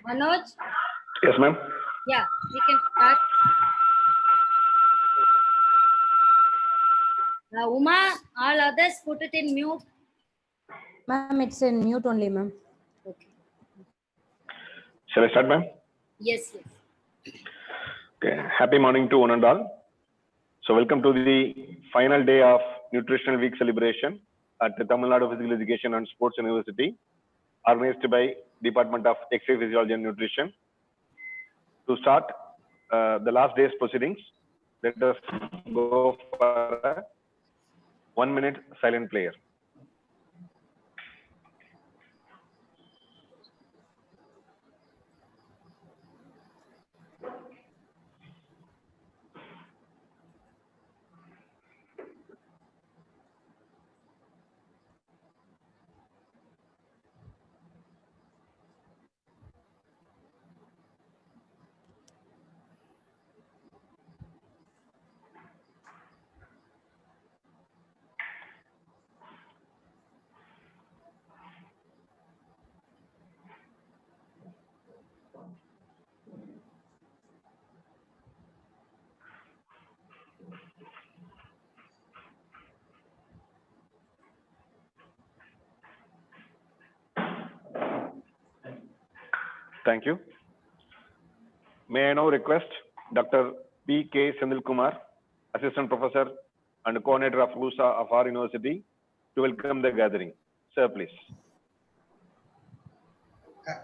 Manoj? Yes, ma'am. Yeah, we can start. Uma, all others put it in mute. Ma'am, it's in mute only, ma'am. Okay. Shall I start, ma'am? Yes, yes. Okay. Happy morning to one and all. So welcome to the final day of Nutritional Week celebration at the Tamil Nadu Physical Education and Sports University, organized by Department of Exercise Physiology and Nutrition. To start the last day's proceedings, let us go for a 1 minute silent prayer. Thank you. May I now request Dr. P.K. Senthil Kumar, Assistant Professor and Coordinator of LUSA of our university, to welcome the gathering. Sir, please.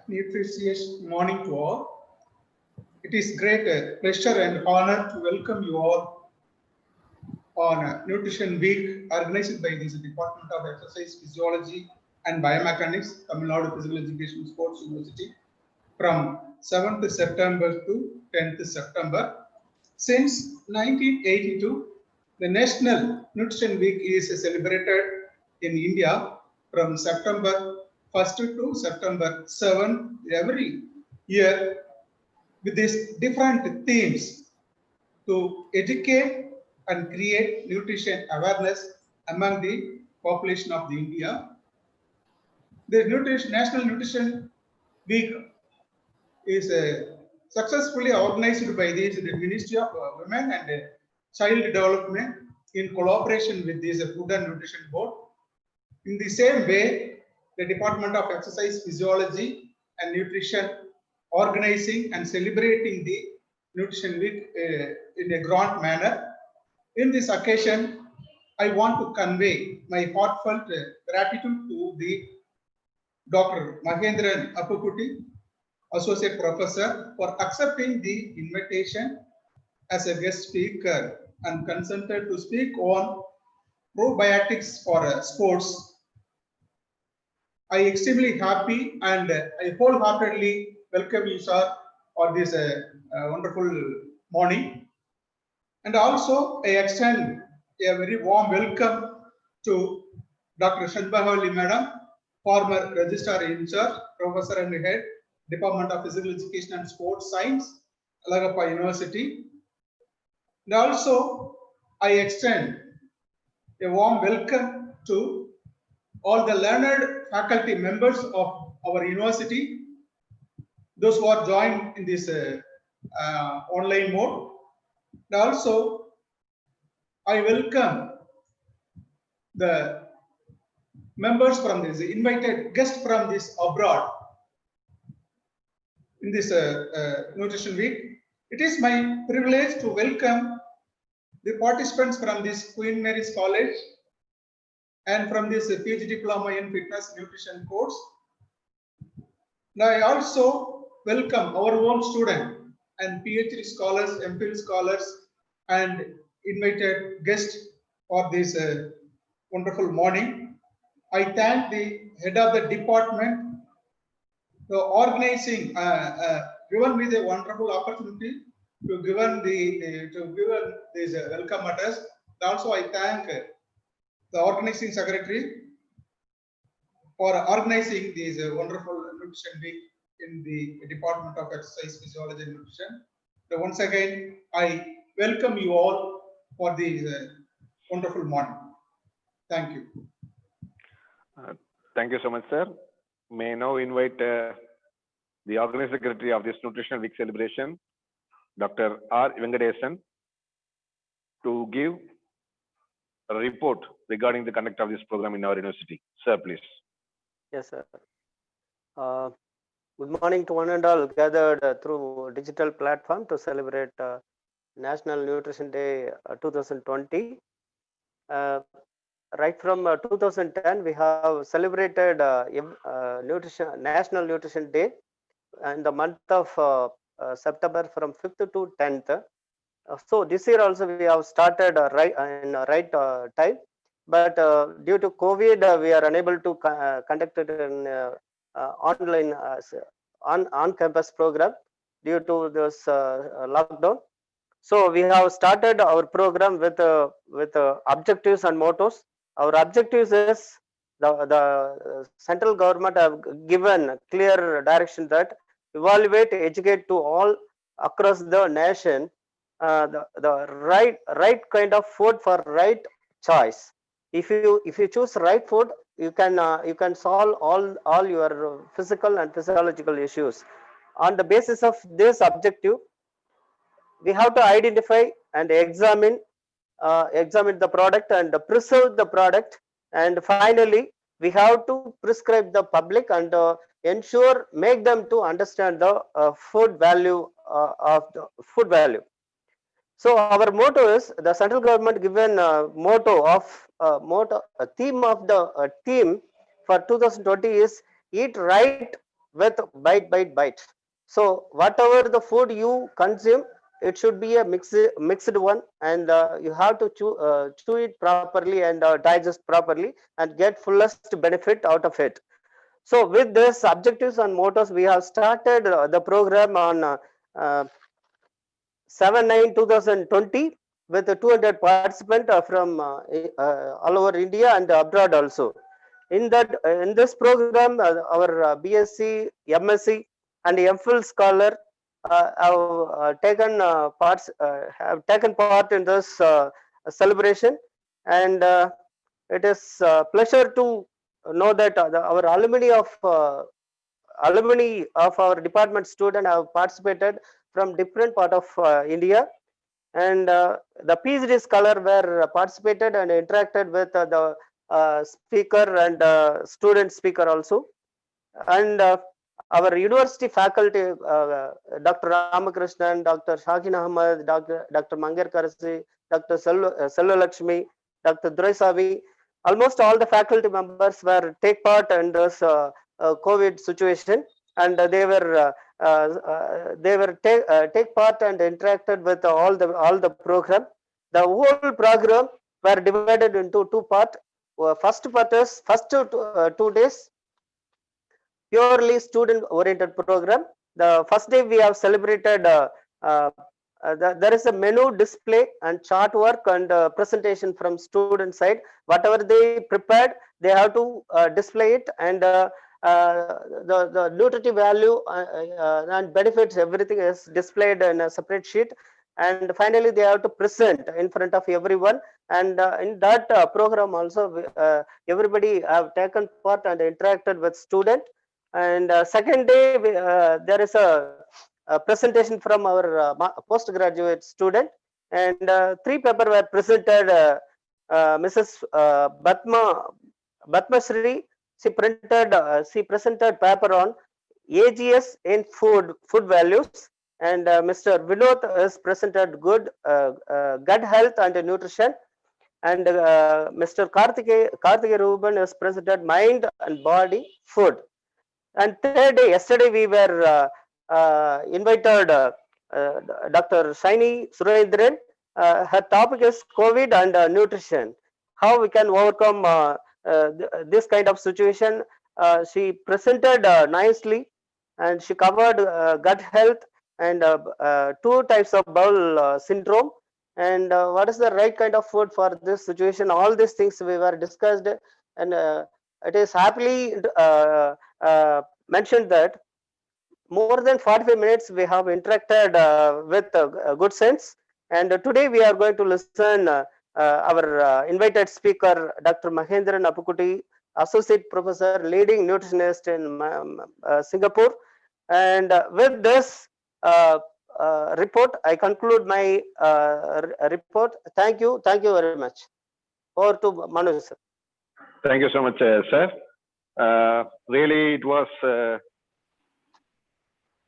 Nutritious morning to all. It is great pleasure and honor to welcome you all on Nutrition Week organized by this Department of Exercise Physiology and Biomechanics, Tamil Nadu Physical Education Sports University, from 7th September to 10th September. Since 1982, the National Nutrition Week is celebrated in India from September 1st to September 7th every year with these different themes to educate and create nutrition awareness among the population of the India. The National Nutrition Week is successfully organized by the Ministry of Women and Child Development in collaboration with this Food and Nutrition Board. In the same way, the Department of Exercise Physiology and Nutrition organizing and celebrating the Nutrition Week in a grand manner. In this occasion, I want to convey my heartfelt gratitude to the Dr. Mahendran Appukutti, Associate Professor, for accepting the invitation as a guest speaker and consented to speak on probiotics for sports. I am extremely happy and I wholeheartedly welcome you, sir, for this wonderful morning. And also, I extend a very warm welcome to Dr. Shadbahali Madam, former Registrar in Charge, Professor and Head, Department of Physical Education and Sports Science, Alagappa University. And also, I extend a warm welcome to all the learned faculty members of our university, those who are joined in this online mode. And also, I welcome the members from this, invited guests from this abroad in this Nutrition Week. It is my privilege to welcome the participants from this Queen Mary's College and from this PhD Diploma in Fitness Nutrition course. And I also welcome our own student and PhD scholars, MPhil scholars, and invited guests for this wonderful morning. I thank the head of the department So organizing, given me the wonderful opportunity to given this welcome address. Also, I thank the organizing secretary for organizing this wonderful nutrition week in the Department of Exercise Physiology and Nutrition. So once again, I welcome you all for this wonderful morning. Thank you. Thank you so much, sir. May I now invite the organizing secretary of this Nutritional Week celebration, Dr. R. Venkatesan, to give a report regarding the conduct of this program in our university. Sir, please. Yes, sir. Good morning to one and all gathered through digital platform to celebrate National Nutrition Day 2020. Right from 2010, we have celebrated National Nutrition Day in the month of September from 5th to 10th. So this year also we have started right time, but due to COVID, we are unable to conduct it in online on-campus program due to this lockdown. So we have started our program with objectives and mottos. Our objectives is the central government have given clear direction that evaluate, educate to all across the nation the right kind of food for right choice. If you choose right food, you can solve all your physical and physiological issues. On the basis of this objective, we have to identify and examine the product and preserve the product, and finally we have to prescribe the public and make them to understand the food value of the food value. So our motto is the central government given a theme of the theme for 2020 is eat right with bite. So whatever the food you consume, it should be a mixed one, and you have to chew it properly and digest properly and get fullest benefit out of it. So with this objectives and mottos, we have started the program on 7/9/2020 with 200 participants from all over India and abroad also. In this program, our BSc, MSc, and MPhil scholar have taken part in this celebration, and it is a pleasure to know that our alumni of our department student have participated from different part of India, and the PhD scholar were participated and interacted with the speaker and student speaker also, and our university faculty, Dr. Ramakrishnan, Dr. Shahin Ahmad, Dr. Mangar Karasi, Dr. Selva Lakshmi, Dr. Duraisavi, almost all the faculty members were take part in this COVID situation, and they were take part and interacted with all the program. The whole program were divided into two parts. First part is first 2 days purely student oriented program. The first day we have celebrated there is a menu display and chart work and presentation from student side. Whatever they prepared, they have to display it, and the nutritive value and benefits, everything is displayed in a separate sheet, and finally they have to present in front of everyone. And in that program also, everybody have taken part and interacted with student. And second day, there is a presentation from our postgraduate student, and three papers were presented. Mrs. Batma Shri, she presented paper on AGS in food values, and Mr. Vinod has presented gut health and nutrition, and Mr. Karthike Ruben has presented mind and body food. And third day, yesterday, we were invited Dr. Shaini Surendran. Her topic is COVID and nutrition. How we can overcome this kind of situation. She presented nicely, and she covered gut health and two types of bowel syndrome, and what is the right kind of food for this situation. All these things we were discussed, and it is happily mentioned that more than 45 minutes we have interacted with good sense. And today we are going to listen our invited speaker, Dr. Mahendran Apukuti, Associate Professor, leading nutritionist in Singapore. And with this report, I conclude my report. Thank you very much. Over to Manu, sir. Thank you so much, sir. Really, it was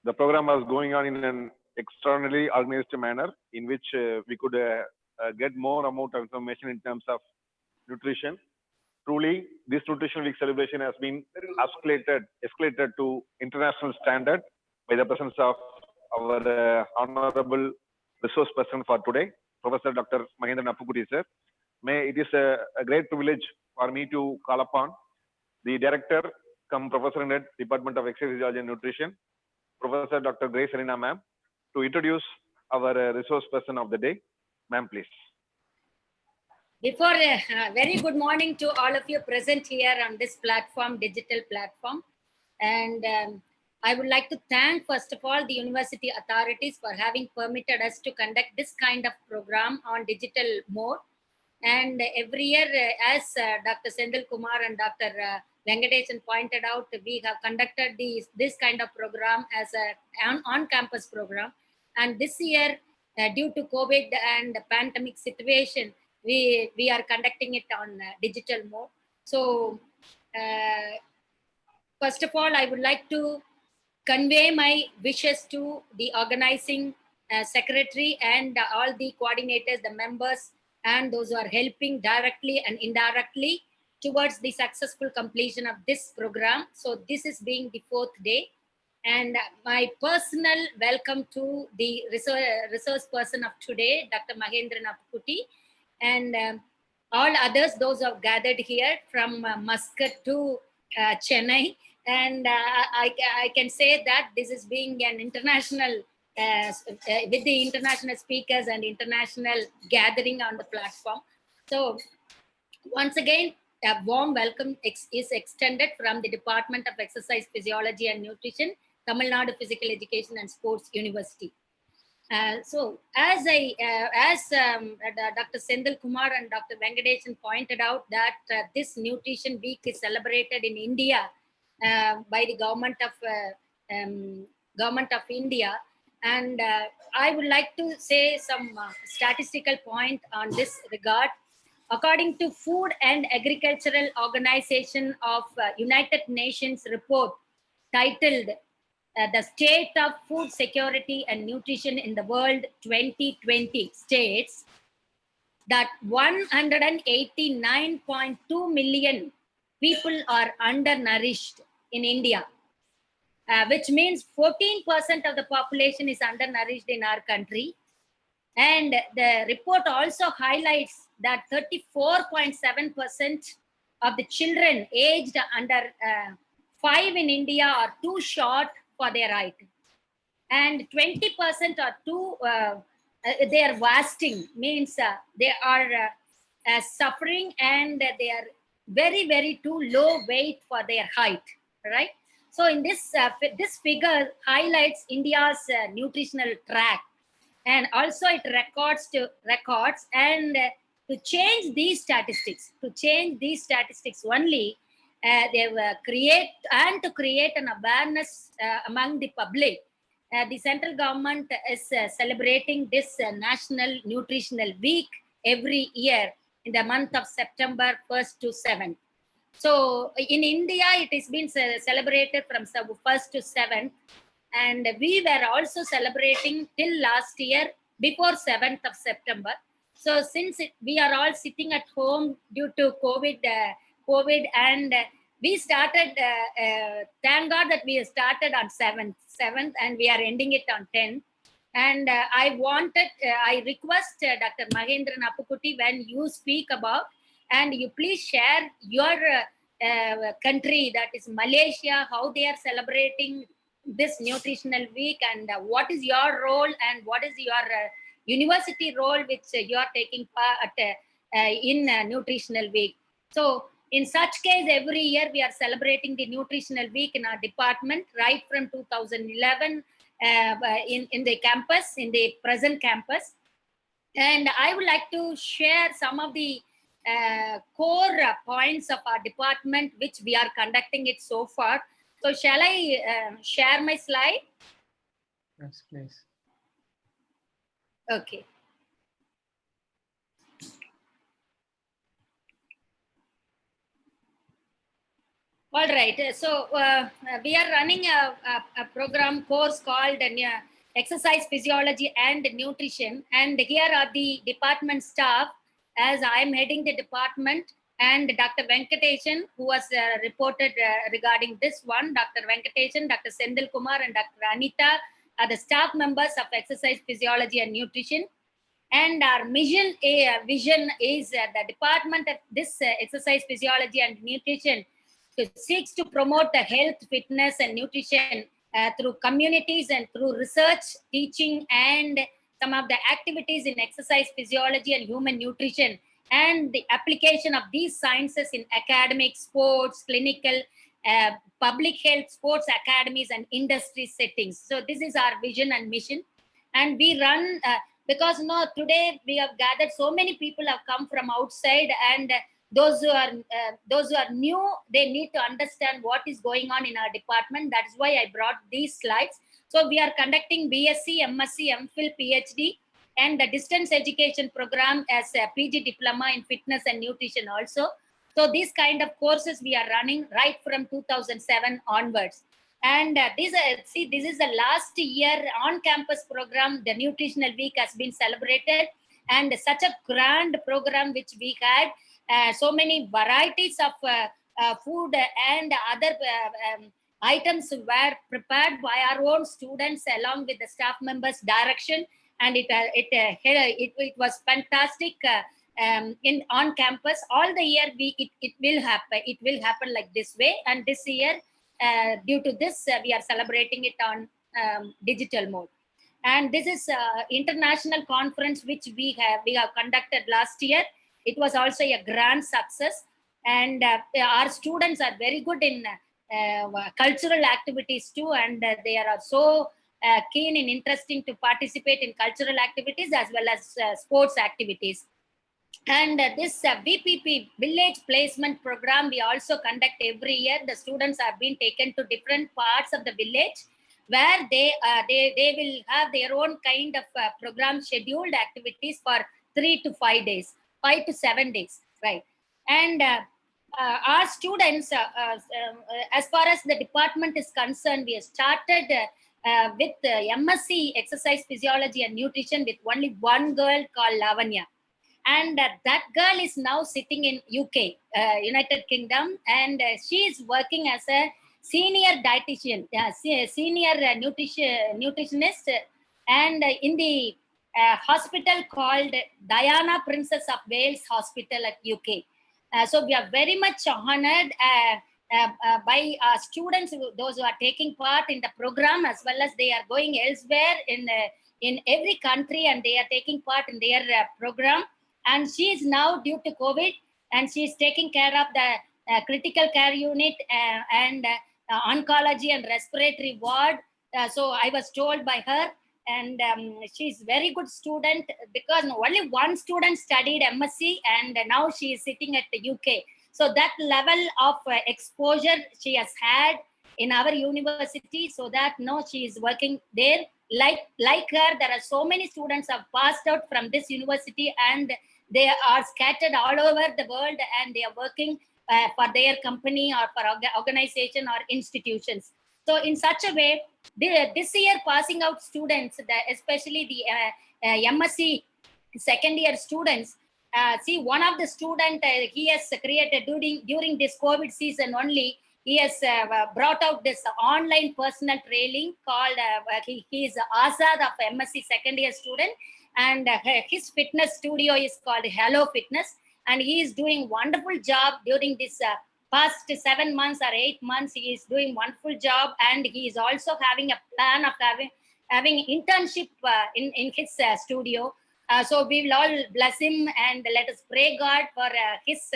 the program was going on in an extraordinarily organized manner, in which we could get more amount of information in terms of nutrition. Truly, this Nutrition Week celebration has been escalated to international standard by the presence of our honorable resource person for today, Professor Dr. Mahendran Apukuti, sir. It is a great privilege for me to call upon the Director, Professor in the Department of Exercise Physiology and Nutrition, Professor Dr. Grace Serena, ma'am, to introduce our resource person of the day. Ma'am, please. Before, very good morning to all of you present here on this platform, digital platform. And I would like to thank, first of all, the university authorities for having permitted us to conduct this kind of program on digital mode. And every year, as Dr. Sendil Kumar and Dr. Venkatesan pointed out, we have conducted this kind of program as an on-campus program. And this year, due to COVID and the pandemic situation, we are conducting it on digital mode. So, first of all, I would like to convey my wishes to the organizing secretary and all the coordinators, the members, and those who are helping directly and indirectly towards the successful completion of this program. So this is being the 4th day. And my personal welcome to the resource person of today, Dr. Mahendran Apukuti, and all others, those who have gathered here from Muscat to Chennai. And I can say that this is being an international, with the international speakers and international gathering on the platform. So once again, a warm welcome is extended from the Department of Exercise Physiology and Nutrition, Tamil Nadu Physical Education and Sports University. So as Dr. Sendil Kumar and Dr. Venkatesan pointed out that this Nutrition Week is celebrated in India by the government of India, and I would like to say some statistical point on this regard. According to Food and Agricultural Organization of United Nations report titled The State of Food Security and Nutrition in the World 2020 states that 189.2 million people are undernourished in India, which means 14% of the population is undernourished in our country. And the report also highlights that 34.7% of the children aged under 5 in India are too short for their height. And 20% are too, they are wasting, means they are suffering and they are very, very too low weight for their height, right? So in this, this figure highlights India's nutritional track, and also it records and to change these statistics only, they create an awareness among the public. The central government is celebrating this National Nutritional Week every year in the month of September 1st to 7th. So in India, it has been celebrated from 1st to 7th. And we were also celebrating till last year before 7th of September. So since we are all sitting at home due to COVID, and we started, thank God that we started on 7th, and we are ending it on 10th. And I request Dr. Mahendran Apukuti, when you speak about, and you please share your country, that is Malaysia, how they are celebrating this nutritional week, and what is your role and what is your university role which you are taking part in nutritional week. So in such case, every year we are celebrating the nutritional week in our department right from 2011 in the campus, in the present campus. And I would like to share some of the core points of our department which we are conducting it so far. So shall I share my slide? Yes, please. Okay. All right. So we are running a program course called Exercise Physiology and Nutrition. And here are the department staff, as I am heading the department, and Dr. Venkateshan, who was reported regarding this one. Dr. Venkateshan, Dr. Sendil Kumar, and Dr. Anita are the staff members of Exercise Physiology and Nutrition. And our vision is the department of this Exercise Physiology and Nutrition seeks to promote the health, fitness, and nutrition through communities and through research, teaching, and some of the activities in exercise physiology and human nutrition, and the application of these sciences in academic, sports, clinical, public health, sports academies, and industry settings. So this is our vision and mission. And we run, because today we have gathered, so many people have come from outside, and those who are new, they need to understand what is going on in our department. That is why I brought these slides. So we are conducting BSc, MSc, MPhil, PhD, and the distance education program as a PG diploma in fitness and nutrition also. So these kind of courses we are running right from 2007 onwards. And this is the last year on-campus program. The Nutritional Week has been celebrated, and such a grand program which we had. So many varieties of food and other items were prepared by our own students along with the staff members' direction, and it was fantastic on campus. All the year it will happen. It will happen like this way, and this year, due to this, we are celebrating it on digital mode. And this is international conference which we have conducted last year. It was also a grand success, and our students are very good in cultural activities too, and they are so keen and interesting to participate in cultural activities as well as sports activities. And this VPP, Village Placement Program, we also conduct every year. The students are being taken to different parts of the village where they will have their own kind of program scheduled activities for 3 to 5 days. 5 to 7 days, right? And our students, as far as the department is concerned, we have started with MSc Exercise Physiology and Nutrition with only one girl called Lavanya. And that girl is now sitting in UK, United Kingdom, and she is working as a senior dietitian, senior nutritionist, and in the hospital called Diana Princess of Wales Hospital at UK. So we are very much honored by our students, those who are taking part in the program, as well as they are going elsewhere in every country, and they are taking part in their program. And she is now, due to COVID, and she is taking care of the critical care unit and oncology and respiratory ward. So I was told by her, and she's very good student, because only one student studied MSc, and now she is sitting at the UK. So that level of exposure she has had in our university, so that now she is working there. Like her, there are so many students have passed out from this university, and they are scattered all over the world, and they are working for their company or for organization or institutions. So in such a way, this year passing out students, especially the MSc second year students, see, one of the student he has created during this COVID season only, he has brought out this online personal training called, he is Azad of MSc second year student, and his fitness studio is called Hello Fitness, and he is doing wonderful job during this past 7 months or 8 months, he is doing wonderful job, and he is also having a plan of having internship in his studio. So we will all bless him and let us pray God for his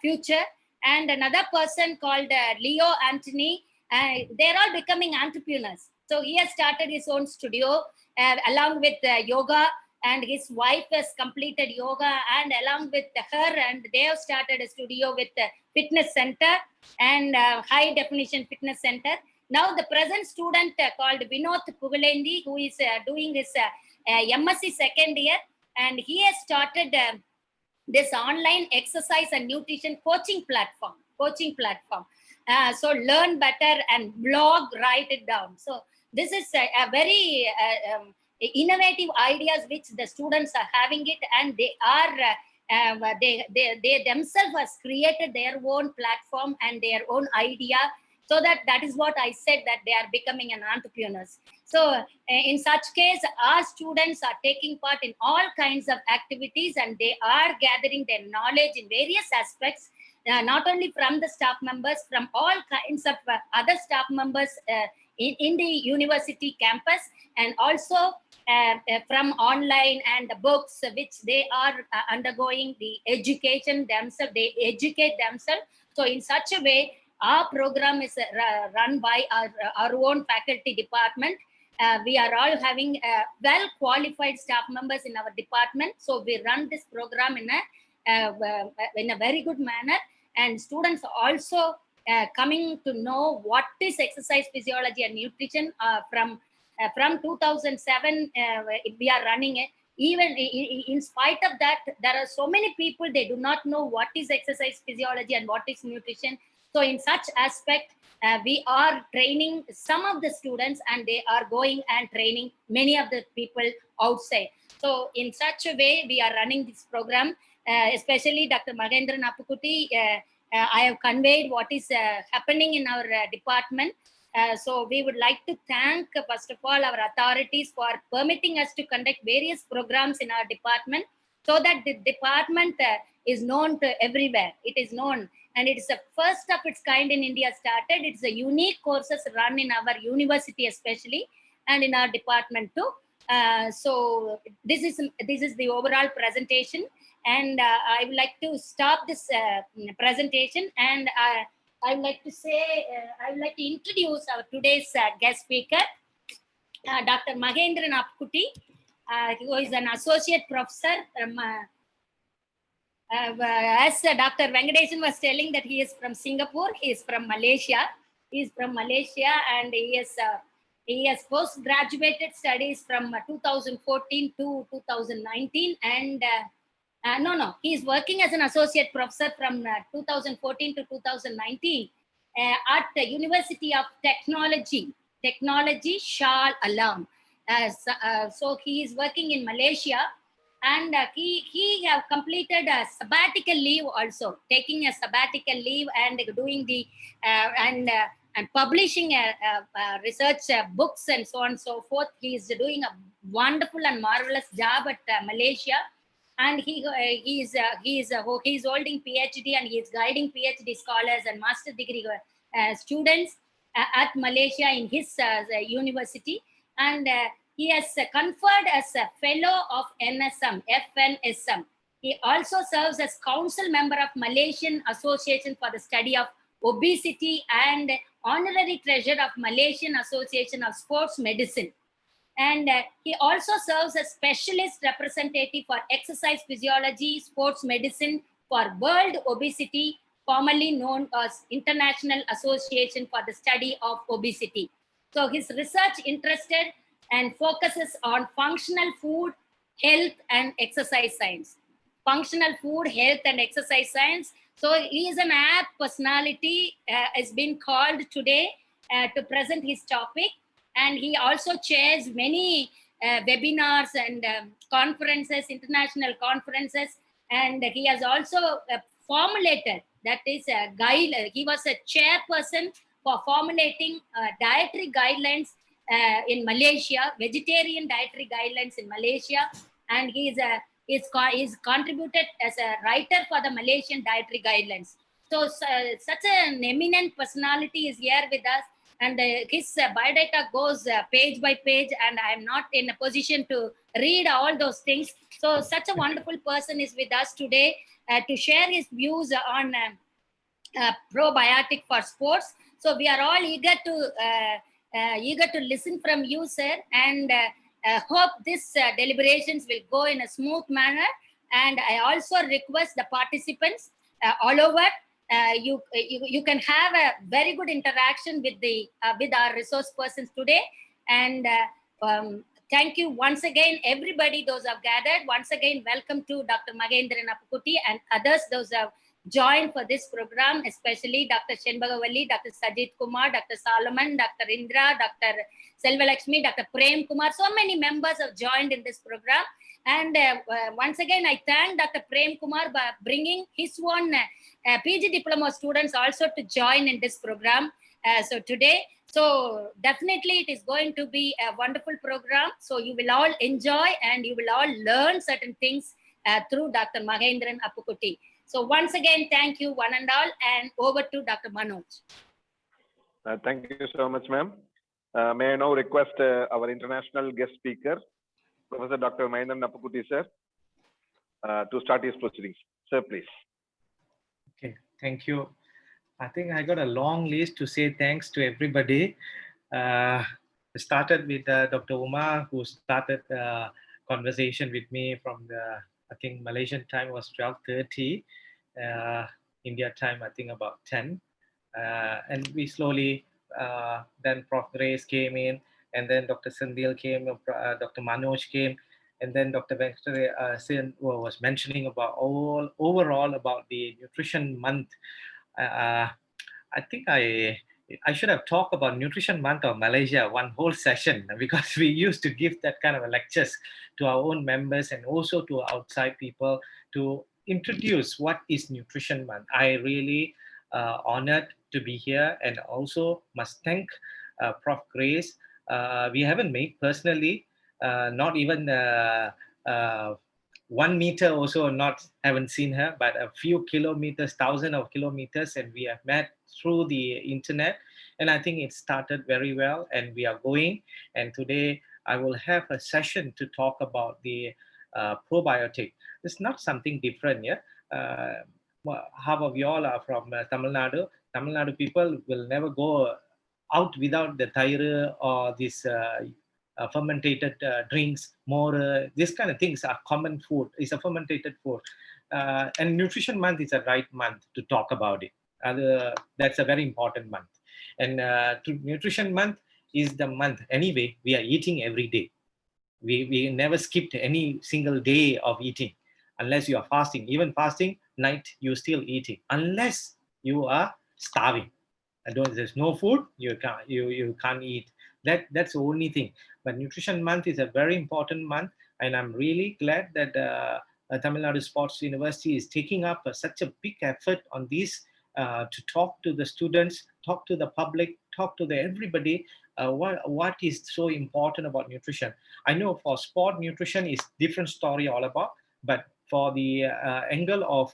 future. And another person called Leo Anthony, they're all becoming entrepreneurs. So he has started his own studio along with yoga, and his wife has completed yoga, and along with her, and they have started a studio with a fitness center and high definition fitness center. Now the present student called Vinod Pugalendi, who is doing his MSc second year, and he has started this online exercise and nutrition coaching platform. So learn better and blog, write it down. So this is a very innovative ideas which the students are having it, and they are they themselves has created their own platform and their own idea. So that is what I said, that they are becoming an entrepreneurs. So in such case, our students are taking part in all kinds of activities, and they are gathering their knowledge in various aspects, not only from the staff members, from all kinds of other staff members in the university campus, and also from online and the books which they are undergoing the education themselves. They educate themselves. So in such a way, our program is run by our own faculty department. We are all having well qualified staff members in our department. So we run this program in a very good manner, and students also coming to know what is exercise physiology and nutrition from 2007. We are running it. Even in spite of that, there are so many people, they do not know what is exercise physiology and what is nutrition. So in such aspect, we are training some of the students, and they are going and training many of the people outside. So in such a way, we are running this program, especially Dr. Mahendran Appukutti. I have conveyed what is happening in our department. So we would like to thank, first of all, our authorities for permitting us to conduct various programs in our department, so that the department is known to everywhere. It is known, and it is the first of its kind in India started. It's a unique courses run in our university especially, and in our department too. So this is the overall presentation, and I would like to stop this presentation, and I would like to say, I would like to introduce our today's guest speaker, Dr. Mahendran Appukutti, who is an associate professor from, as Dr. Venkatesan was telling, that he is from Singapore, he is from Malaysia. He is from Malaysia, and he has postgraduate studies from 2014 to 2019, and he is working as an associate professor from 2014 to 2019 at the University of Technology Shah Alam. So he is working in Malaysia, and he have completed a sabbatical leave also, taking a sabbatical leave and doing the and publishing research books and so on and so forth. He is doing a wonderful and marvelous job at Malaysia. And he is holding PhD, and he is guiding PhD scholars and master degree students at Malaysia in his university. And he has conferred as a fellow of FNSM. He also serves as council member of Malaysian Association for the Study of Obesity and honorary treasurer of Malaysian Association of Sports Medicine. And he also serves as specialist representative for exercise physiology, sports medicine for World Obesity, formerly known as International Association for the Study of Obesity. So his research interested and focuses on functional food, health, and exercise science. Functional food, health, and exercise science. So he is an apt personality, has been called today to present his topic. And he also chairs many webinars and conferences, international conferences. And he has also formulated, that is a guide. He was a chairperson for formulating dietary guidelines in Malaysia, vegetarian dietary guidelines in Malaysia. And he's contributed as a writer for the Malaysian dietary guidelines. So such an eminent personality is here with us, and his biodata goes page by page, and I am not in a position to read all those things. So such a wonderful person is with us today to share his views on probiotic for sports. So we are all eager to listen from you, sir, and hope this deliberations will go in a smooth manner. And I also request the participants all over. You can have a very good interaction with our resource persons today, and thank you once again, everybody those who have gathered. Once again, welcome to Dr. Mahendran Appukutti and others those who have joined for this program, especially Dr. Shenbagavalli, Dr. Sajid Kumar, Dr. Solomon, Dr. Indra, Dr. Selvalakshmi, Dr. Prem Kumar. So many members have joined in this program. And once again, I thank Dr. Prem Kumar by bringing his own PG diploma students also to join in this program. So today, so definitely it is going to be a wonderful program. So you will all enjoy and you will all learn certain things through Dr. Mahendran Appukutti. So once again, thank you one and all, and over to Dr. Manoj. Thank you so much, ma'am. May I now request our international guest speaker, Professor Dr. Mahendran Appukutti, sir, to start his proceedings. Sir, please. Okay, thank you. I think I got a long list to say thanks to everybody. Started with Dr. Umar, who started the conversation with me from the, I think Malaysian time was 12:30, India time I think about 10, and we slowly, then Prof. Grace came in, and then Dr. Sandil came, Dr. Manoj came, and then Dr. Venkataraman was mentioning about overall about the nutrition month. I think I should have talked about Nutrition Month of Malaysia one whole session, because we used to give that kind of lectures to our own members and also to outside people to introduce what is Nutrition Month. I really honored to be here, and also must thank Prof. Grace. We haven't met personally, not even 1 meter also, not haven't seen her, but a few kilometers, thousands of kilometers, and we have met through the internet. And I think it started very well, and we are going. And today I will have a session to talk about the probiotic. It's not something different, yeah. Half of you all are from Tamil Nadu. Tamil Nadu people will never go out without the taira or this fermented drinks, more this kind of things are common food. It's a fermented food, and Nutrition Month is a right month to talk about it. That's a very important month, and Nutrition Month is the month anyway we are eating every day. We never skipped any single day of eating, unless you are fasting. Even fasting night, you still eating, unless you are starving. There's no food, you can't eat. That's the only thing. But Nutrition Month is a very important month, and I'm really glad that Tamil Nadu Sports University is taking up such a big effort on this, to talk to the students, talk to the public, talk to everybody. What is so important about nutrition? I know for sport, nutrition is different story all about, but for the angle of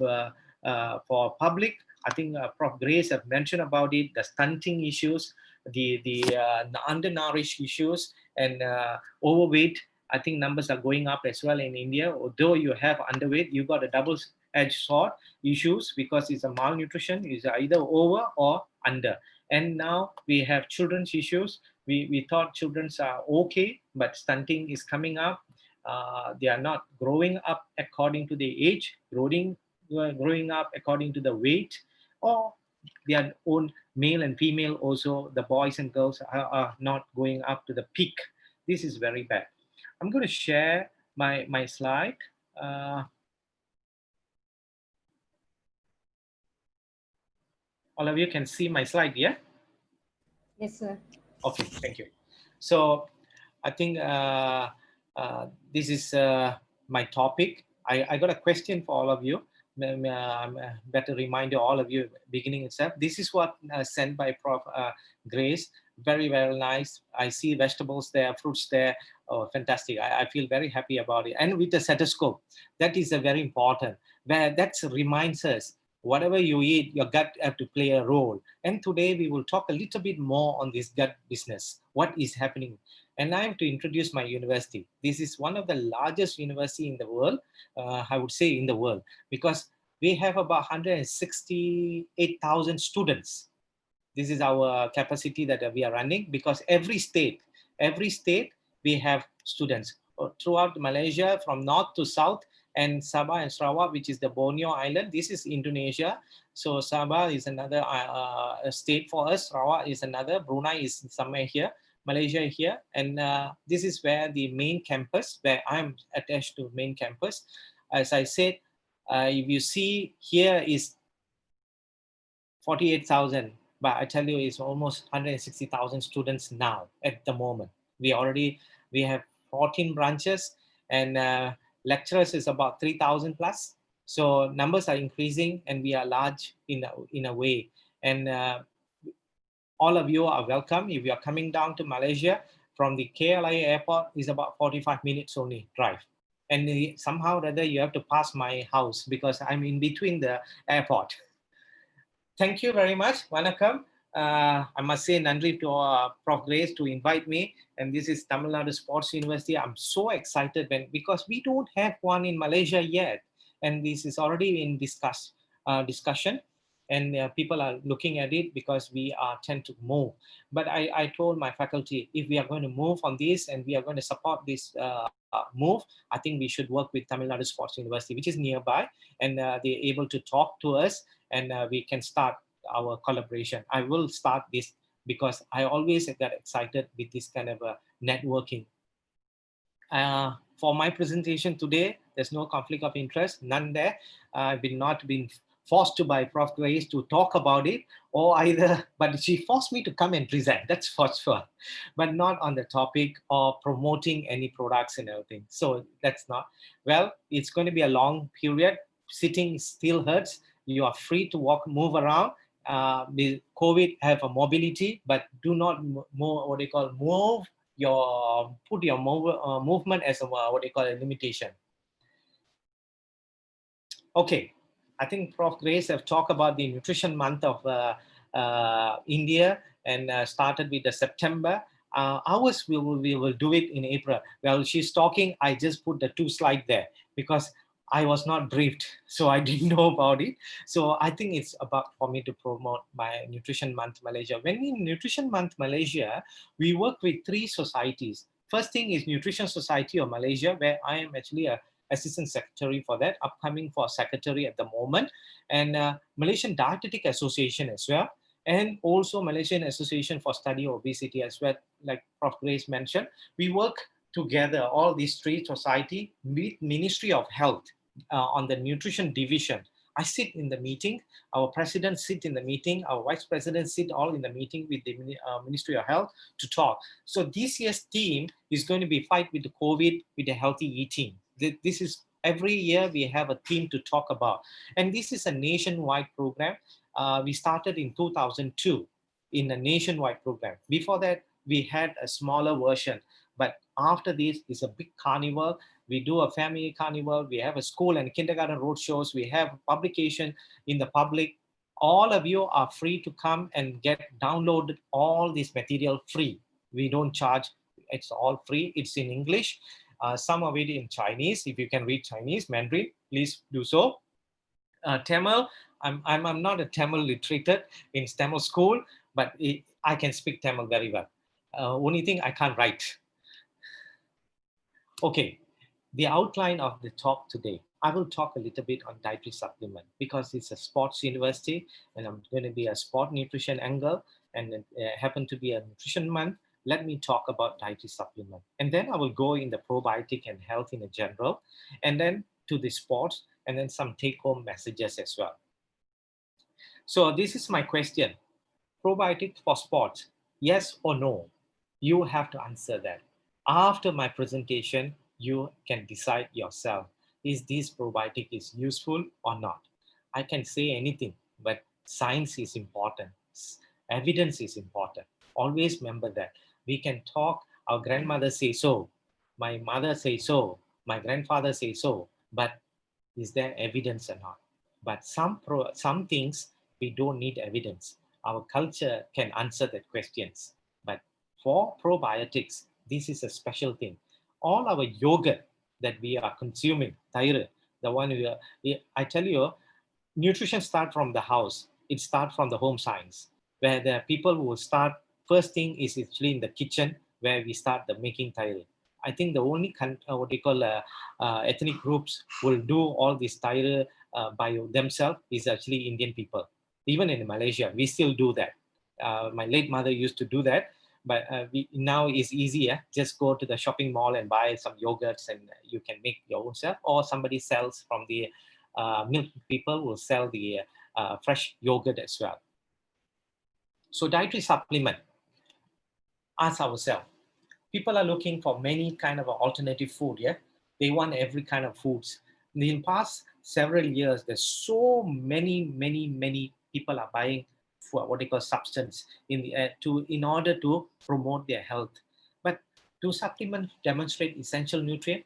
for public, I think Prof. Grace have mentioned about it, the stunting issues, the undernourished issues, and overweight. I think numbers are going up as well in India. Although you have underweight, you got a double-edged sword issues, because it's a malnutrition, is either over or under. And now we have children's issues. We thought children's are okay, but stunting is coming up. They are not growing up according to the age, growing up according to the weight, or their own male and female also, the boys and girls are not going up to the peak. This is very bad. I'm going to share my slide. All of you can see my slide, yeah? Yes, sir. Okay, thank you. So I think this is my topic. I got a question for all of you. Better reminder all of you beginning itself. This is what sent by Prof. Grace. Very, very nice. I see vegetables there, fruits there. Oh, fantastic. I feel very happy about it. And with the stethoscope, that is a very important. Where that reminds us Whatever you eat, your gut have to play a role. And today we will talk a little bit more on this gut business, what is happening. And I have to introduce my university. This is one of the largest university in the world, I would say in the world, because we have about 168,000 students. This is our capacity that we are running, because every state we have students throughout Malaysia, from north to south, and Sabah and Sarawak, which is the Borneo Island. This is Indonesia. So Sabah is another state for us. Sarawak is another. Brunei is somewhere here. Malaysia here. And this is where the main campus, where I'm attached to main campus. As I said, if you see here is 48,000, but I tell you it's almost 160,000 students now at the moment. We have 14 branches, and lecturers is about 3,000 plus. So numbers are increasing, and we are large in a way. And all of you are welcome. If you are coming down to Malaysia from the KLIA airport, is about 45 minutes only drive. And somehow or other you have to pass my house, because I'm in between the airport. Thank you very much. Vanakkam. I must say nandri to Prof. Grace to invite me. And this is Tamil Nadu Sports University. I'm so excited because we don't have one in Malaysia yet. And this is already in discussion. And people are looking at it, because we tend to move. But I told my faculty, if we are going to move on this and we are going to support this move, I think we should work with Tamil Nadu Sports University, which is nearby, and they're able to talk to us, and we can start our collaboration. I will start this because I always get excited with this kind of networking. For my presentation today, there's no conflict of interest, none there. I've not been forced to by Prof. Grace to talk about it, or either, but she forced me to come and present, that's for sure, but not on the topic of promoting any products and everything. So that's not, well, it's going to be a long period. Sitting still hurts. You are free to walk, move around. With COVID, have a mobility, but do not put your movement as a what they call a limitation. Okay, I think Prof. Grace have talked about the nutrition month of India, and started with the September. Ours we will do it in April. Well, she's talking, I just put the 2 slides there because I was not briefed, so I didn't know about it. So I think it's about for me to promote my Nutrition Month Malaysia. When in Nutrition Month Malaysia, we work with 3 societies. First thing is Nutrition Society of Malaysia, where I am actually a assistant secretary for that, upcoming for secretary at the moment, and Malaysian Dietetic Association as well, and also Malaysian Association for Study Obesity as well, like Prof. Grace mentioned. We work together, all these 3 society, with Ministry of Health on the nutrition division. I sit in the meeting, our president sit in the meeting, our vice president sit all in the meeting with the Ministry of Health to talk. So this year's theme is going to be fight with the COVID with the healthy eating. This is every year we have a theme to talk about. And this is a nationwide program. We started in 2002 in a nationwide program. Before that, we had a smaller version. But after this is a big carnival. We do a family carnival. We have a school and kindergarten road shows. We have publication in the public. All of you are free to come and get downloaded all this material free. We don't charge. It's all free. It's in English. Some of it in Chinese. If you can read Chinese, Mandarin, please do so. Tamil, I'm not a Tamil literated in Tamil school, but I can speak Tamil very well. Only thing I can't write. Okay, the outline of the talk today. I will talk a little bit on dietary supplement because it's a sports university and I'm going to be a sport nutrition angle, and it happen to be a nutrition month. Let me talk about dietary supplement. And then I will go in the probiotic and health in a general, and then to the sports, and then some take-home messages as well. So this is my question. Probiotic for sports, yes or no? You have to answer that. After my presentation, you can decide yourself, is this probiotic is useful or not? I can say anything, but science is important. Evidence is important. Always remember that. We can talk, our grandmother say so, my mother say so, my grandfather say so, but is there evidence or not? But some things we don't need evidence. Our culture can answer that questions. But for probiotics, this is a special thing. All our yogurt that we are consuming, thaira, the one I tell you, nutrition start from the house. It starts from the home science, where there are people who will start. First thing is actually in the kitchen, where we start the making thaira. I think the only what they call ethnic groups will do all this thaira by themselves is actually Indian people. Even in Malaysia, we still do that. My late mother used to do that, but now it's easier. Just go to the shopping mall and buy some yogurts, and you can make your own self, or somebody sells from the milk people will sell the fresh yogurt as well. So dietary supplement, ask ourselves, people are looking for many kind of alternative food. Yeah, they want every kind of foods. In the past several years, there's so many people are buying for what they call substance in order to promote their health. But do supplements demonstrate essential nutrient,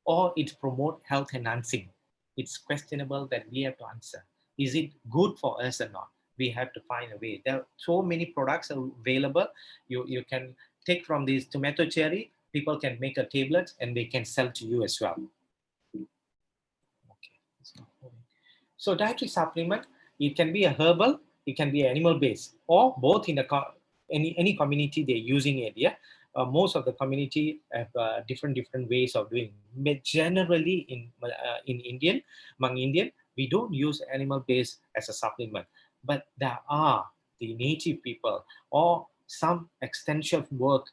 or it promote health enhancing? It's questionable that we have to answer. Is it good for us or not? We have to find a way. There are so many products available. You can take from this tomato cherry, people can make a tablet and they can sell to you as well. Okay. So dietary supplement, it can be a herbal, it can be animal based, or both in any community they're using it. Yeah, most of the community have different ways of doing. But generally in Indian, among Indian, we don't use animal based as a supplement, but there are the native people or some extensive work,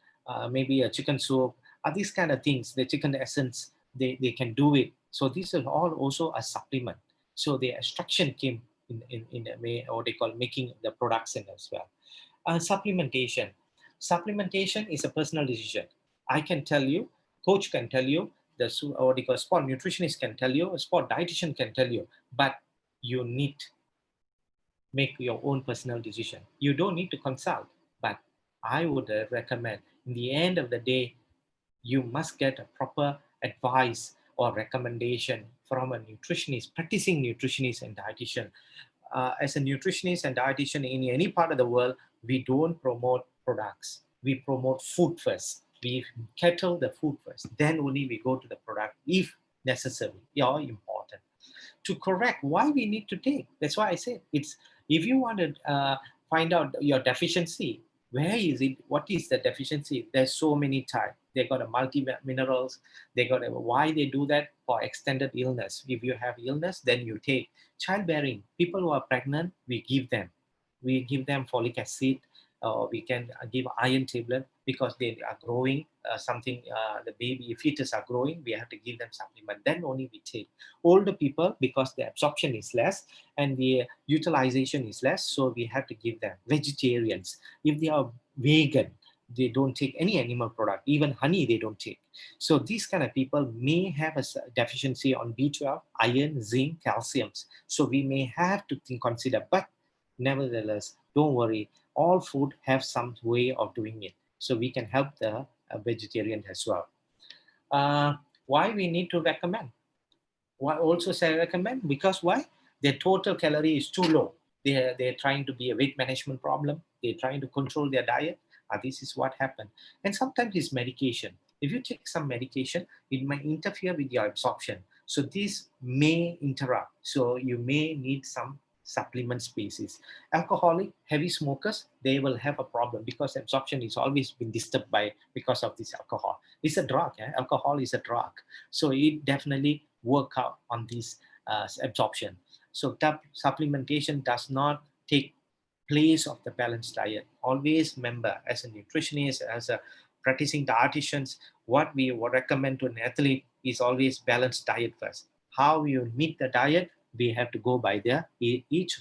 maybe a chicken soup, these kind of things, the chicken essence, they can do it. So these are all also a supplement. So the extraction came in a way, or they call making the products in as well. Supplementation. Supplementation is a personal decision. I can tell you, coach can tell you, what they call sport nutritionist can tell you, a sport dietitian can tell you, but you need make your own personal decision. You don't need to consult, but I would recommend in the end of the day, you must get a proper advice or recommendation from a nutritionist, practicing nutritionist and dietitian. As a nutritionist and dietitian in any part of the world, we don't promote products. We promote food first. We kettle the food first. Then only we go to the product if necessary or important. To correct why we need to take. That's why I said it's, if you want to find out your deficiency, where is it? What is the deficiency? There's so many types. They got a multi-minerals. They got why they do that for extended illness. If you have illness, then you take. Childbearing, people who are pregnant, we give them folic acid. We can give iron tablet because they are growing the baby fetus are growing. We have to give them supplement. Then only we take. Older people, because the absorption is less and the utilization is less, so we have to give them. Vegetarians, if they are vegan, they don't take any animal product, even honey they don't take. So these kind of people may have a deficiency on B12, iron, zinc, calciums. So we may have to consider, but nevertheless, don't worry, all food have some way of doing it. So we can help the vegetarian as well. Why we need to recommend? Why also say recommend? Because why? Their total calorie is too low. They're trying to be a weight management problem. They're trying to control their diet. This is what happened. And sometimes it's medication. If you take some medication, it might interfere with your absorption. So this may interrupt. So you may need some supplement species. Alcoholic, heavy smokers, they will have a problem because absorption is always been disturbed because of this alcohol. It's a drug. Alcohol is a drug. So it definitely work out on this absorption. So supplementation does not take place of the balanced diet. Always remember, as a nutritionist, as a practicing dietitians, what we would recommend to an athlete is always balanced diet first. How you meet the diet, we have to go by their each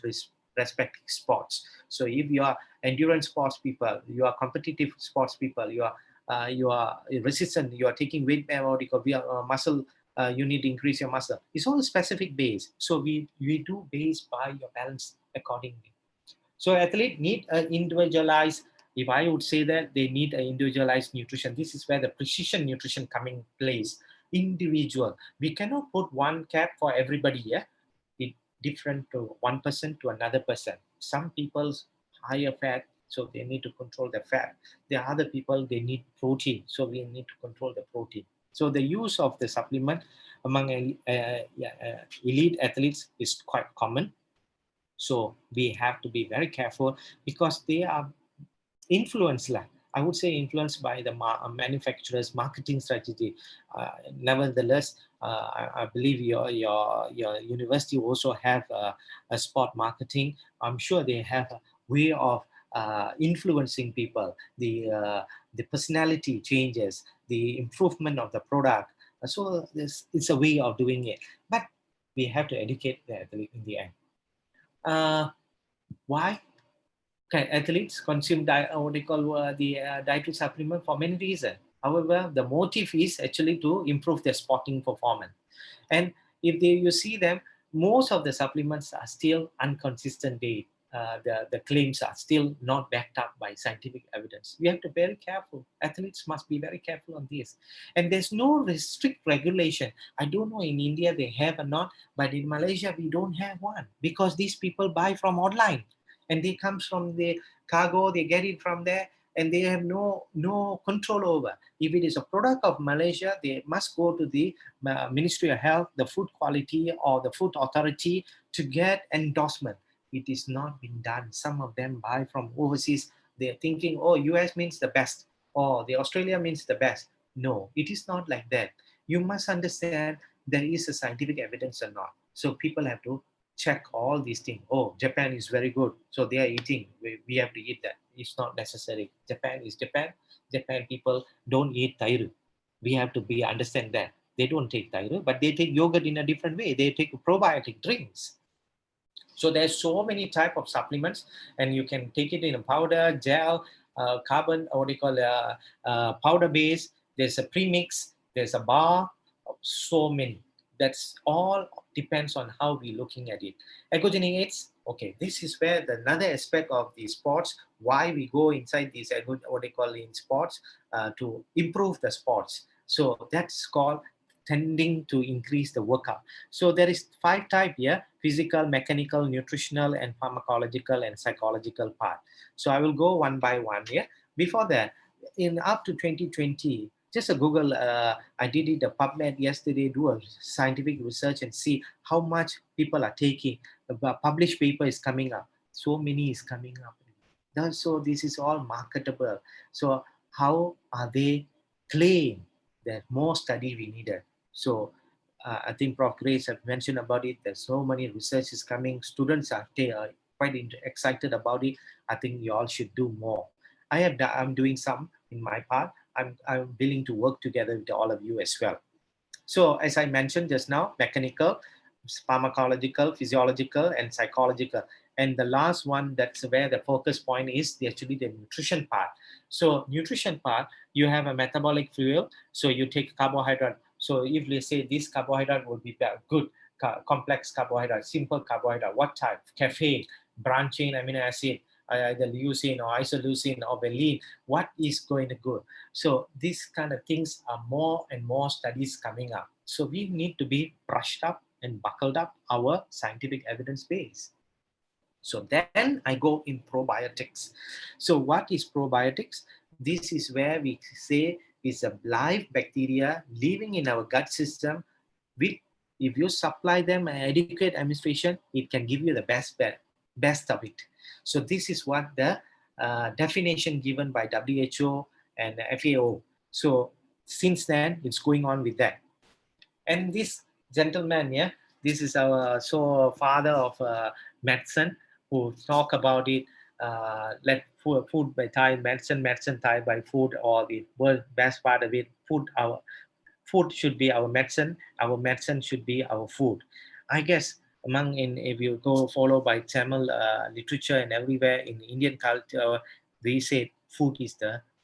respective sports. So if you are endurance sports people, you are competitive sports people, you are resistant, you are taking weight muscle, you need to increase your muscle. It's all specific base. So we do base by your balance accordingly. So athlete need an individualized, if I would say that they need an individualized nutrition. This is where the precision nutrition coming in place. Individual. We cannot put one cap for everybody. Yeah, different to one person to another person. Some people's higher fat, so they need to control the fat. The other people, they need protein, so we need to control the protein. So the use of the supplement among elite athletes is quite common. So we have to be very careful because they are influenced, I would say, influenced by the manufacturer's marketing strategy. Nevertheless, I believe your university also have a sport marketing. I'm sure they have a way of influencing people, the personality changes, the improvement of the product. So it's a way of doing it, but we have to educate the athlete in the end. Why? Okay, athletes consume what they call the dietary supplement for many reasons. However, the motive is actually to improve their sporting performance. And if you see them, most of the supplements are still inconsistent. The claims are still not backed up by scientific evidence. We have to be very careful. Athletes must be very careful on this. And there's no strict regulation. I don't know in India they have or not, but in Malaysia we don't have one because these people buy from online and they comes from the cargo, they get it from there, and they have no control over. If it is a product of Malaysia, they must go to the Ministry of Health, the food quality or the food authority to get endorsement. It is not been done. Some of them buy from overseas. They're thinking, oh, US means the best, or the Australia means the best. No, it is not like that. You must understand there is a scientific evidence or not. So people have to check all these things. Oh, Japan is very good, so they are eating. We have to eat that. It's not necessary. Japan is Japan. Japan people don't eat tairu. We have to understand that they don't take tairu, but they take yogurt in a different way. They take probiotic drinks. So there's so many type of supplements, and you can take it in a powder, gel, carbon, or what they call powder base. There's a premix. There's a bar. So many. That's all depends on how we're looking at it. Echogenic aids. Okay, this is where another aspect of the sports. Why we go inside these what they call in sports to improve the sports. So that's called tending to increase the workout. So there is 5 types here: physical, mechanical, nutritional, and pharmacological and psychological part. So I will go one by one here. Before that, in up to 2020, just a Google, I did it a PubMed yesterday, do a scientific research and see how much people are taking. The published paper is coming up. So many is coming up. So this is all marketable. So how are they claim that more study we needed? So I think Prof. Grace have mentioned about it. There's so many research is coming. Students are quite excited about it. I think you all should do more. I'm doing some in my part. I'm willing to work together with all of you as well. So as I mentioned just now, mechanical, pharmacological, physiological, and psychological. And the last one, that's where the focus point is actually the nutrition part. So nutrition part, you have a metabolic fuel. So you take carbohydrate. So if let's say this carbohydrate would be good, complex carbohydrate, simple carbohydrate, what type? Caffeine, branched chain amino acid, either leucine or isoleucine or valine, what is going to go? So these kind of things are more and more studies coming up. So we need to be brushed up and buckled up our scientific evidence base. So then I go in probiotics. So what is probiotics? This is where we say it's a live bacteria living in our gut system. If you supply them an adequate administration, it can give you the best of it. So this is what the definition given by WHO and FAO. So since then, it's going on with that. And this gentleman, yeah, this is our father of medicine who talk about it. Let food by Thai, medicine Thai by food, or the best part of it, food should be our medicine should be our food. I guess if you go follow by Tamil literature and everywhere in Indian culture, we say food is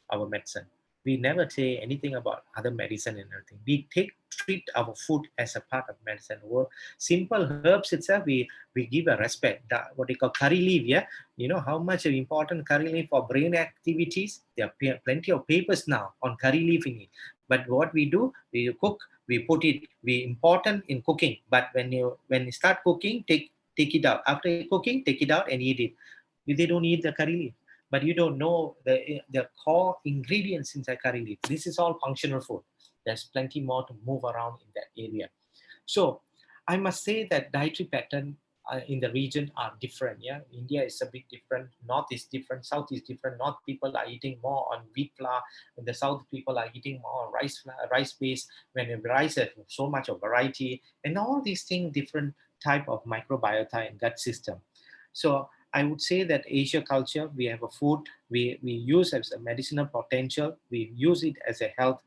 our medicine. We never say anything about other medicine and everything. We treat our food as a part of medicine. Or simple herbs itself, we give a respect. What they call curry leaf, yeah? You know how much important curry leaf for brain activities? There are plenty of papers now on curry leaf in it. But what we do, we cook, we put it, we important in cooking. But when you start cooking, take take it out. After cooking, take it out and eat it. They don't eat the curry leaf, but you don't know the core ingredients inside curry leaf. This is all functional food. There's plenty more to move around in that area. So I must say that dietary pattern in the region are different. Yeah, India is a bit different. North is different. South is different. North people are eating more on wheat flour, and the South people are eating more on rice base. When rice has so much of variety, and all these things, different type of microbiota and gut system. So I would say that Asia culture, we have a food we use as a medicinal potential. We use it as a health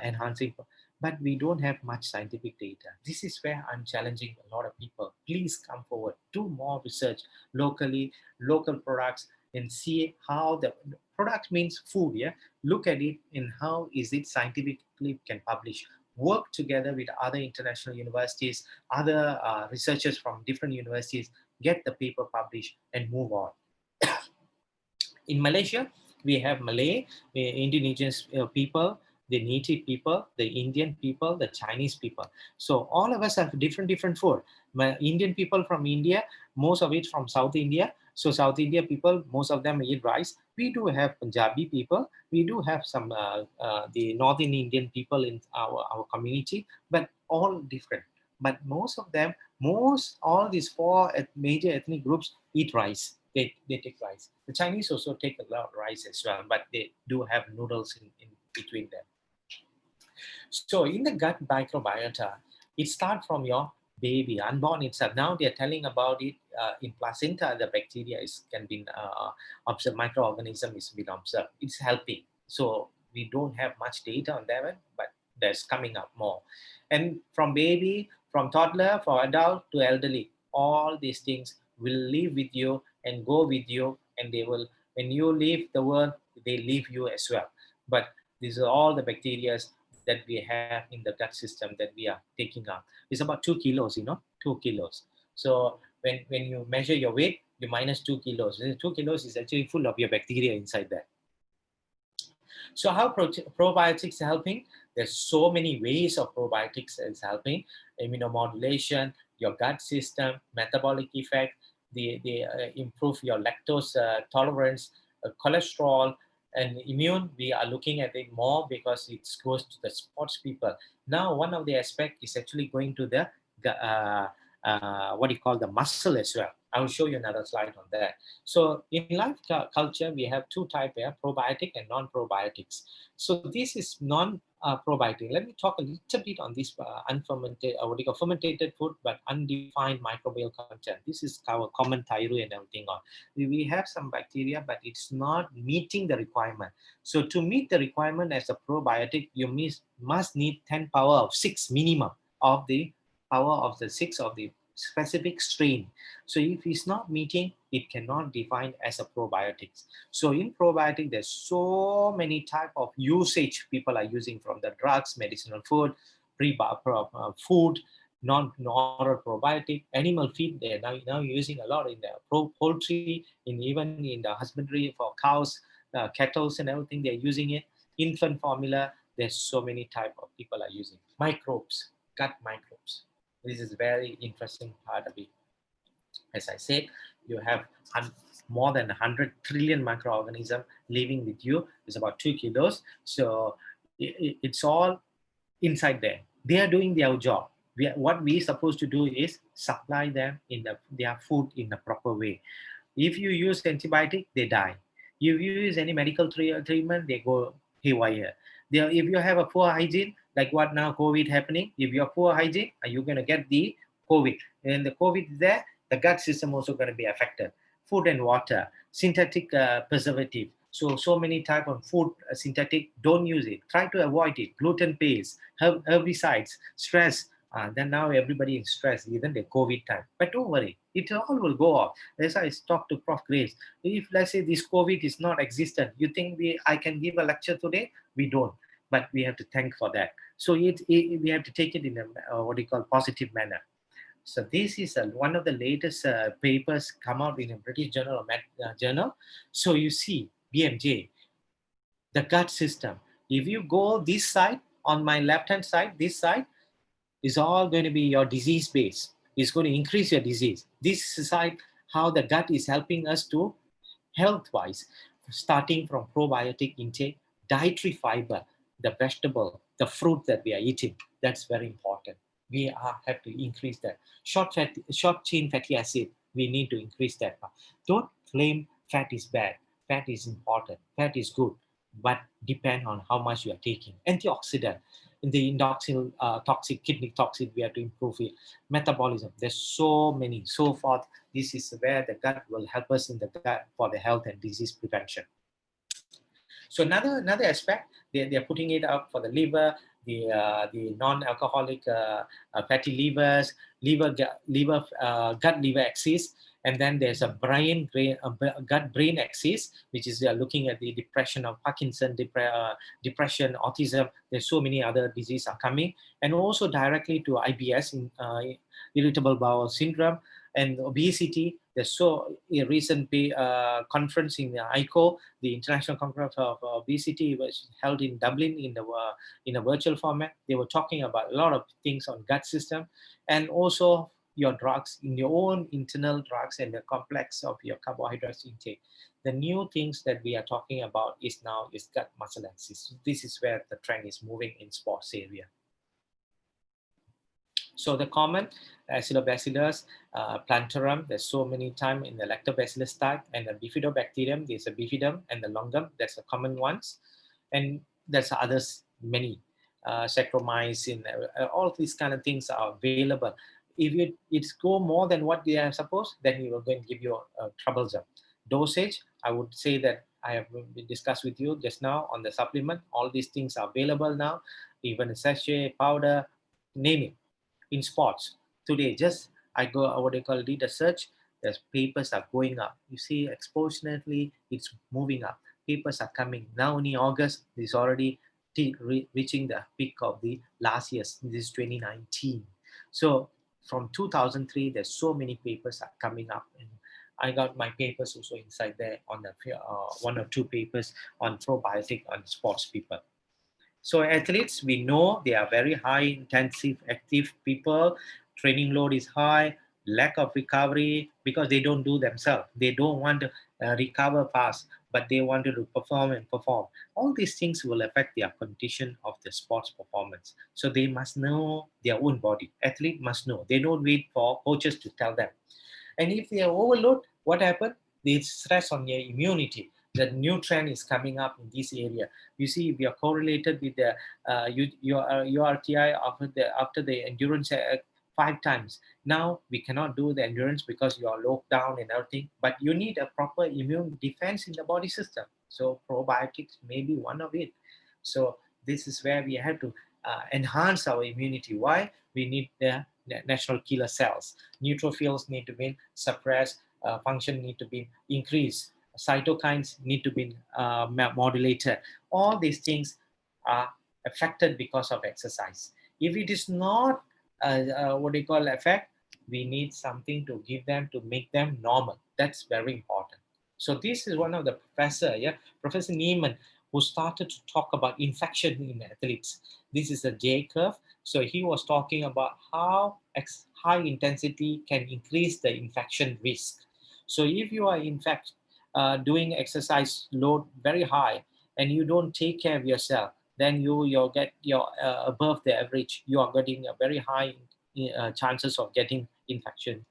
enhancing, but we don't have much scientific data. This is where I'm challenging a lot of people. Please come forward, do more research locally, local products, and see how the product means food. Yeah, look at it and how is it scientifically can publish. Work together with other international universities, other researchers from different universities, get the paper published and move on. In Malaysia, we have Malay, Indonesian people, the native people, the Indian people, the Chinese people. So all of us have different food. Indian people from India, most of it from South India. So South India people, most of them eat rice. We do have Punjabi people. We do have some the Northern Indian people in our community, but all different. But most of them, all these four major ethnic groups eat rice. They take rice. The Chinese also take a lot of rice as well, but they do have noodles in between them. So in the gut microbiota, it starts from your baby, unborn itself. Now they're telling about it in placenta, the bacteria can be observed, microorganism is been observed. It's helping. So we don't have much data on that, but there's coming up more. And from baby, from toddler, for adult to elderly, all these things will live with you and go with you, and they will, when you leave the world, they leave you as well. But these are all the bacteria that we have in the gut system that we are taking up. It's about 2 kilos, 2 kilos. So when you measure your weight, you minus 2 kilos. 2 kilos is actually full of your bacteria inside there. So how probiotics are helping? There's so many ways of probiotics is helping. Immunomodulation, your gut system, metabolic effect, they improve your lactose tolerance, cholesterol, and immune. We are looking at it more because it goes to the sports people. Now, one of the aspects is actually going to the what do you call the muscle as well. I will show you another slide on that. So in life culture, we have two types here, probiotic and non-probiotics. So this is non-probiotic. Let me talk a little bit on this unfermented, what do you call fermented food, but undefined microbial content. This is our common thyroid and everything on. We have some bacteria, but it's not meeting the requirement. So to meet the requirement as a probiotic, you must need 10 power of 6 minimum of the power of the 6 of the specific strain. So if it's not meeting, it cannot define as a probiotics. So in probiotic, there's so many type of usage people are using, from the drugs, medicinal food, food, non-oral probiotic, animal feed. They're now using a lot in the poultry, even in the husbandry for cows, cattle and everything. They're using it. Infant formula. There's so many type of people are using microbes, gut microbes. This is very interesting part of it. As I said, you have more than 100 trillion microorganisms living with you. It's about 2 kilos. So it's all inside there. They are doing their job. What we're supposed to do is supply them in their food in the proper way. If you use antibiotic, they die. If you use any medical treatment, they go haywire. If you have a poor hygiene, like what now COVID happening, if you have poor hygiene, you're going to get the COVID. And the COVID is there, the gut system also going to be affected. Food and water, synthetic preservative. So many type of food synthetic, don't use it. Try to avoid it. Gluten paste, herbicides, stress. Then now everybody is stressed, even the COVID time. But don't worry, it all will go off. As I talked to Prof. Grace, if let's say this COVID is not existent, you think I can give a lecture today? We don't, but we have to thank for that. So we have to take it in a what you call positive manner. So this is one of the latest papers come out in a British journal or journal. So you see BMJ, the gut system. If you go this side, on my left hand side, this side is all going to be your disease base. is going to increase your disease. This is like how the gut is helping us to health-wise, starting from probiotic intake, dietary fiber, the vegetable, the fruit that we are eating. That's very important. We have to increase that. Short chain fatty acid, we need to increase that. Don't claim fat is bad. Fat is important. Fat is good, but depend on how much you are taking. Antioxidant, in the endocrine toxic, kidney toxic, we have to improve it. Metabolism, there's so many, so forth. This is where the gut will help us in the gut for the health and disease prevention. So another aspect, they're putting it up for the liver, the non-alcoholic fatty livers, gut liver axis, and then there's a gut brain axis, which is looking at the depression of Parkinson, depression, autism. There's so many other diseases are coming, and also directly to IBS, irritable bowel syndrome, and obesity. There's so a recent conference in ICO, the International Conference of Obesity, was held in Dublin in a virtual format. They were talking about a lot of things on gut system, and also your drugs, in your own internal drugs and the complex of your carbohydrates intake. The new things that we are talking about is gut muscle axis. This is where the trend is moving in sports area. So the common Acidobacillus plantarum, there's so many times in the Lactobacillus type, and the Bifidobacterium, there's a Bifidum and the Longum, that's the common ones. And there's others, many, Saccharomyces, all these kind of things are available. If it's go more than what they are supposed, then you are going to give you troublesome. Dosage, I would say that I have discussed with you just now on the supplement. All these things are available now, even a sachet, powder, name it. In sports today, just I go read a search, there's papers are going up. You see, exponentially it's moving up. Papers are coming now. Only August is already reaching the peak of the last year's. This is 2019. So from 2003, there's so many papers are coming up, and I got my papers also inside there on the one or two papers on probiotic on sports people. So athletes, we know they are very high intensive active people. Training load is high, lack of recovery because they don't do themselves. They don't want to recover fast, but they want to perform and perform. All these things will affect their condition of the sports performance. So they must know their own body. Athlete must know. They don't wait for coaches to tell them. And if they are overloaded, what happens? They stress on their immunity. The new trend is coming up in this area. You see, we are correlated with the URTI after the endurance 5 times. Now we cannot do the endurance because you are locked down and everything. But you need a proper immune defense in the body system. So probiotics may be one of it. So this is where we have to enhance our immunity. Why? We need the natural killer cells. Neutrophils need to be suppressed. Function need to be increased. Cytokines need to be modulated. All these things are affected because of exercise. If it is not effect, we need something to give them to make them normal. That's very important. So this is one of the professor, Professor Neiman, who started to talk about infection in athletes. This is a J curve. So he was talking about how high intensity can increase the infection risk. So if you are in fact doing exercise load very high and you don't take care of yourself, then you'll get above the average. You are getting a very high chances of getting infection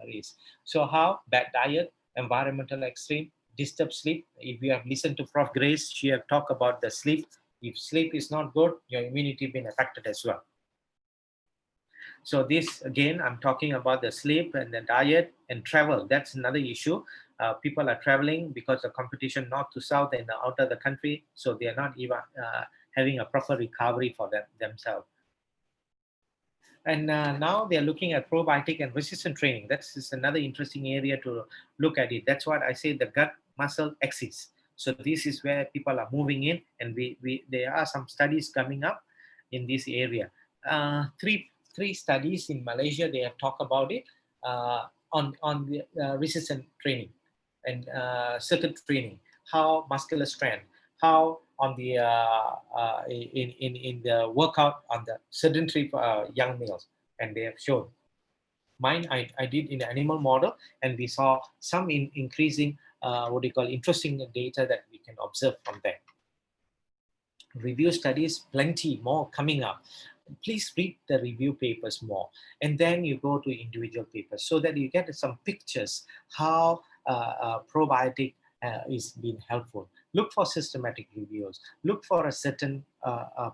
risk. So how? Bad diet, environmental extreme, disturbed sleep. If you have listened to Prof. Grace, she have talked about the sleep. If sleep is not good, your immunity been affected as well. So this, again, I'm talking about the sleep and the diet and travel. That's another issue. People are traveling because of competition north to south and out of the country. So they are not even having a proper recovery for themselves. And now they're looking at probiotic and resistant training. That's another interesting area to look at it. That's what I say, the gut muscle axis. So this is where people are moving in, and there are some studies coming up in this area. Three studies in Malaysia, they have talked about it on the resistant training and circuit training, how muscular strength, how on the in the workout on the sedentary young males, and they have shown. Mine, I did in animal model, and we saw some increasing, interesting data that we can observe from there. Review studies, plenty more coming up. Please read the review papers more, and then you go to individual papers so that you get some pictures how probiotic is being helpful. Look for systematic reviews. Look for a certain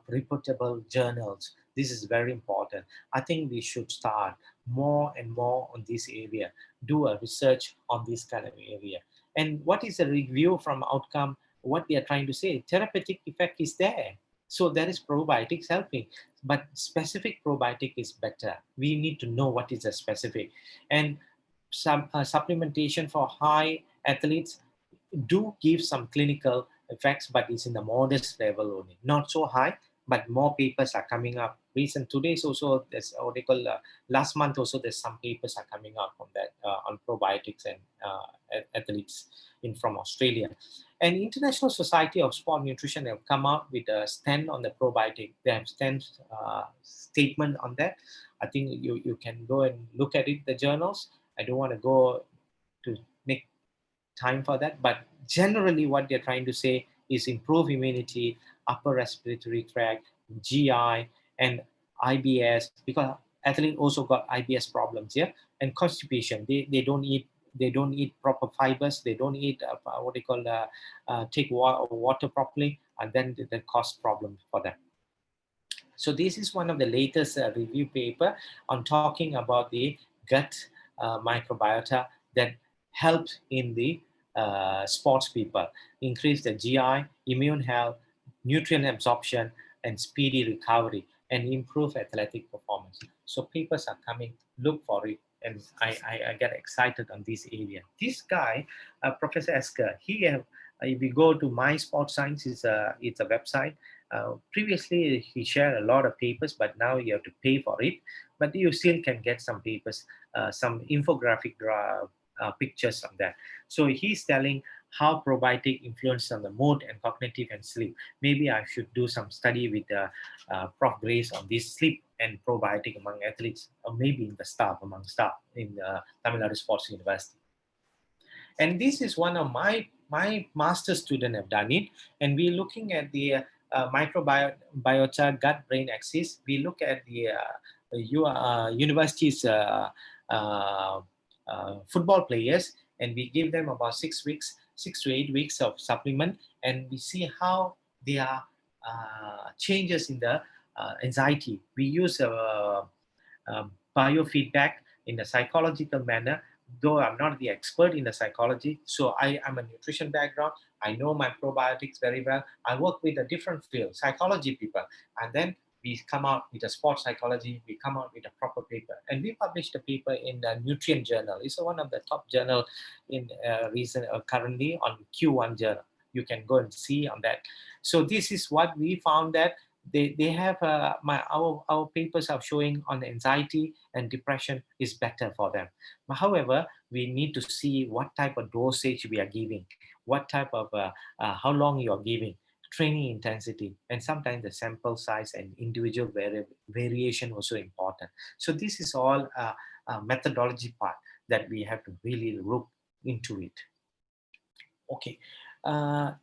reputable journals. This is very important. I think we should start more and more on this area. Do a research on this kind of area. And what is a review from outcome? What we are trying to say, therapeutic effect is there. So there is probiotics helping, but specific probiotic is better. We need to know what is a specific. And some supplementation for high athletes do give some clinical effects, but it's in the modest level only, not so high, but more papers are coming up. Recent today's also, there's what they call last month also, there's some papers are coming out from that on probiotics and athletes from Australia. And International Society of Sport Nutrition have come out with a stand on the probiotic. They have statement on that. I think you can go and look at it, the journals. I don't want to go to make time for that, but generally what they're trying to say is improve immunity, upper respiratory tract, GI, and IBS, because athletes also got IBS problems here, and constipation. They don't eat proper fibers. They don't eat what they call take water properly, and then that cause problems for them. So this is one of the latest review paper on talking about the gut microbiota that helps in the sports people, increase the GI, immune health, nutrient absorption, and speedy recovery, and improve athletic performance. So papers are coming, look for it, and I get excited on this area. This guy, Professor Esker, he have, if you go to My Sports Science, it's a website. Previously, he shared a lot of papers, but now you have to pay for it. But you still can get some papers, some infographic pictures on that. So he's telling how probiotic influence on the mood and cognitive and sleep. Maybe I should do some study with Prof. Grace on this sleep and probiotic among athletes, or maybe in the staff, among staff in Tamil Nadu Sports University. And this is one of my master student have done it, and we're looking at the microbiota gut-brain axis. We look at the university's football players, and we give them about 6 to 8 weeks of supplement, and we see how there are changes in the anxiety. We use biofeedback in a psychological manner. Though I'm not the expert in the psychology, so I'm a nutrition background. I know my probiotics very well. I work with a different field, psychology people, and then we come out with a sports psychology. We come out with a proper paper, and we published a paper in the Nutrient Journal. It's one of the top journal in currently on Q1 Journal. You can go and see on that. So this is what we found, that they have our papers are showing on anxiety and depression is better for them. But however, we need to see what type of dosage we are giving, what type of how long you are giving, training intensity, and sometimes the sample size and individual variation also important. So this is all a methodology part that we have to really look into it. Okay.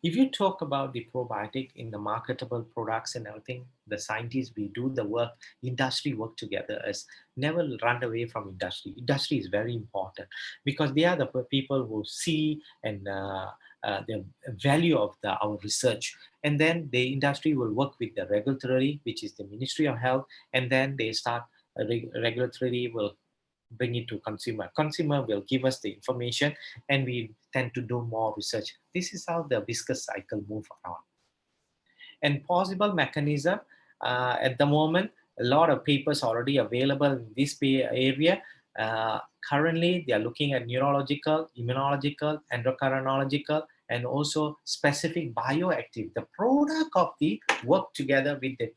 If you talk about the probiotic in the marketable products and everything, the scientists, we do the work, industry work together, as never run away from industry. Industry is very important because they are the people who see and the value of our research. And then the industry will work with the regulatory, which is the Ministry of Health, and then they start, regulatory will bring it to consumer. Consumer will give us the information, and we tend to do more research. This is how the viscous cycle move around. And possible mechanism, at the moment, a lot of papers already available in this area. Currently, they are looking at neurological, immunological, endocrinological, and also specific bioactive, the product of the work together with the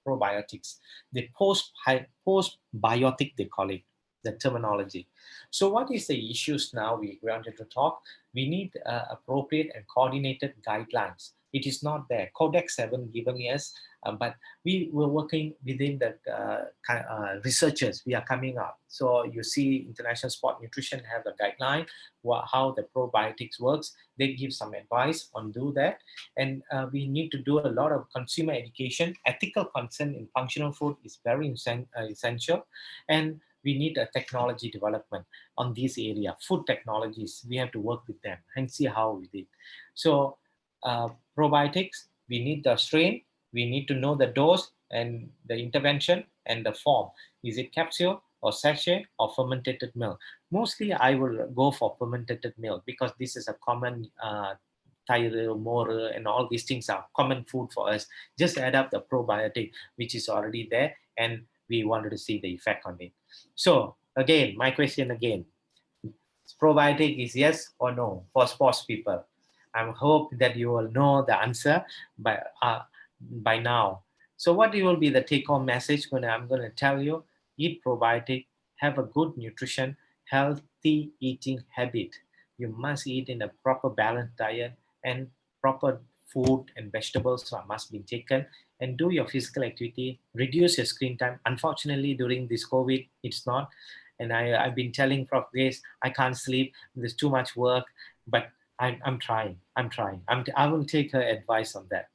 probiotics, the post-biotic, they call it, the terminology. So what is the issues now we wanted to talk? We need appropriate and coordinated guidelines. It is not there. Codex haven't given us, but we were working within the researchers. We are coming up. So you see, International Sport Nutrition have a guideline how the probiotics works. They give some advice on do that, and we need to do a lot of consumer education. Ethical consent in functional food is very essential, and we need a technology development on this area. Food technologies, we have to work with them and see how we did. So probiotics, we need the strain, we need to know the dose and the intervention and the form. Is it capsule or sachet or fermented milk? Mostly I will go for fermented milk because this is a common thyroid, more, and all these things are common food for us. Just add up the probiotic, which is already there, and we wanted to see the effect on it. So again, my question again, probiotic is yes or no for sports people? I hope that you will know the answer by now. So what will be the take-home message when I'm going to tell you? Eat probiotic, have a good nutrition, healthy eating habit. You must eat in a proper balanced diet, and proper food and vegetables must be taken, and do your physical activity, reduce your screen time. Unfortunately, during this COVID, it's not. And I've been telling Prof. Grace, I can't sleep, there's too much work, but I'm trying. I will take her advice on that.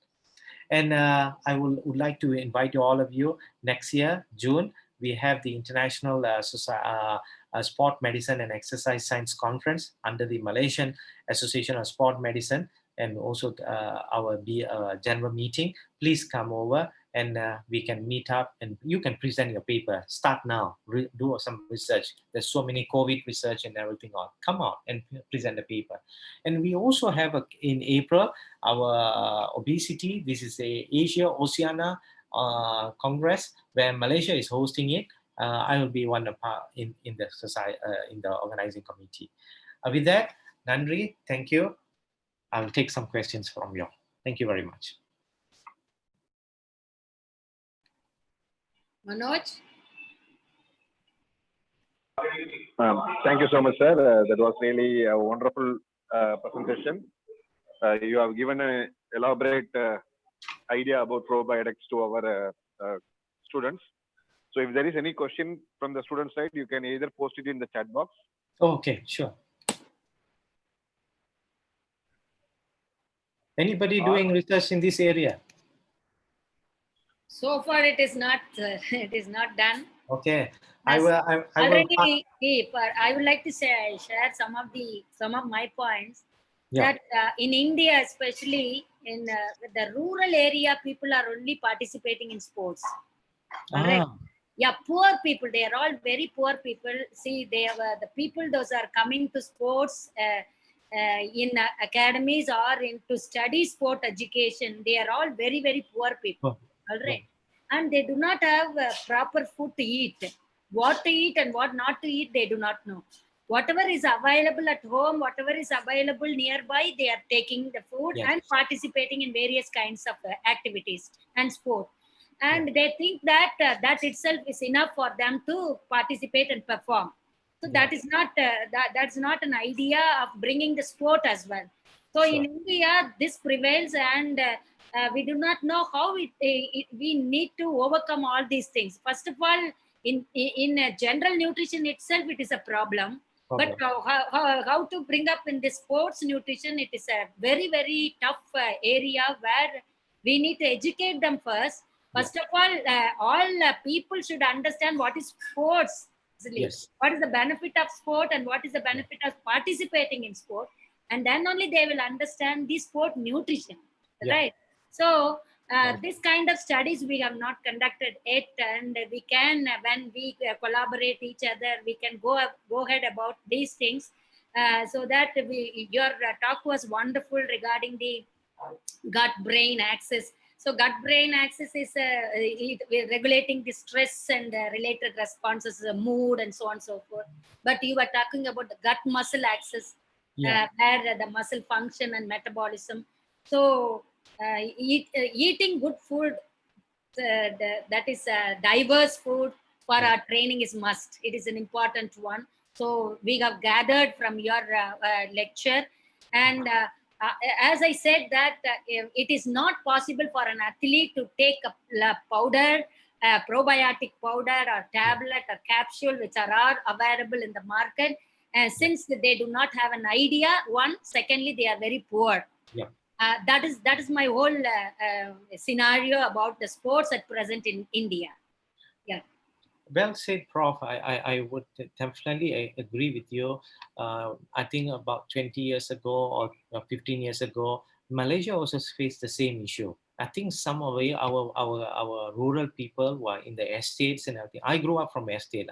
And I would like to invite all of you next year, June, we have the International Sport Medicine and Exercise Science Conference under the Malaysian Association of Sport Medicine, and also our general meeting. Please come over and we can meet up and you can present your paper. Start now, do some research. There's so many COVID research and everything on. Come on and present the paper. And we also have in April, our obesity. This is a Asia Oceania Congress where Malaysia is hosting it. I will be one of in the society, in the organizing committee. With that, Nandri, thank you. I will take some questions from you. Thank you very much. Manoj? Thank you so much, sir. That was really a wonderful presentation. You have given an elaborate idea about probiotics to our students. So if there is any question from the student side, you can either post it in the chat box. Okay, sure. Anybody doing research in this area? So far, it is not. It is not done. Okay, I would like to share some of my points. Yeah. That in India, especially in the rural area, people are only participating in sports. Right? Yeah, poor people. They are all very poor people. See, they have the people. Those are coming to sports in academies or into study sport education. They are all very, very poor people. All right. And they do not have proper food to eat. What to eat and what not to eat, they do not know. Whatever is available at home, whatever is available nearby, they are taking the food and participating in various kinds of activities and sport. And they think that that itself is enough for them to participate and perform. So that is not that's not an idea of bringing the sport as well. So in India, this prevails, and we do not know how we need to overcome all these things. First of all, in general nutrition itself, it is a problem. But how to bring up in the sports nutrition, it is a very, very tough area where we need to educate them first. First of all people should understand what is sports. What is the benefit of sport and what is the benefit of participating in sport. And then only they will understand the sport nutrition, right? So this kind of studies we have not conducted yet, and we can, when we collaborate each other, we can go ahead about these things. So that your talk was wonderful regarding the gut-brain axis. So gut-brain axis is regulating the stress and related responses, mood, and so on and so forth. But you were talking about the gut-muscle axis, where the muscle function and metabolism. So eating good food, that is diverse food for our training is must. It is an important one. So we have gathered from your lecture And as I said that it is not possible for an athlete to take a powder, probiotic powder or tablet or capsule, which are available in the market. And since they do not have an idea, secondly, they are very poor. Yeah. That is my whole scenario about the sports at present in India. Yeah. Well said, Prof. I would definitely agree with you. I think about 20 years ago or 15 years ago, Malaysia also faced the same issue. I think some of our rural people were in the estates and everything. I grew up from estate.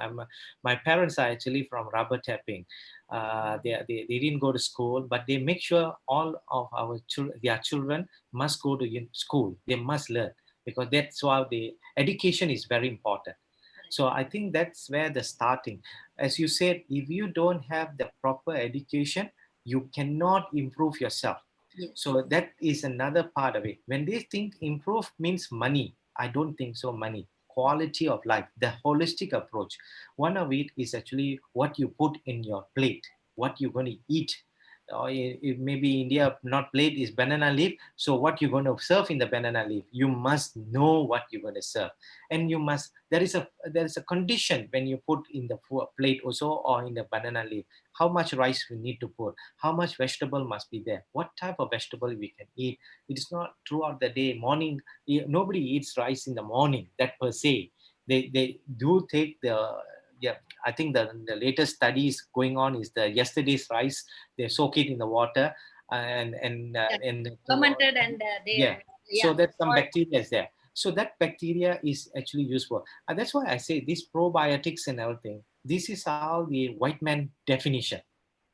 My parents are actually from rubber tapping. They didn't go to school, but they make sure all of their children must go to school. They must learn, because that's why the education is very important. So I think that's where the starting. As you said, if you don't have the proper education, you cannot improve yourself. Yes. So that is another part of it. When they think improve means money, I don't think so. Money, quality of life, the holistic approach. One of it is actually what you put in your plate, what you're going to eat. Or if maybe India not plate is banana leaf. So what you're going to serve in the banana leaf, you must know what you're going to serve, and you must. There is a condition when you put in the plate also, or in the banana leaf. How much rice we need to put, how much vegetable must be there, what type of vegetable we can eat. It is not throughout the day. Morning, nobody eats rice in the morning, that per se. They do take the, yeah, I think the latest studies going on is the yesterday's rice, they soak it in the water and fermented, and yeah. So that some bacteria is there. So that bacteria is actually useful. And that's why I say these probiotics and everything, this is how the white man definition.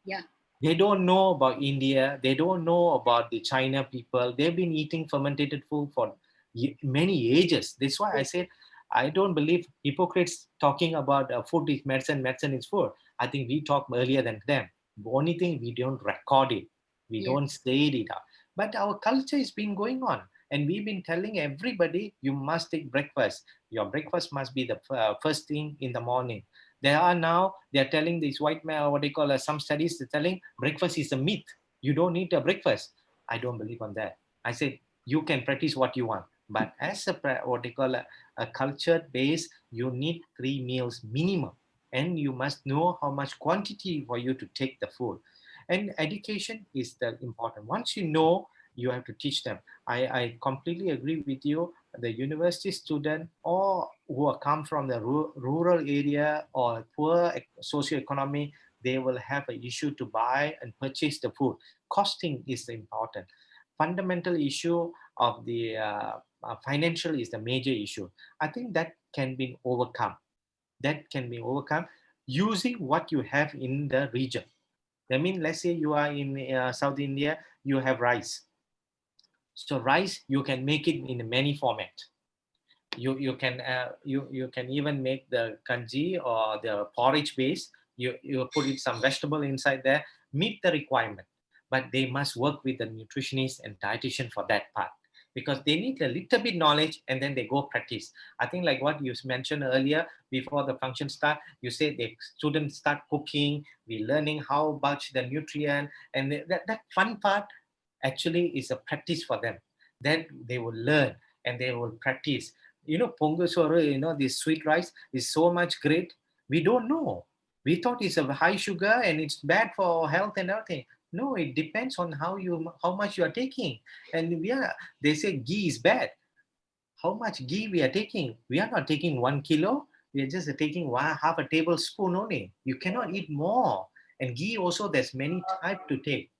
Yeah. They don't know about India. They don't know about the China people. They've been eating fermented food for many ages. That's why I said, I don't believe hypocrites talking about food is medicine, medicine is food. I think we talked earlier than them. The only thing, we don't record it. We don't say it out. But our culture has been going on. And we've been telling everybody, you must take breakfast. Your breakfast must be the first thing in the morning. They're telling these white men, what they call some studies, they're telling breakfast is a myth. You don't need a breakfast. I don't believe on that. I said, you can practice what you want. But as what they call a cultured base, you need 3 meals minimum. And you must know how much quantity for you to take the food. And education is the important. Once you know, you have to teach them. I completely agree with you. The university student, or who come from the rural area or poor socioeconomy, they will have an issue to buy and purchase the food. Costing is important. Fundamental issue of the financial is the major issue. I think that can be overcome. That can be overcome using what you have in the region. I mean, let's say you are in South India, you have rice. So rice, you can make it in many formats. You can even make the kanji or the porridge base. You put it some vegetable inside there, meet the requirement. But they must work with the nutritionist and dietitian for that part, because they need a little bit knowledge and then they go practice. I think like what you mentioned earlier, before the function start, you say the students start cooking, we learning how much the nutrient, and that fun part actually is a practice for them. Then they will learn and they will practice. Pongal soru, this sweet rice is so much great. We don't know. We thought it's a high sugar and it's bad for health and everything. No, it depends on how much you are taking. And they say ghee is bad. How much ghee we are taking? We are not taking 1 kilo. We are just taking half a tablespoon only. You cannot eat more. And ghee also, there's many types to take.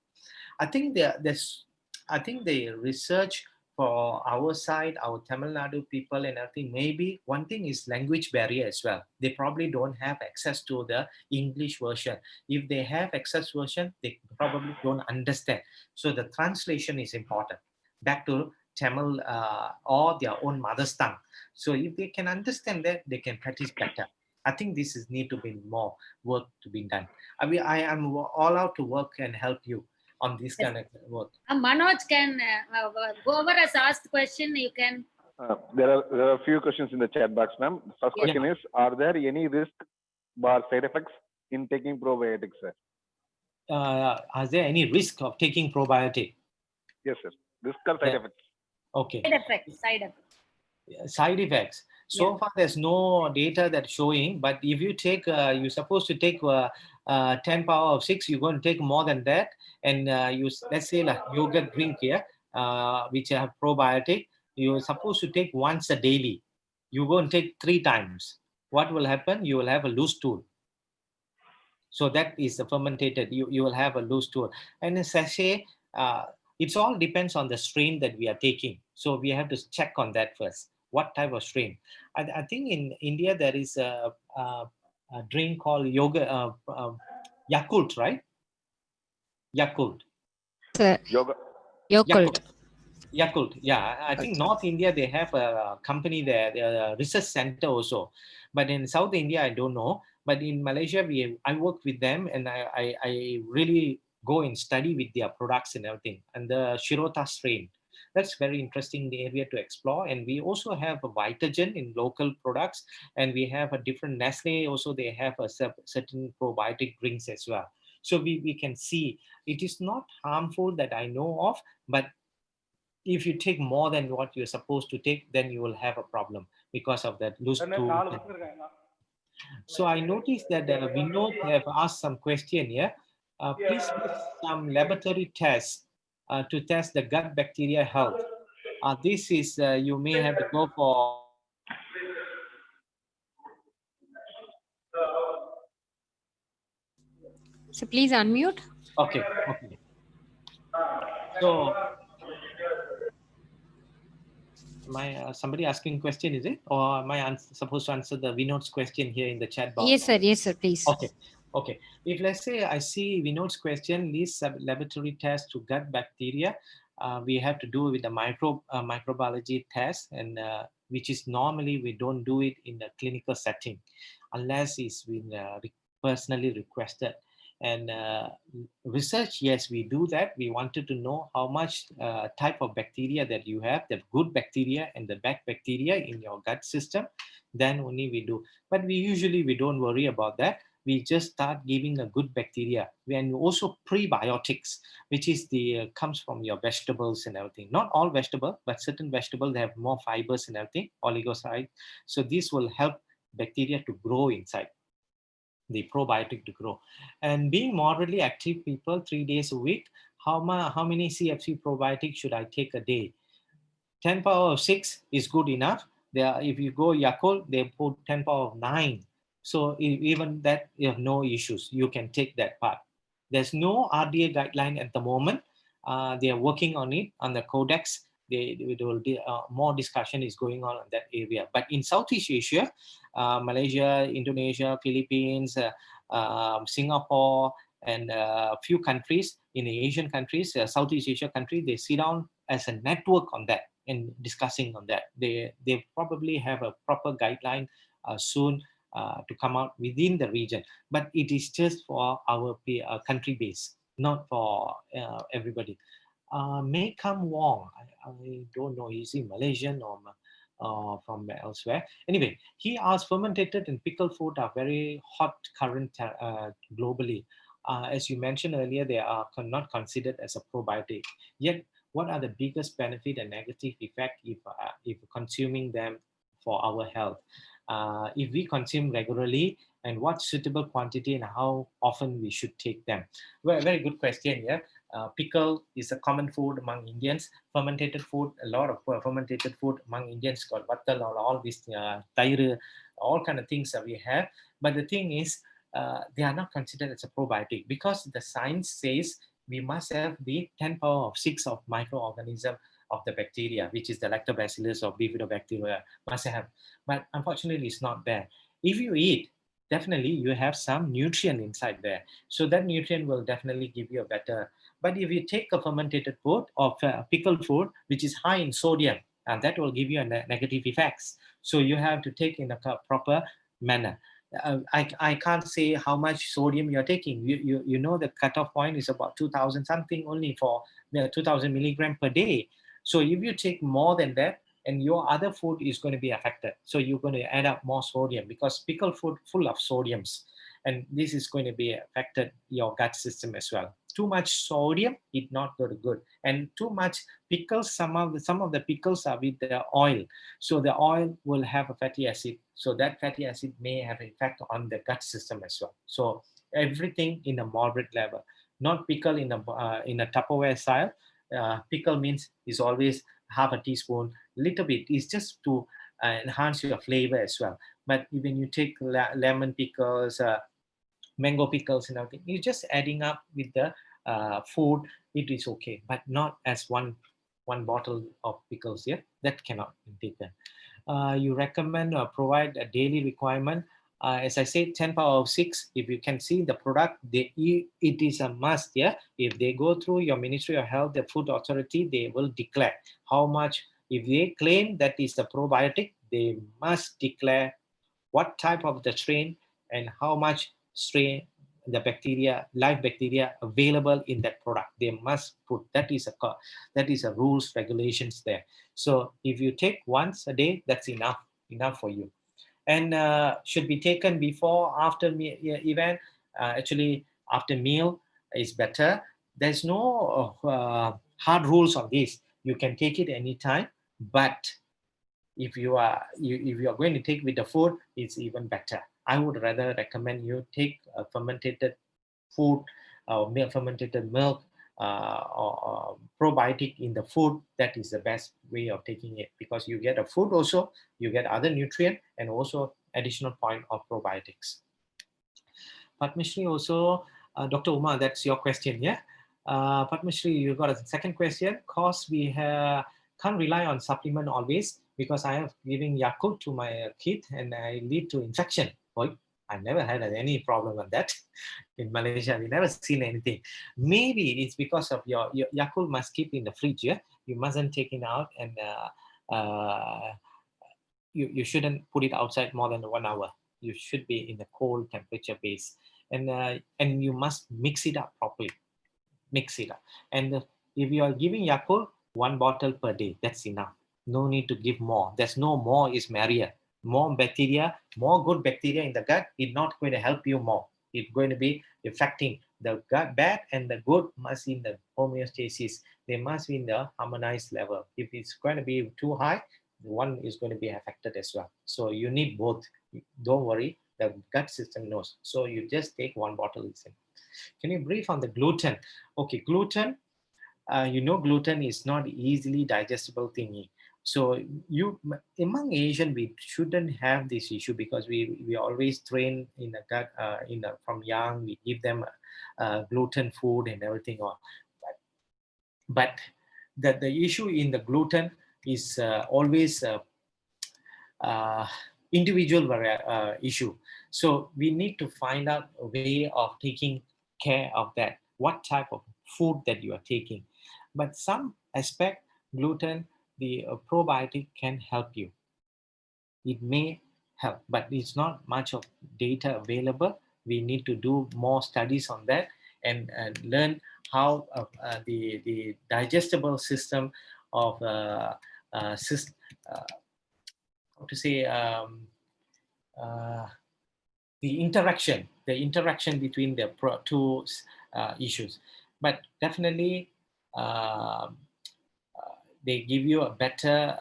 I think the research for our side, our Tamil Nadu people and everything, maybe one thing is language barrier as well. They probably don't have access to the English version. If they have access version, they probably don't understand. So the translation is important. Back to Tamil or their own mother's tongue. So if they can understand that, they can practice better. I think this is need to be more work to be done. I am all out to work and help you on this kind of work. Manoj can whoever has asked question, you can. There are a few questions in the chat box, ma'am. First question is: are there any risk bar side effects in taking probiotics, sir? are there any risk of taking probiotic? Yes, sir. Risk or side Yeah. effects? Okay. Side effects. Side effects. Side effects. So far, there's no data that's showing. But if you take, you're supposed to take 10 power of 6, you're going to take more than that. And let's say like yogurt drink here, which have probiotic, you're supposed to take once a daily. You're going to take 3 times. What will happen? You will have a loose stool. So that is the fermented. You will have a loose stool. And a sachet, it all depends on the strain that we are taking. So we have to check on that first. What type of strain? I think in India there is a drink called Yakult, right? Yakult. Sir, Yoga. Yakult. Yakult, yeah. I think North India, they have a company there, a research center also. But in South India, I don't know. But in Malaysia, I work with them, and I really go and study with their products and everything. And the Shirota strain, that's very interesting area to explore. And we also have a Vitagen in local products, and we have a different Nestle also. They have a certain probiotic drinks as well. So we can see it is not harmful that I know of, but if you take more than what you're supposed to take, then you will have a problem because of that loose stool. So I noticed that Vinod have asked some question here. Please list some laboratory tests to test the gut bacteria health. This is, you may have to go for. So please unmute. Okay. So, somebody asking question, is it? Or am I supposed to answer the Vinod's question here in the chat box? Yes, sir, please. Okay. If let's say I see Vinod's question, list laboratory test to gut bacteria, we have to do with the microbiology test, and which is normally we don't do it in a clinical setting unless it's been personally requested. And research, yes, we do that. We wanted to know how much type of bacteria that you have, the good bacteria and the bad bacteria in your gut system. Then only we do. But we don't worry about that. We just start giving a good bacteria, and also prebiotics, which is comes from your vegetables and everything. Not all vegetable, but certain vegetables have more fibers and everything, oligosaccharides. So this will help bacteria to grow inside, the probiotic to grow. And being moderately active people 3 days a week, how many CFC probiotics should I take a day? 10 power of 6 is good enough. If you go Yakult, they put 10 power of 9. So even that, you have no issues. You can take that part. There's no RDA guideline at the moment. They are working on it, on the codex. More discussion is going on in that area. But in Southeast Asia, Malaysia, Indonesia, Philippines, Singapore, and a few countries in the Asian countries, Southeast Asia country, they sit down as a network on that and discussing on that. They probably have a proper guideline soon to come out within the region, but it is just for our country base, not for everybody. May come Wong, I don't know, is he Malaysian or from elsewhere? Anyway, he asked, fermented and pickled food are very hot current globally. As you mentioned earlier, they are not considered as a probiotic. Yet, what are the biggest benefit and negative effect if consuming them for our health? If we consume regularly, and what suitable quantity and how often we should take them? Well, very good question. Yeah, pickle is a common food among Indians. Fermented food, a lot of fermented food among Indians got vattal or all these tair, all kind of things that we have. But the thing is, they are not considered as a probiotic because the science says we must have the 10 power of 6 of microorganism of the bacteria, which is the lactobacillus or bifidobacteria, must have. But unfortunately, it's not there. If you eat, definitely you have some nutrient inside there. So that nutrient will definitely give you a better. But if you take a fermented food or pickled food, which is high in sodium, and that will give you a negative effects. So you have to take in a proper manner. I can't say how much sodium you're taking. You know the cutoff point is about 2000 something only for 2000 milligram per day. So if you take more than that, and your other food is going to be affected. So you're going to add up more sodium because pickled food full of sodiums. and this is going to be affected your gut system as well. Too much sodium is not very good, and too much pickles. Some of the pickles are with the oil, so the oil will have a fatty acid. So that fatty acid may have an effect on the gut system as well. So everything in a moderate level, not pickle in a Tupperware style. Pickle means is always half a teaspoon, little bit. It's just to enhance your flavor as well. But when you take lemon pickles, mango pickles and everything, you're just adding up with the food. It is okay, but not as one bottle of pickles. Yeah, that cannot be taken. You recommend provide a daily requirement. As I said, 10 power of 6. If you can see the product, it is a must. Yeah, if they go through your Ministry of Health, the Food Authority, they will declare how much. If they claim that is the probiotic, they must declare what type of the strain and how much strain the bacteria, live bacteria available in that product. They must put that is a rules, regulations there. So if you take once a day, that's enough for you, and should be taken before, after event. Actually, after meal is better. There's no hard rules on this. You can take it anytime, but if you are going to take with the food, it's even better. I would rather recommend you take a fermented food, fermented milk, or probiotic in the food. That is the best way of taking it, because you get a food also, you get other nutrient, and also additional point of probiotics. Padmashri also, Dr. Uma, that's your question, yeah? Padmashri, you got a second question. Cause we can't rely on supplement always, because I have given Yakult to my kid and I lead to infection. Boy, I never had any problem with that. In Malaysia, we never seen anything. Maybe it's because of your Yakult must keep in the fridge, yeah? You mustn't take it out, and you shouldn't put it outside more than 1 hour. You should be in the cold temperature base, and you must mix it up properly. Mix it up, and if you are giving Yakult 1 bottle per day, that's enough. No need to give more. There's no more is merrier. More bacteria, more good bacteria in the gut is not going to help you more. It's going to be affecting the gut. Bad and the good must be in the homeostasis. They must be in the harmonized level. If it's going to be too high, one is going to be affected as well. So you need both. Don't worry, the gut system knows. So you just take 1 bottle. Can you brief on the gluten? Okay, gluten. Gluten is not easily digestible thingy. So among Asian, we shouldn't have this issue, because we always train in the gut, from young, we give them gluten food and everything on. But the issue in the gluten is always individual issue. So we need to find out a way of taking care of that, what type of food that you are taking. But some aspect, gluten, the probiotic can help you. It may help, but it's not much of data available. We need to do more studies on that, and learn how the digestible system of how to say the interaction between the two issues. But definitely they give you a better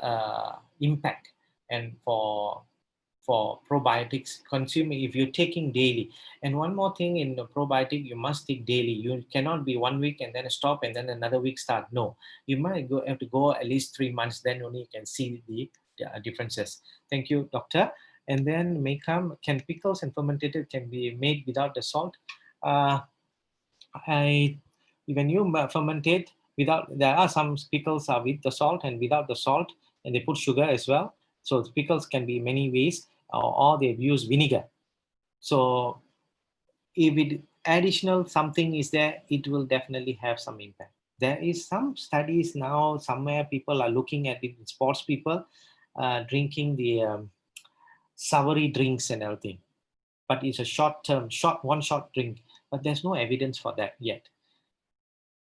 impact. And for probiotics, consuming, if you're taking daily. And one more thing, in the probiotic, you must take daily. You cannot be 1 week and then stop and then another week start. No, you might have to go at least 3 months, then only you can see the differences. Thank you, doctor. And then can pickles and fermented can be made without the salt? When you fermentate without, there are some pickles are with the salt and without the salt, and they put sugar as well. So pickles can be many ways, or they've used vinegar. So if it additional something is there, it will definitely have some impact. There is some studies now, somewhere people are looking at it, sports people drinking the savory drinks and everything. But it's a one shot drink. But there's no evidence for that yet.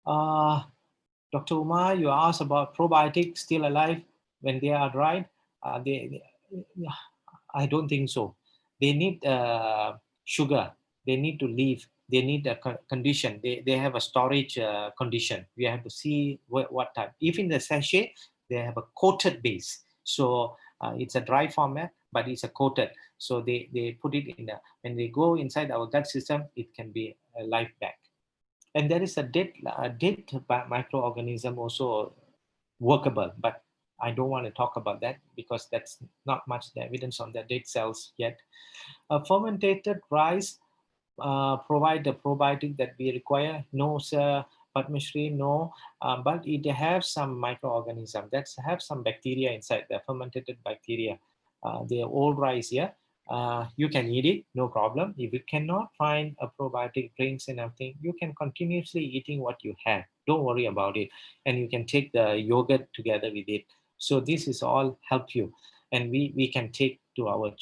Dr. Umar, you asked about probiotics still alive when they are dried. I don't think so. They need sugar. they need to leave. They need a condition. They have a storage condition. We have to see what type. If in the sachet, they have a coated base. So it's a dry format, but it's a coated. So they put it in when they go inside our gut system, it can be a life back. And there is a dead microorganism also workable, but I don't want to talk about that because that's not much evidence on the dead cells yet. A fermented rice provide the probiotic that we require? No, sir. Padmashri, no. But it has some microorganism that have some bacteria inside, the fermented bacteria. They are all rice here. You can eat it, no problem. If you cannot find a probiotic drinks and everything, you can continuously eating what you have. Don't worry about it. And you can take the yogurt together with it. So this is all help you. And we can take to our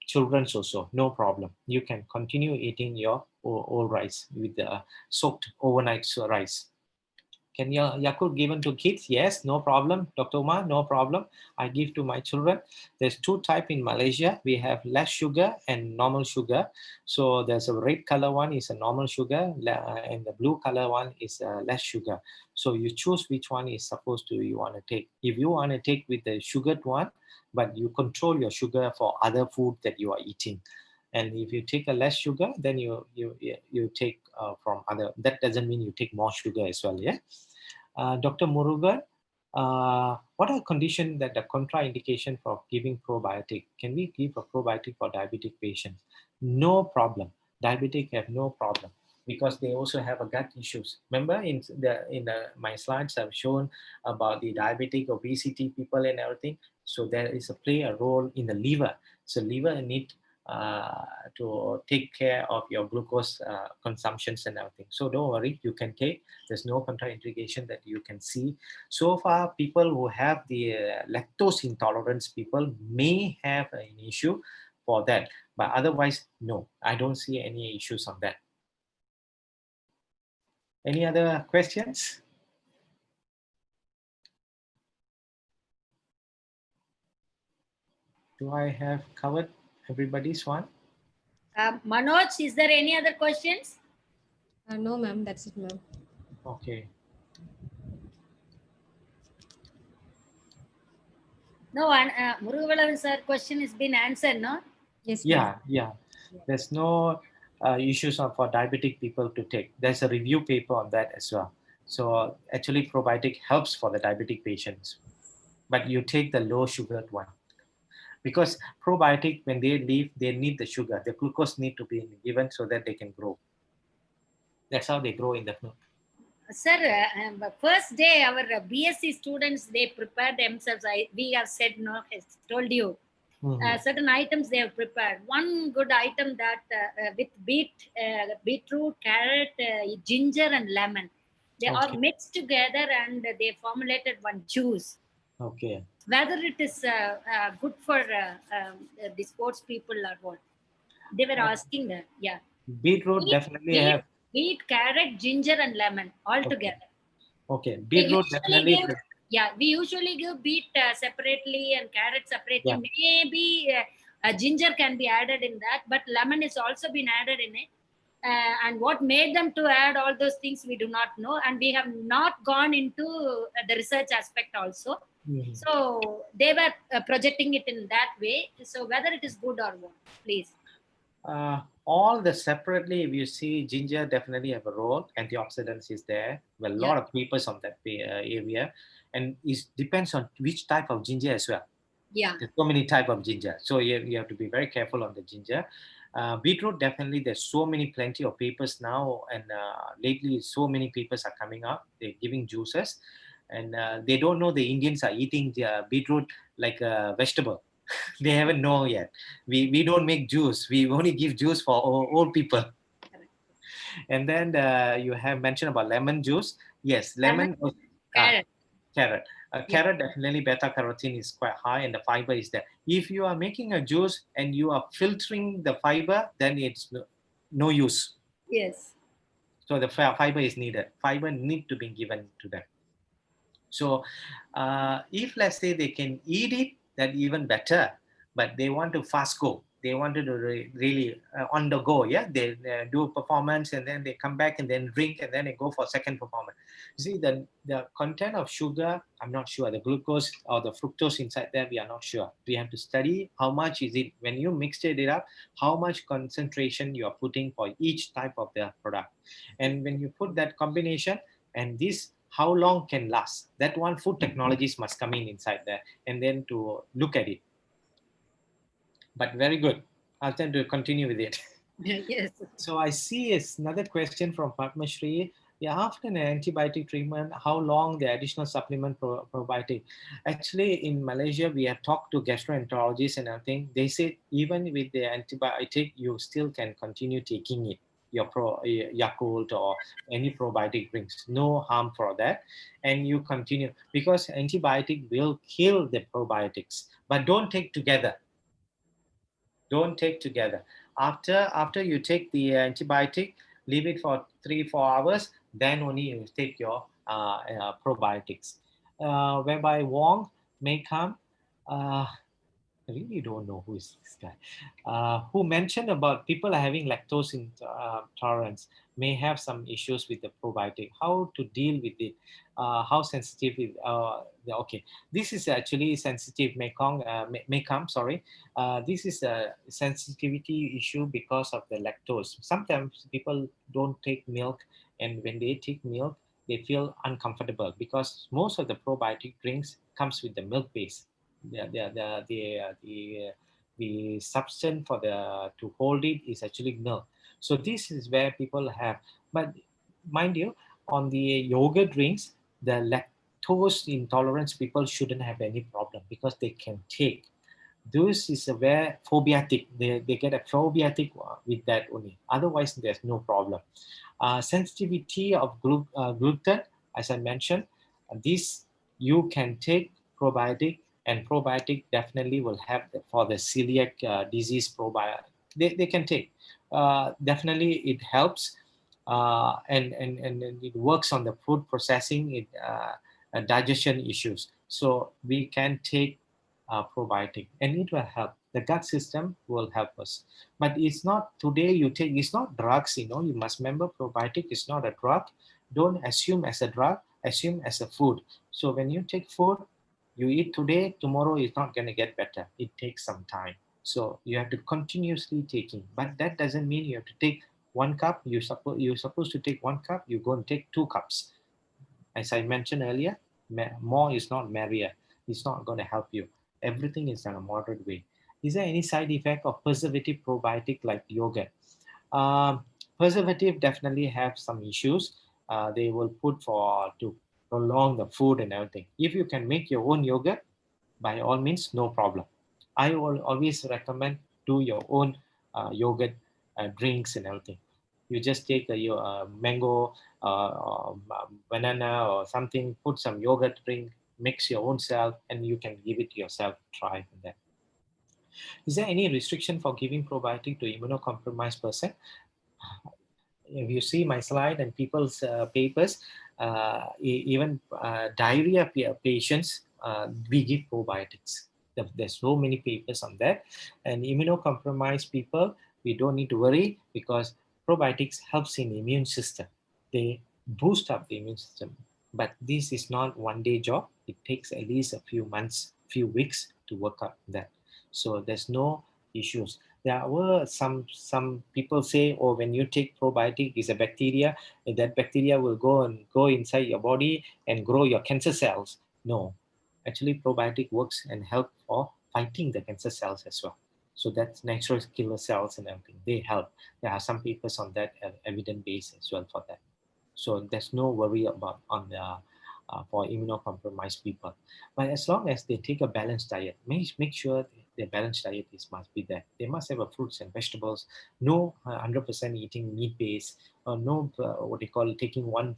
children's also, no problem. You can continue eating your old rice with the soaked overnight rice. Can Yakult given to kids? Yes, no problem. Dr. Umar, no problem. I give to my children. There's two type in Malaysia. We have less sugar and normal sugar. So there's a red color one is a normal sugar, and the blue color one is less sugar. So you choose which one is supposed to you want to take. If you want to take with the sugared one, but you control your sugar for other food that you are eating. And if you take a less sugar, then you take from other. That doesn't mean you take more sugar as well. Yeah. Dr. Murugan, what are conditions that the contraindication for giving probiotic? Can we give a probiotic for diabetic patients? No problem. Diabetic have no problem because they also have a gut issues. Remember in my slides I've shown about the diabetic obesity people and everything. So there is play a role in the liver. So liver need to take care of your glucose consumptions and everything. So don't worry, you can take. There's no contraindication that you can see. So far, people who have the lactose intolerance people may have an issue for that. But otherwise, no, I don't see any issues on that. Any other questions? Do I have covered everybody's one? Manoj, is there any other questions? No, ma'am. That's it, ma'am. Okay. No, and Murugavalavan sir question has been answered, no? Yes, Yeah. There's no issues for diabetic people to take. There's a review paper on that as well. So actually probiotic helps for the diabetic patients, but you take the low sugared one. Because probiotic, when they leave, they need the sugar. The glucose need to be given so that they can grow. That's how they grow in the food. Sir, first day our BSc students, they prepare themselves. We have said, no, I told you. Certain items they have prepared. One good item that with beetroot, carrot, ginger and lemon. They are mixed together and they formulated one juice. Okay. Whether it is good for the sports people or what. They were asking that, yeah. Beetroot definitely have. Beet, carrot, ginger and lemon all together. Okay, beetroot definitely. We usually give beet separately and carrot separately. Yeah. Maybe ginger can be added in that, but lemon is also been added in it. And what made them to add all those things, we do not know. And we have not gone into the research aspect also. So they were projecting it in that way. So whether it is good or what, please. All the separately, if you see, ginger definitely have a role. Antioxidants is there. Well, a lot of papers on that area, and it depends on which type of ginger as well. Yeah, there's so many type of ginger, so you have to be very careful on the ginger. Beetroot definitely. There's so many plenty of papers now, and lately so many papers are coming up. They're giving juices, and they don't know the Indians are eating the beetroot like a vegetable. They haven't know yet. We don't make juice. We only give juice for old people. And then you have mentioned about lemon juice. Yes, lemon. Carrot. Carrot. Carrot definitely beta carotene is quite high and the fiber is there. If you are making a juice and you are filtering the fiber, then it's no use. Yes. So the fiber is needed. Fiber need to be given to them. So if let's say they can eat it, that even better. But they want to fast go. they wanted to really on the go. Yeah, they do a performance and then they come back and then drink and then they go for second performance. You see, the content of sugar, I'm not sure. The glucose or the fructose inside there, we are not sure. We have to study how much is it when you mix it up, how much concentration you are putting for each type of the product, and when you put that combination and this how long can last, that one food technologies must come in inside there and then to look at it. But very good. I'll tend to continue with it. Yes. So I see another question from Padma Shri. Yeah, after an antibiotic treatment, how long the additional supplement probiotic? Actually, in Malaysia, we have talked to gastroenterologists and everything. They said even with the antibiotic, you still can continue taking it, your Yakult or any probiotic drinks. No harm for that. And you continue because antibiotic will kill the probiotics, but don't take together. Don't take together. After you take the antibiotic, leave it for 3-4 hours, then only you take your probiotics. Whereby Wong may come, I really don't know who is this guy, who mentioned about people having lactose intolerance may have some issues with the probiotic. How to deal with it? How sensitive is? Okay, this is actually sensitive. May come. Sorry, this is a sensitivity issue because of the lactose. Sometimes people don't take milk, and when they take milk, they feel uncomfortable because most of the probiotic drinks comes with the milk base. The substance for the to hold it is actually milk. So this is where people have, but mind you, on the yogurt drinks, the lactose intolerance people shouldn't have any problem because they can take. This is a where phobiatic, they get a phobiatic with that only. Otherwise, there's no problem. Sensitivity of gluten, as I mentioned, this you can take probiotic, and probiotic definitely will have for the celiac disease probiotic. They can take. Definitely, it helps, and it works on the food processing, digestion issues. So we can take probiotic, and it will help. The gut system will help us. But it's not today you take, it's not drugs, you must remember probiotic is not a drug. Don't assume as a drug, assume as a food. So when you take food, you eat today, tomorrow is not going to get better. It takes some time. So you have to continuously taking, but that doesn't mean you have to take 1 cup. You're supposed to take 1 cup, you go and take 2 cups. As I mentioned earlier, more is not merrier. It's not going to help you. Everything is in a moderate way. Is there any side effect of preservative probiotic like yogurt? Preservative definitely have some issues. They will put to prolong the food and everything. If you can make your own yogurt, by all means, no problem. I will always recommend do your own yogurt drinks and everything. You just take your mango, banana or something, put some yogurt drink, mix your own self, and you can give it to yourself, try that. Is there any restriction for giving probiotic to immunocompromised person? If you see my slide and people's papers, even diarrhea patients, we give probiotics. There's so many papers on that. And immunocompromised people, we don't need to worry because probiotics helps in the immune system. They boost up the immune system. But this is not one-day job. It takes at least a few months, few weeks to work up that. So there's no issues. There were some people say, oh, when you take probiotic, is a bacteria, and that bacteria will go inside your body and grow your cancer cells. No, actually probiotic works and help for fighting the cancer cells as well. So that's natural killer cells and everything. They help. There are some papers on that evidence base as well for that. So there's no worry about on the for immunocompromised people. But as long as they take a balanced diet, make sure their balanced diet must be there. They must have a fruits and vegetables, no 100% eating meat base, or no what they call taking one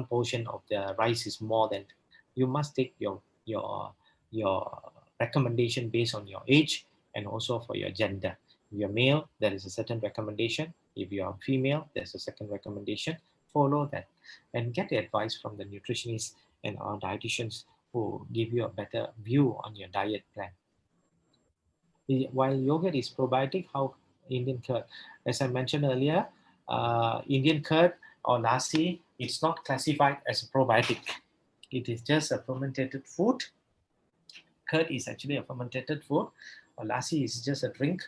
portion of the rice is more than. You must take your recommendation based on your age and also for your gender. If you're male, there is a certain recommendation. If you are female, there's a second recommendation. Follow that and get the advice from the nutritionists and our dietitians who give you a better view on your diet plan. While yogurt is probiotic, how Indian curd? As I mentioned earlier, Indian curd or lassi, it's not classified as a probiotic. It is just a fermented food. Curd is actually a fermented food. Or lassi is just a drink,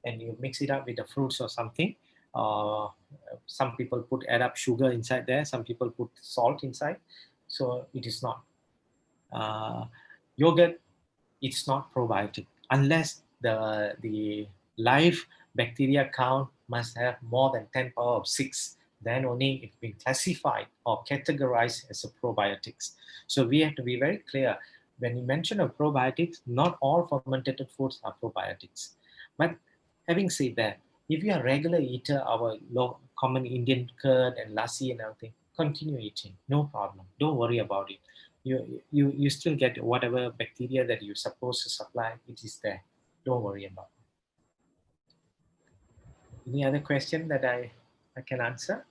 and you mix it up with the fruits or something. Some people add up sugar inside there. Some people put salt inside. So it is not. Yogurt, it's not probiotic unless the live bacteria count must have more than 10 power of 6. Then only it's been classified or categorized as a probiotics. So we have to be very clear. When you mention a probiotics, not all fermented foods are probiotics. But having said that, if you are a regular eater, our common Indian curd and lassi and everything, continue eating, no problem. Don't worry about it. You still get whatever bacteria that you're supposed to supply. It is there. Don't worry about it. Any other question that I can answer?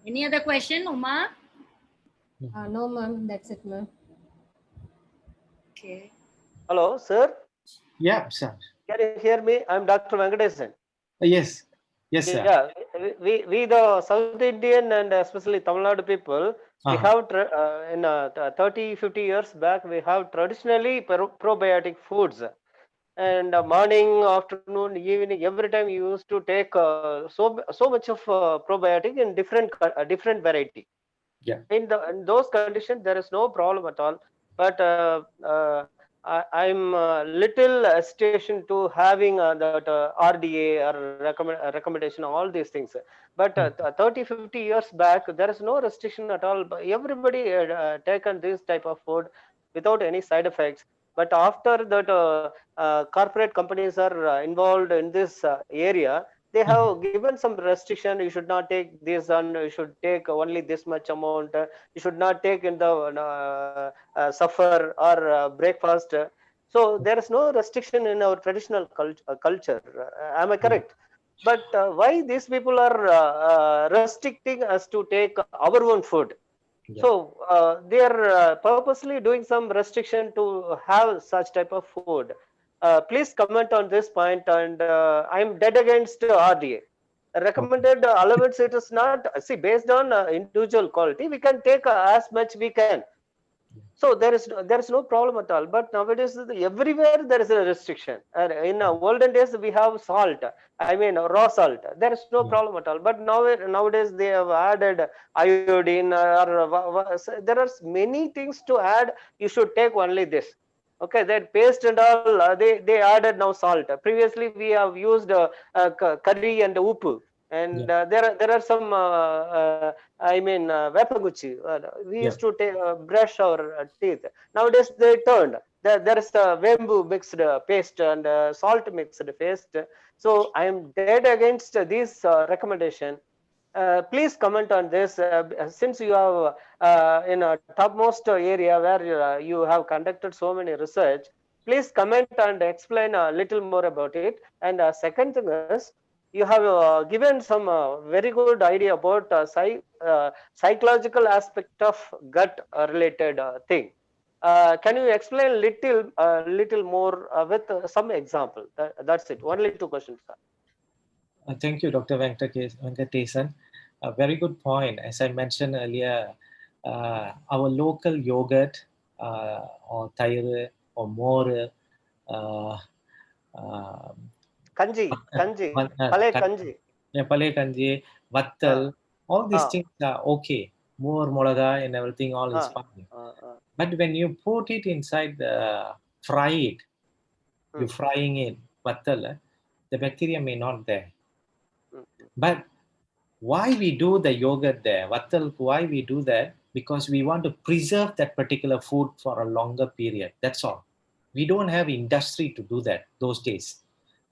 Any other question, Uma? No, ma'am. That's it, ma'am. Okay. Hello, sir. Yeah, sir. Can you hear me? I'm Dr. Venkatesan. Yes. Yes, sir. Yeah, we the South Indian and especially Tamil Nadu people, we have in 30, 50 years back, we have traditionally probiotic foods. And morning, afternoon, evening, every time you used to take so much of probiotic in different variety. Yeah. In those conditions, there is no problem at all. But I'm little hesitation to having that RDA or recommendation, all these things. But 30, 50 years back, there is no restriction at all. Everybody taken this type of food without any side effects. But after that, corporate companies are involved in this area. They have given some restriction. You should not take this, and you should take only this much amount. You should not take in the supper or breakfast. So there is no restriction in our traditional culture. Am I correct? But why these people are restricting us to take our own food? Yeah. So they are purposely doing some restriction to have such type of food. Please comment on this point, and I'm dead against RDA. Recommended allowance, it is not, see, based on individual quality, we can take as much we can. So there is no problem at all. But nowadays, everywhere there is a restriction. In olden days, we have salt. I mean, raw salt. There is no problem at all. But nowadays they have added iodine. There are many things to add. You should take only this. Okay, that paste and all, they added now salt. Previously, we have used curry and upu. And there are some I mean vepaguchi. We used to brush our teeth. Nowadays they turned. There is a vembu mixed paste and salt mixed paste. So I am dead against this recommendation. Please comment on this, since you have in a topmost area where you have conducted so many research. Please comment and explain a little more about it. And second thing is, you have given some very good idea about psychological aspect of gut related thing. Can you explain little more with some example? That's it. Only two questions, sir. Thank you, Dr. Venkatesan. A very good point. As I mentioned earlier, our local yogurt or tair or more Kanji, palay kanji. Palay kanji, vattal, all these things are okay. More molaga and everything, all is fine. But when you put it inside fry it, you're frying it, vattal, the bacteria may not there. But why we do the yogurt there, vattal, why we do that? Because we want to preserve that particular food for a longer period. That's all. We don't have industry to do that those days.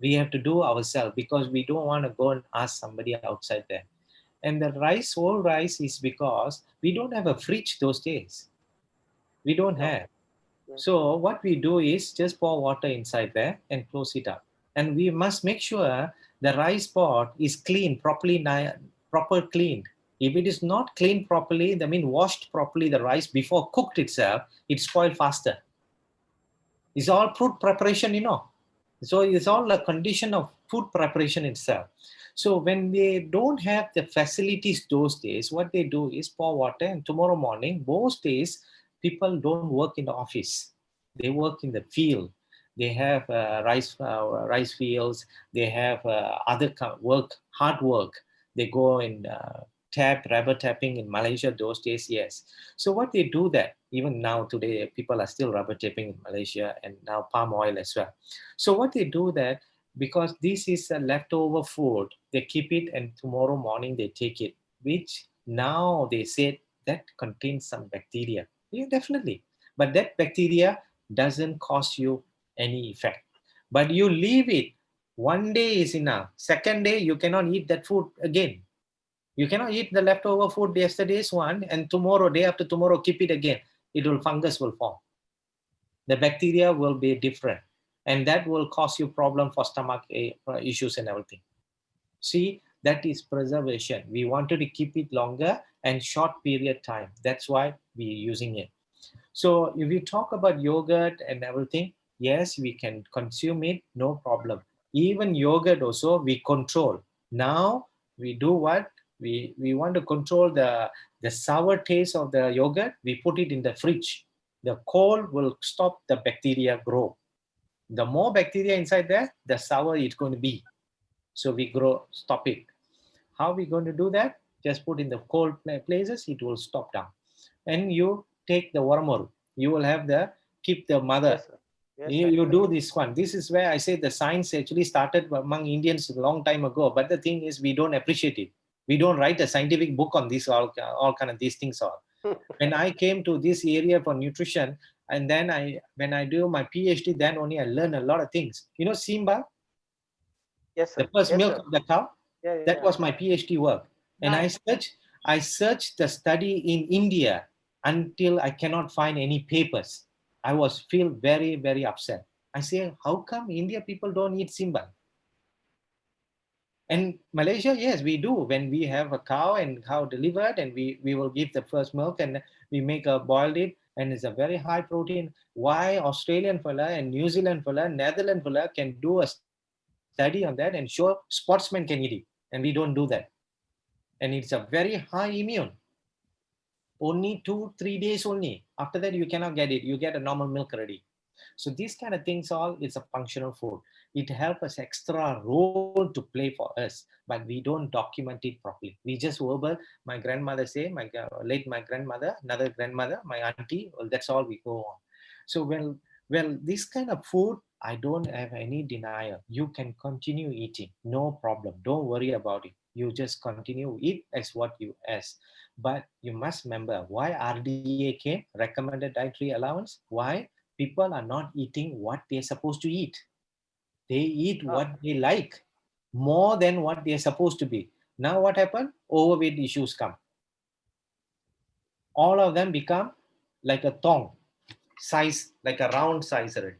We have to do ourselves because we don't want to go and ask somebody outside there. And the whole rice is because we don't have a fridge those days. We don't have. So what we do is just pour water inside there and close it up. And we must make sure the rice pot is clean, proper cleaned. If it is not cleaned properly, that means washed properly the rice before cooked itself, it spoils faster. It's all food preparation, So it's all a condition of food preparation itself. So when they don't have the facilities those days, what they do is pour water, and tomorrow morning, most days, people don't work in the office. They work in the field. They have rice fields. They have other hard work. They go and rubber tapping in Malaysia those days, yes. So what they do that, even now today, people are still rubber tapping in Malaysia, and now palm oil as well. So what they do that, because this is a leftover food, they keep it and tomorrow morning they take it, which now they said that contains some bacteria. Yeah, definitely. But that bacteria doesn't cause you any effect. But you leave it, one day is enough. Second day, you cannot eat that food again. You cannot eat the leftover food yesterday's one and tomorrow, day after tomorrow, keep it again. Fungus will form. The bacteria will be different, and that will cause you problem for stomach issues and everything. See, that is preservation. We wanted to keep it longer and short period time. That's why we're using it. So if we talk about yogurt and everything, yes, we can consume it, no problem. Even yogurt also we control. Now we do what? We want to control the sour taste of the yogurt. We put it in the fridge. The cold will stop the bacteria grow. The more bacteria inside there, the sour it's going to be. So we stop it. How are we going to do that? Just put in the cold places, it will stop down. And you take the wormwood. You will have keep the mother. Yes, You do this one. This is where I say the science actually started among Indians a long time ago. But the thing is, we don't appreciate it. We don't write a scientific book on this, all kind of these things. When I came to this area for nutrition, and then when I do my PhD, then only I learn a lot of things. Simba? Yes, the first milk of the cow. That was my PhD work. And I searched the study in India until I cannot find any papers. I feel very, very upset. I say, how come India people don't eat Simba? And Malaysia, yes, we do. When we have a cow and cow delivered, and we will give the first milk and we make a boiled it, and it's a very high protein. Why Australian fella and New Zealand fella, Netherlands fella can do a study on that and show sportsmen can eat it, and we don't do that. And it's a very high immune. Only 2-3 days only. After that, you cannot get it. You get a normal milk already. So these kind of things it's a functional food. It helps us extra role to play for us, but we don't document it properly. We just verbal. My grandmother say, my grandmother, another grandmother, my auntie. Well, that's all we go on. So well, this kind of food, I don't have any denial. You can continue eating, no problem. Don't worry about it. You just continue eat as what you ask. But you must remember why RDA came, recommended dietary allowance. Why? People are not eating what they're supposed to eat. They eat what they like more than what they're supposed to be. Now what happened? Overweight issues come. All of them become like a thong size, like a round size already.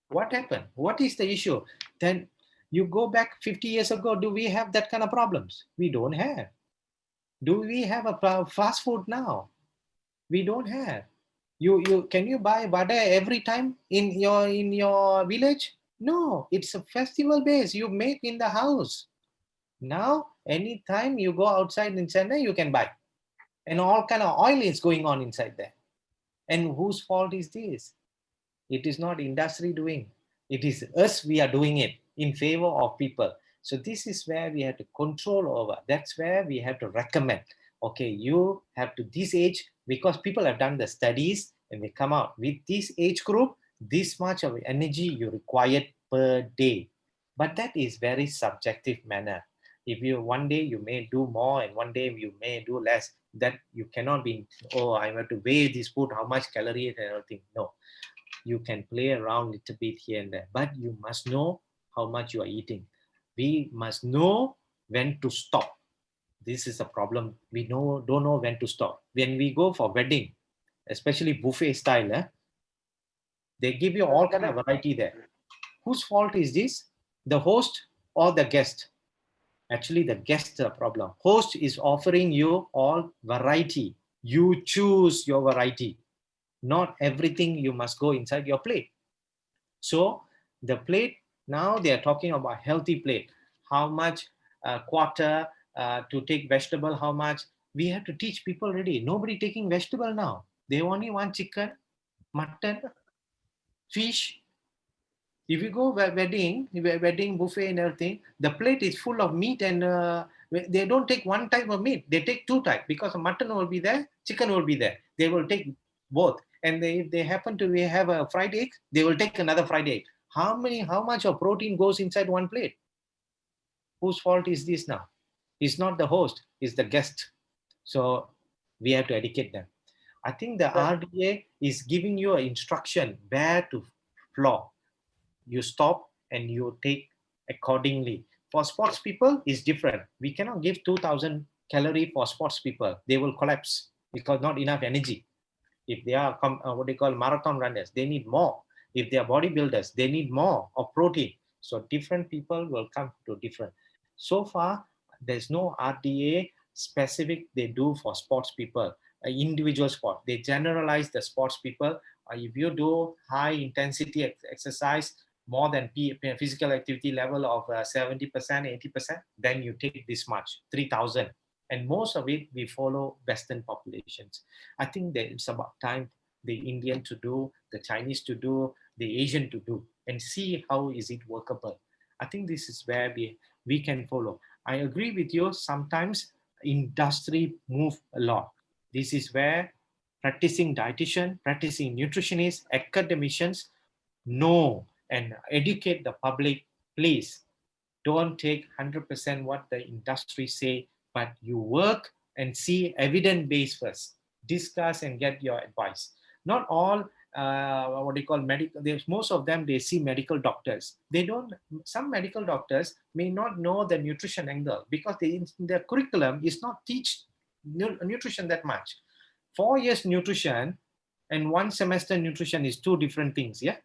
What happened? What is the issue? Then you go back 50 years ago, do we have that kind of problems? We don't have. Do we have a fast food now? We don't have. You can you buy vada every time in your village? No, it's a festival base. You make in the house. Now, anytime you go outside in Chennai, you can buy. And all kind of oil is going on inside there. And whose fault is this? It is not industry doing. It is us, we are doing it in favor of people. So this is where we have to control over. That's where we have to recommend. Okay, you have to this age, because people have done the studies and they come out with this age group, this much of energy you require per day. But that is very subjective manner. If you one day you may do more and one day you may do less, that you cannot be, oh, I have to weigh this food, how much calories and everything. No, you can play around a little bit here and there, but you must know how much you are eating. We must know when to stop. This is a problem. We don't know when to stop. When we go for wedding, especially buffet style, they give you all kind of variety there. Whose fault is this? The host or the guest? Actually, the guest problem. Host is offering you all variety. You choose your variety. Not everything you must go inside your plate. So the plate, now they are talking about healthy plate. How much quarter to take vegetable, how much. We have to teach people already. Nobody taking vegetable now. They only want chicken, mutton, fish. If you go wedding buffet and everything, the plate is full of meat and they don't take one type of meat. They take two types because mutton will be there, chicken will be there. They will take both. And if they happen to have a fried egg, they will take another fried egg. How much of protein goes inside one plate? Whose fault is this now? It's not the host, it's the guest. So we have to educate them. I think the RDA is giving you an instruction where to flow. You stop and you take accordingly. For sports people, it's different. We cannot give 2,000 calorie for sports people. They will collapse because not enough energy. If they are what they call marathon runners, they need more. If they are bodybuilders, they need more of protein. So different people will come to different. So far, there's no RDA specific they do for sports people, individual sport. They generalize the sports people. If you do high intensity exercise, more than physical activity level of 70%, 80%, then you take this much, 3,000. And most of it, we follow Western populations. I think that it's about time the Indian to do, the Chinese to do, the Asian to do, and see how is it workable. I think this is where we can follow. I agree with you. Sometimes industry move a lot. This is where practicing dietitian, practicing nutritionists, academicians know and educate the public. Please don't take 100% what the industry say, but you work and see evidence-based first. Discuss and get your advice. Not all what they call medical. Most of them they see medical doctors. They don't. Some medical doctors may not know the nutrition angle because their curriculum is not teach nutrition that much. 4 years nutrition and 1 semester nutrition is two different things. Yeah,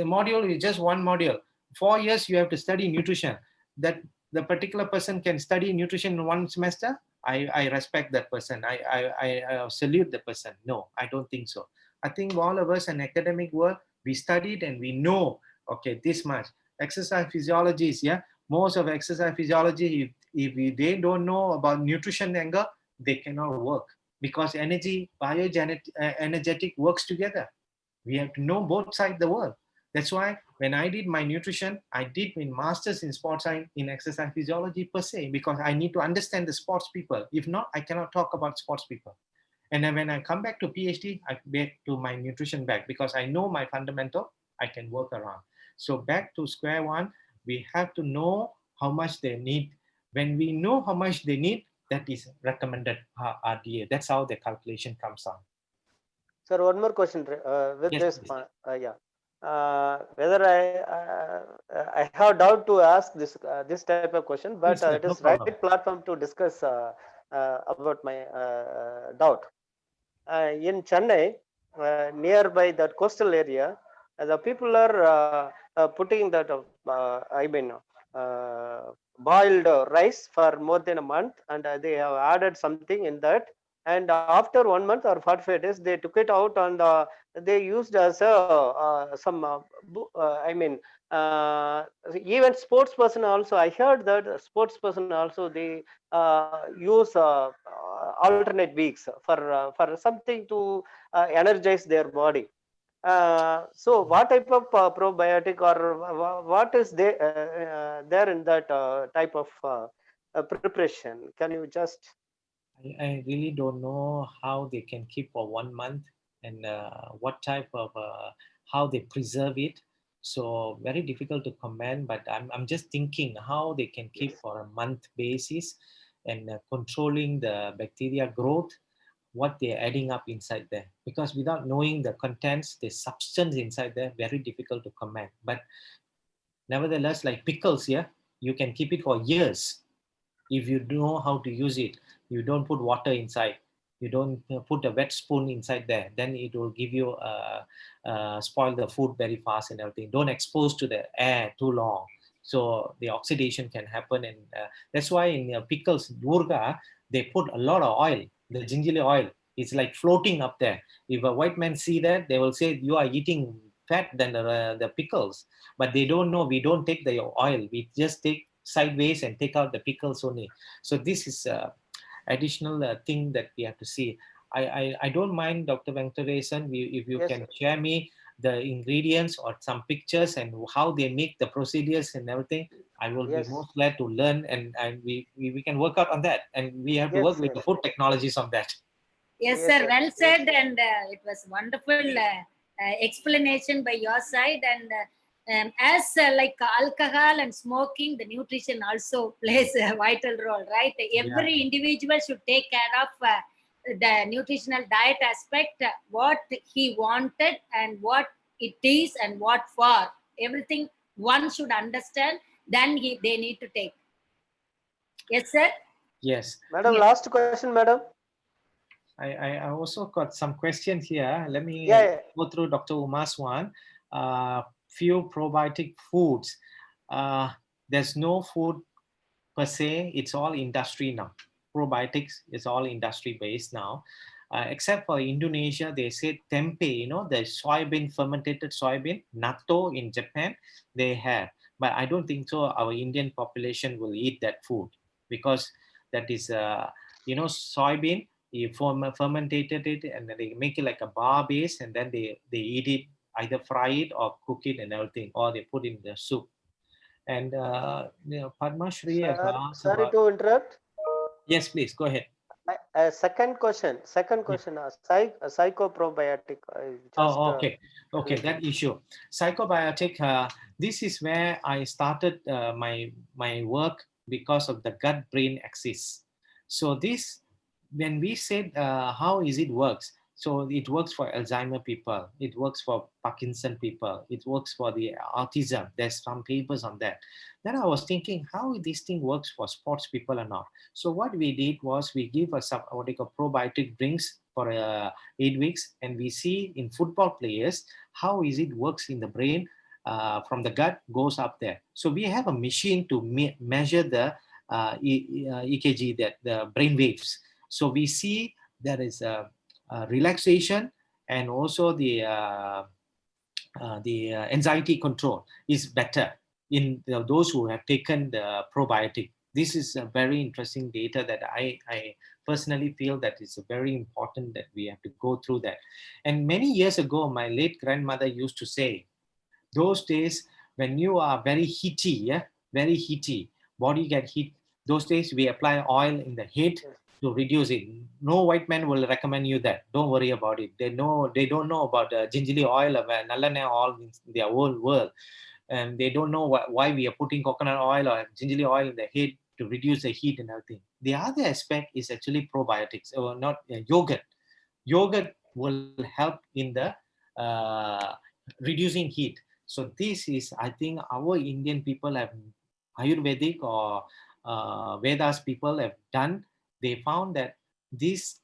module is just one module. 4 years you have to study nutrition. That the particular person can study nutrition in 1 semester. I respect that person. I salute the person. No, I don't think so. I think all of us in academic world, we studied and we know, okay, this much. Exercise physiology is, yeah, most of exercise physiology, if they don't know about nutrition angle, they cannot work because energy, energetic works together. We have to know both sides of the world. That's why when I did my nutrition, I did my master's in sports science in exercise physiology per se, because I need to understand the sports people. If not, I cannot talk about sports people. And then when I come back to PhD, I get to my nutrition back because I know my fundamental, I can work around. So back to square one, we have to know how much they need. When we know how much they need, that is recommended RDA. That's how the calculation comes on. Sir, one more question with Yes, this. please. Whether I have doubt to ask this type of question, but Please, it no is problem. right platform to discuss about my doubt. In Chennai, nearby that coastal area, the people are putting that boiled rice for more than a month, and they have added something in that. And after 1 month or 45 days, they took it out and they used as even sports person also. I heard that sports person also they use alternate weeks for something to energize their body. So what type of probiotic or what is there in that type of preparation? Can you just? I really don't know how they can keep for 1 month and what type of how they preserve it. So very difficult to comment, but I'm just thinking how they can keep for a month basis and controlling the bacteria growth, what they're adding up inside there. Because without knowing the contents, the substance inside there, very difficult to comment. But nevertheless, like pickles, yeah, you can keep it for years if you know how to use it. You don't put water inside, you don't put a wet spoon inside there, then it will give you spoil the food very fast and everything. Don't expose to the air too long. So the oxidation can happen, and that's why in pickles, durga, they put a lot of oil. The gingerly oil is like floating up there. If a white man see that, they will say you are eating fat than the pickles, but they don't know we don't take the oil. We just take sideways and take out the pickles only. So this is additional thing that we have to see. I don't mind, Dr. Venkatesan, if you Yes, can sir. share me the ingredients or some pictures and how they make the procedures and everything. I will be Yes, most glad to learn, and we can work out on that. And we have to work yes, with yes, the food technologies on that. Yes, yes, sir. sir. Well Yes, said, and it was wonderful explanation by your side. And as like alcohol and smoking, the nutrition also plays a vital role, right? Every individual should take care of the nutritional diet aspect, what he wanted and what it is and what for. Everything one should understand. Then they need to take. Yes, sir. Yes. madam. Yes. Last question, madam. I also got some questions here. Let me Yeah, yeah. go through Dr. Uma's one. Few probiotic foods. There's no food per se. It's all industry now. Probiotics is all industry based now. Except for Indonesia, they say tempeh, the soybean, fermented soybean, natto in Japan, they have. But I don't think so. Our Indian population will eat that food because that is, soybean. You fermented it and then they make it like a bar base, and then they eat it, either fry it or cook it and everything, or they put in the soup. And Padma Shri has Sir, asked sorry about. to interrupt. Yes, please go ahead. Second question. Yeah. Psychoprobiotic. Just Oh, okay. Okay, little. that issue. Psychobiotic, this is where I started my work because of the gut-brain axis. So this, when we said how is it works, so it works for Alzheimer people, it works for Parkinson people, it works for the autism. There's some papers on that. Then I was thinking how this thing works for sports people or not. So what we did was we give a what they call probiotic drinks for 8 weeks, and we see in football players how is it works in the brain, from the gut goes up there. So we have a machine to measure the EKG, that the brain waves. So we see there is a relaxation, and also the anxiety control is better in those who have taken the probiotic. This is a very interesting data that I personally feel that is very important that we have to go through that. And many years ago, my late grandmother used to say, those days when you are very heaty, very heaty, body get heat, those days we apply oil in the head Yes. to reduce it. No white man will recommend you that. Don't worry about it. They don't know about gingerly oil or nallanai oil in their whole world, and they don't know why we are putting coconut oil or gingerly oil in the head to reduce the heat and everything. The other aspect is actually probiotics, or not yogurt. Yogurt will help in the reducing heat. So this is, I think, our Indian people have Ayurvedic or Vedas people have done. They found that this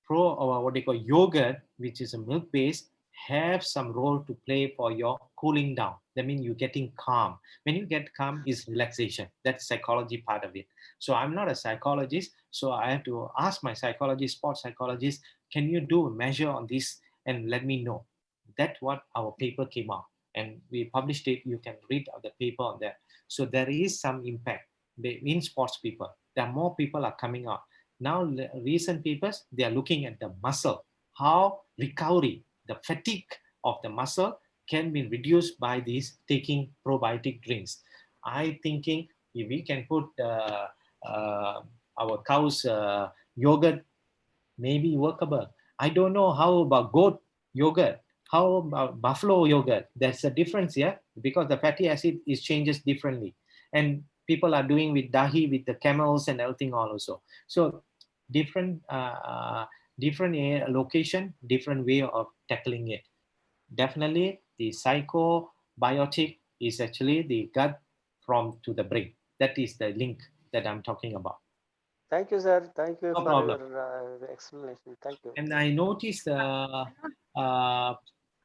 or what they call yogurt, which is a milk based, have some role to play for your cooling down. That means you're getting calm. When you get calm, is relaxation. That's psychology part of it. So I'm not a psychologist, so I have to ask my psychologist, sports psychologist, can you do a measure on this and let me know? That's what our paper came out, and we published it. You can read the paper on that. So there is some impact in sports people. There are more people are coming out now. Recent papers, they are looking at the muscle, how recovery, the fatigue of the muscle can be reduced by these taking probiotic drinks. I thinking if we can put our cow's yogurt, maybe workable. I don't know how about goat yogurt. How about buffalo yogurt? There's a difference, yeah, because the fatty acid is changes differently, and people are doing with dahi with the camels and everything also. So different, different location, different way of tackling it. Definitely, the psychobiotic is actually the gut from to the brain. That is the link that I'm talking about. Thank you, sir. Thank you No for problem. your explanation. Thank you. And I noticed Uh, uh,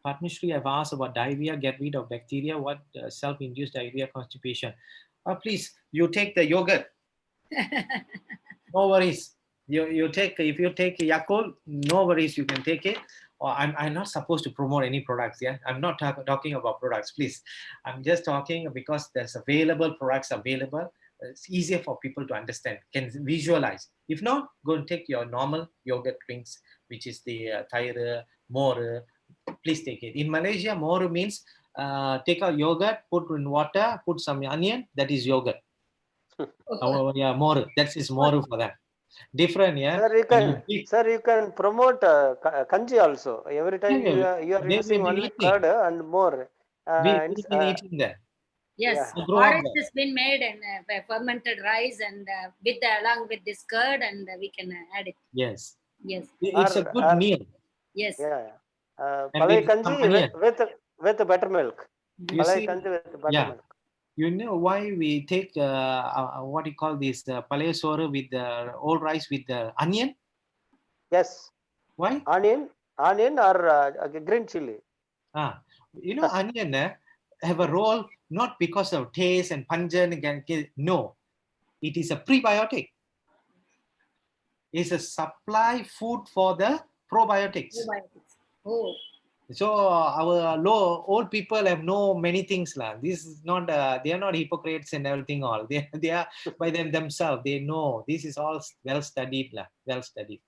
Padmashri, I've asked about diarrhea, get rid of bacteria, what self-induced diarrhea, constipation. Please, you take the yogurt. No worries. You take, if you take Yakult, no worries, you can take it. Or I'm not supposed to promote any products. Yeah, I'm not talking about products, please. I'm just talking because there's available products available. It's easier for people to understand, can visualize. If not, go and take your normal yogurt drinks, which is the Thaira, More. Please take it. In Malaysia, More means take a yogurt, put in water, put some onion. That is yogurt. Oh, yeah, More. That is More for that. Different, yeah. Sir, you can promote kanji also. Every time you are using only curd and more. We've been eating that. Yes, Yeah. porridge has been made and fermented rice and along with this curd, and we can add it. Yes. Yes. It's a good meal. Yes. Yeah. And Palay kanji with buttermilk. You Palay see, kanji with buttermilk. yeah. You know why we take what you call this palay sora with the old rice with the onion? Yes. Why? Onion or green chili. You know, onion have a role not because of taste and pungent. No, it is a prebiotic. It's a supply food for the probiotics. Oh. So our old people have know many things lah. This is not they are not hypocrites and everything. All they are by themselves. They know this is all well studied lah. Well studied.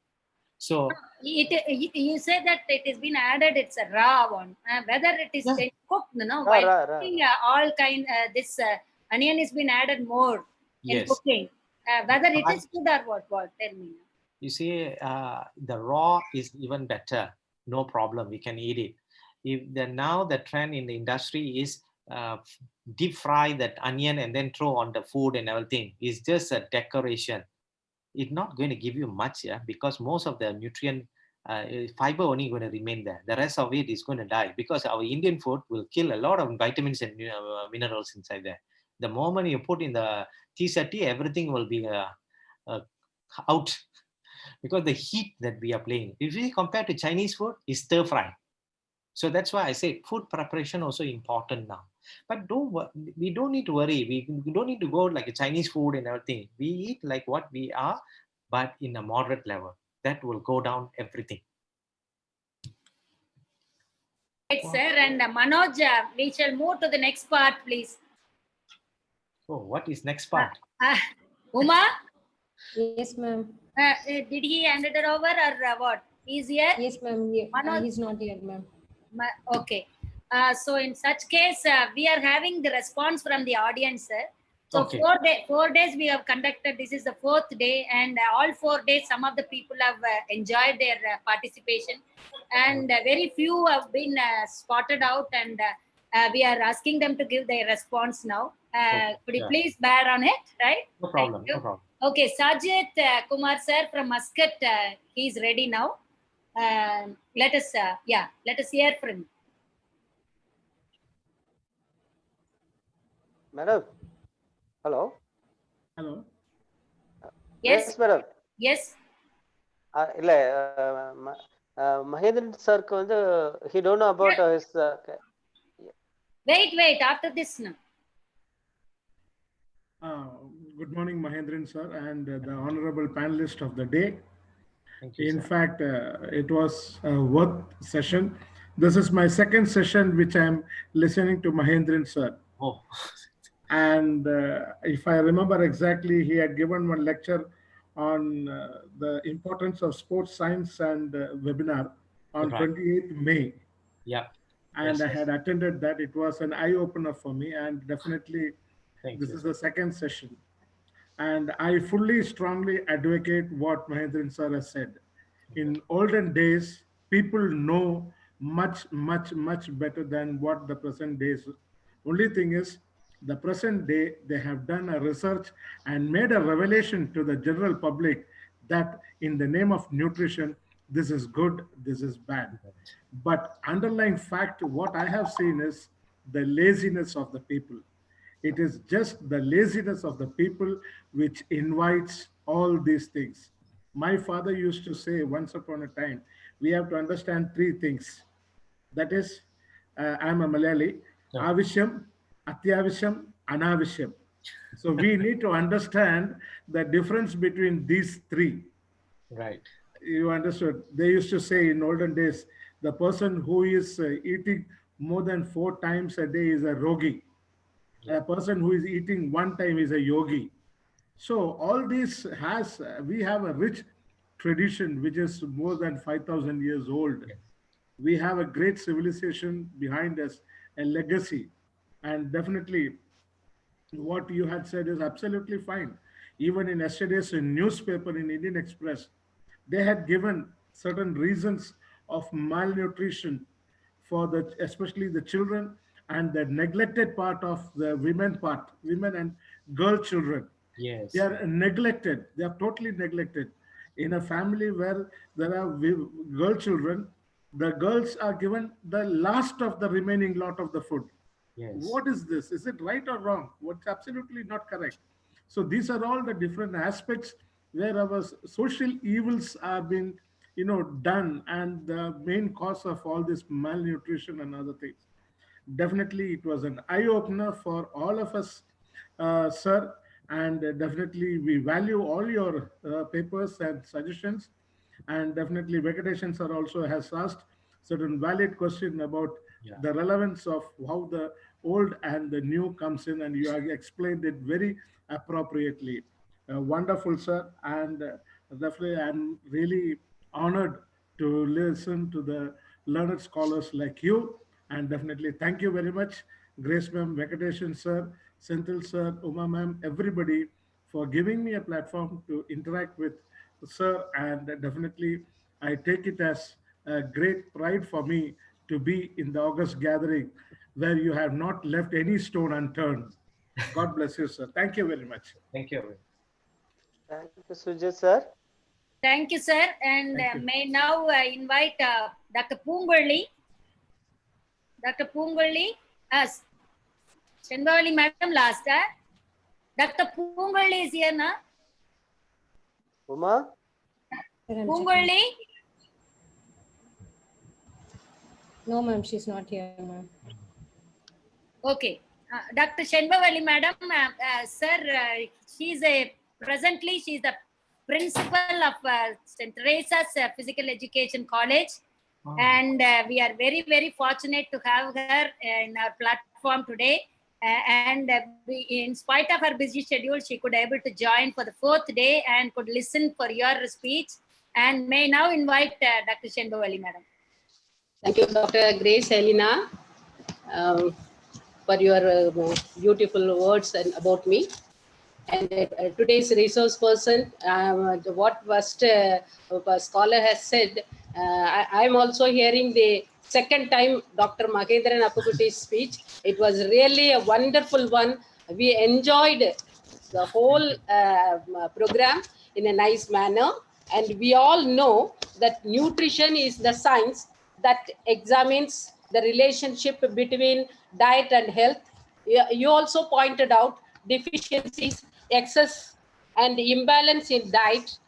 So you say that it has been added. It's a raw one. Whether it is cooked, no. Cooking, all kind. This onion has been added more in cooking. Whether it is good or what? Tell me. You see, the raw is even better. No problem, we can eat it. If now the trend in the industry is deep fry that onion and then throw on the food and everything, it's just a decoration. It's not going to give you much, because most of the nutrient fiber only going to remain there. The rest of it is going to die because our Indian food will kill a lot of vitamins and minerals inside there. The moment you put in the tea sati, everything will be out. Because the heat that we are playing, if we compare to Chinese food, is stir fry. So that's why I say food preparation also important now. But we don't need to worry. We don't need to go like a Chinese food and everything. We eat like what we are, but in a moderate level. That will go down everything. Right, sir. And Manoj, we shall move to the next part, please. So what is next part? Uma? Yes, ma'am. Did he hand it over or what? He's here? Yes, ma'am. He's not here, ma'am. Okay. So in such case, we are having the response from the audience, sir. So okay. 4 days we have conducted. This is the 4th day, and all 4 days, some of the people have enjoyed their participation, and very few have been spotted out, and we are asking them to give their response now. Could you please bear on it, right? No problem. No problem. Okay, Sajid Kumar sir from Muscat, he is ready now. Let us hear from him. Madam, hello. Yes. Yes, madam. Yes. Mahendran sir, he don't know about his. Wait. After this now. Good morning, Mahendran sir, and the honorable panelist of the day. Thank you, in fact, it was a worth session. This is my second session which I'm listening to Mahendran sir. Oh. And if I remember exactly, he had given one lecture on the importance of sports science and webinar on 28th May. Yeah. And I had attended that. It was an eye-opener for me, and definitely this is the second session. And I strongly advocate what Mahendran sir has said. In olden days, people know much better than what the present days. Only thing is, the present day, they have done a research and made a revelation to the general public that in the name of nutrition, this is good, this is bad. But underlying fact, what I have seen is the laziness of the people. It is just the laziness of the people which invites all these things. My father used to say once upon a time, we have to understand 3 things. That is, I'm a Malayali. Yeah. Avisham, Atyavisham, Anavisham. So we need to understand the difference between these three. Right. You understood? They used to say in olden days, the person who is eating more than 4 times a day is a rogi. Yeah. A person who is eating 1 time is a yogi. So all this has, we have a rich tradition which is more than 5,000 years old. Yes. We have a great civilization behind us, a legacy. And definitely what you had said is absolutely fine. Even in yesterday's newspaper in Indian Express, they had given certain reasons of malnutrition for the, especially the children, and the neglected part of the women and girl children. They Yes. are neglected. They are totally neglected. In a family where there are girl children, the girls are given the last of the remaining lot of the food. Yes. What is this? Is it right or wrong? What's absolutely not correct? So these are all the different aspects where our social evils are being, done, and the main cause of all this malnutrition and other things. Definitely, it was an eye opener for all of us, sir. And definitely, we value all your papers and suggestions. And definitely, Venkatesan sir also has asked certain valid question about Yeah. the relevance of how the old and the new comes in, and you have explained it very appropriately. Wonderful, sir. And definitely, I'm really honored to listen to the learned scholars like you. And definitely, thank you very much, Grace ma'am, Venkatesan sir, Senthil sir, Uma ma'am, everybody, for giving me a platform to interact with sir. And definitely, I take it as a great pride for me to be in the August gathering where you have not left any stone unturned. God bless you, sir. Thank you very much. Thank you. Thank you, Sujit sir. Thank you, sir. And Thank you. may now invite Dr. Poongurli. Dr. Poongurli, us. Shenbavali madam last. Dr. Poongurli is here now. Uma? Sir, I'm checking. Poongurli? No, ma'am, she's not here, ma'am. Okay. Dr. Shenbavali madam, sir, presently she's the principal of St. Teresa's Physical Education College. Oh. And we are very, very fortunate to have her in our platform today. And in spite of her busy schedule, she could able to join for the 4th day and could listen for your speech. And may now invite Dr. Shenbavali madam. Thank you, Dr. Grace Helena, for your beautiful words and about me. And today's resource person, what first scholar has said, I'm also hearing the second time Dr. Mahendran Appukutti's speech. It was really a wonderful one. We enjoyed the whole program in a nice manner. And we all know that nutrition is the science that examines the relationship between diet and health. You also pointed out deficiencies, excess and imbalance in diet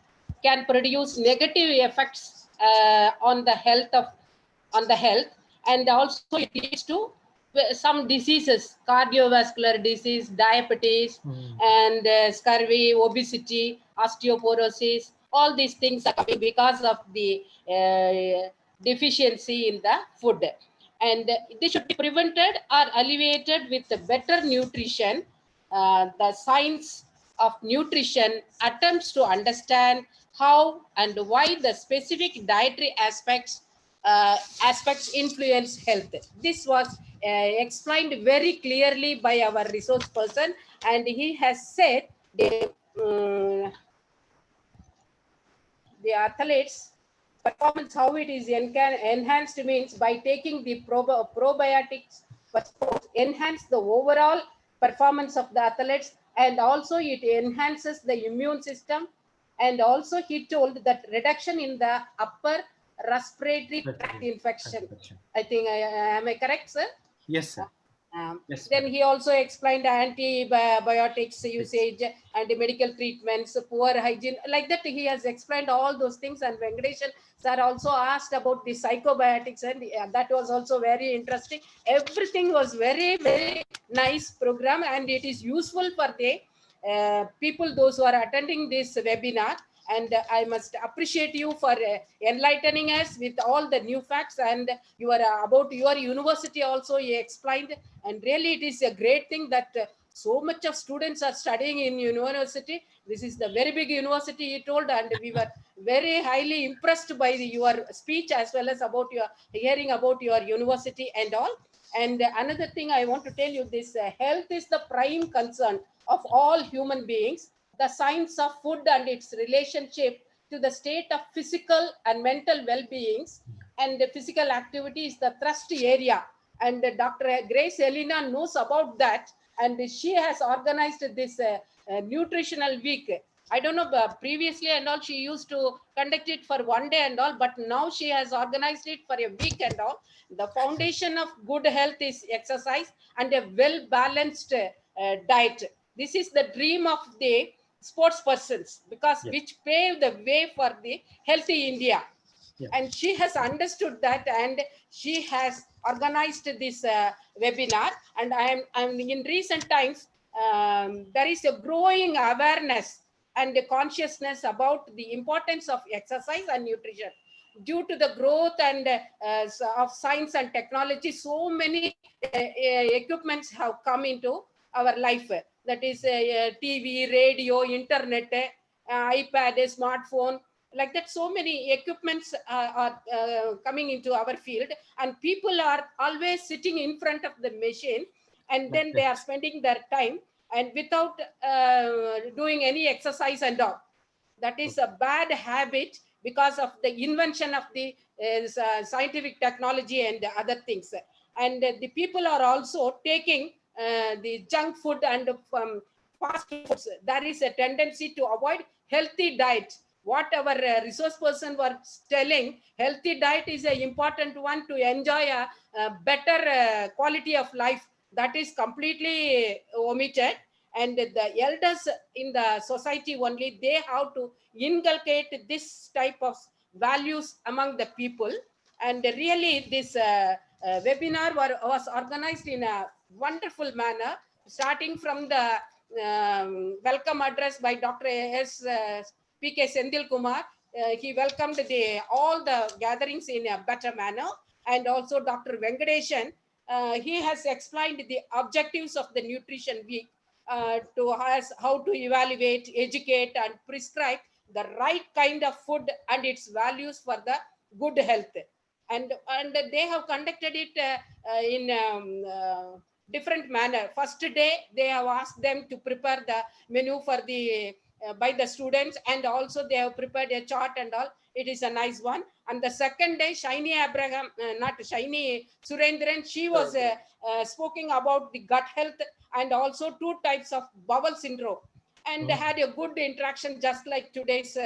can produce negative effects on the health, and also it leads to some diseases, cardiovascular disease, diabetes, and scurvy, obesity, osteoporosis. All these things are coming because of the deficiency in the food. And they should be prevented or alleviated with better nutrition. The science of nutrition attempts to understand how and why the specific dietary aspects influence health. This was explained very clearly by our resource person, and he has said the athletes performance, how it is enhanced means by taking the probiotics for sports, enhance the overall performance of the athletes, and also it enhances the immune system. And also he told that reduction in the upper respiratory tract infection. I think, am I correct, sir? Yes, sir. Yes, Then madam. he also explained antibiotics usage and medical treatments, poor hygiene. Like that, he has explained all those things. And Venkateshan sir also asked about the psychobiotics, and that was also very interesting. Everything was very, very nice program, and it is useful for the people, those who are attending this webinar. And I must appreciate you for enlightening us with all the new facts, and you are about your university also you explained. And really it is a great thing that so much of students are studying in university. This is the very big university, he told, and we were very highly impressed by your speech, as well as about your hearing about your university and all. And another thing I want to tell you, this health is the prime concern of all human beings. The science of food and its relationship to the state of physical and mental well-beings and physical activity is the thrust area. And Dr. Grace Helena knows about that, and she has organized this nutritional week. I don't know, previously and all, she used to conduct it for one day and all, but now she has organized it for a week and all. The foundation of good health is exercise and a well-balanced diet. This is the dream of the sports persons, because Yes. which pave the way for the healthy India. Yes. And she has understood that, and she has organized this webinar. And I'm in recent times, there is a growing awareness and consciousness about the importance of exercise and nutrition. Due to the growth and of science and technology, so many equipments have come into our life. That is TV, radio, internet, iPad, smartphone, like that. So many equipments are coming into our field, and people are always sitting in front of the machine, and then they are spending their time and without doing any exercise and all. That is a bad habit because of the invention of the scientific technology and other things. And the people are also taking the junk food and fast foods. There is a tendency to avoid healthy diet. What our resource person was telling, healthy diet is an important one to enjoy a better quality of life. That is completely omitted. And the elders in the society only, they have to inculcate this type of values among the people. And really this webinar was organized in a wonderful manner, starting from the welcome address by Dr. S. P.K. Sendil Kumar. He welcomed all the gatherings in a better manner. And also Dr. Venkateshan, he has explained the objectives of the Nutrition Week, to us how to evaluate, educate, and prescribe the right kind of food and its values for the good health. And they have conducted it in different manner. First day, they have asked them to prepare the menu for the by the students, and also they have prepared a chart and all. It is a nice one. And the second day, Shiny Abraham, not Shiny Surendran, she was speaking about the gut health and also 2 types of bowel syndrome, and had a good interaction, just like today's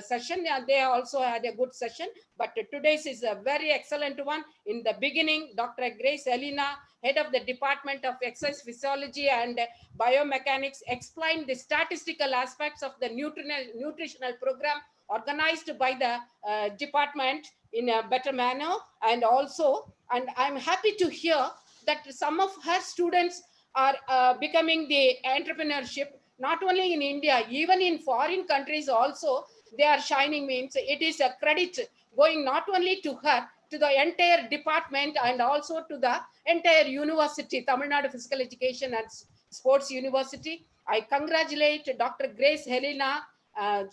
session. And they also had a good session, but today's is a very excellent one. In the beginning, Dr. Grace Helena, head of the Department of Exercise Physiology and Biomechanics, explained the statistical aspects of the nutritional program organized by the department in a better manner. And also, and I'm happy to hear that some of her students are becoming the entrepreneurship, not only in India, even in foreign countries also, they are shining. Means it is a credit going not only to her, to the entire department, and also to the entire university, Tamil Nadu Physical Education and Sports University. I congratulate Dr. Grace Helena.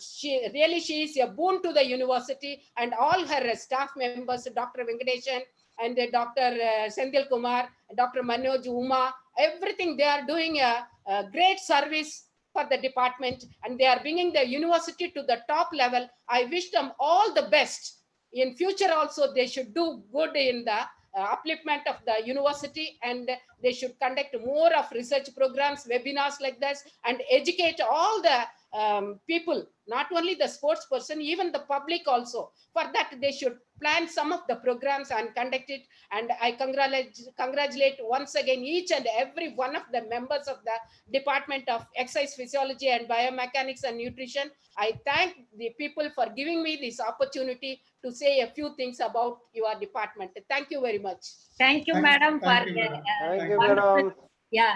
She is a boon to the university and all her staff members, Dr. Venkateshan and Dr. Sendil Kumar, Dr. Manoj, Uma, everything. They are doing a great service for the department, and they are bringing the university to the top level. I wish them all the best. In future also, they should do good in the upliftment of the university, and they should conduct more of research programs, webinars like this, and educate all the people, not only the sports person, even the public also. For that, they should planned some of the programs and conduct it. And I congratulate once again each and every one of the members of the Department of Exercise Physiology and Biomechanics and Nutrition. I thank the people for giving me this opportunity to say a few things about your department. Thank you very much. Thank you, madam, for Thank you, madam. Thank you, wonderful. madam. Yeah.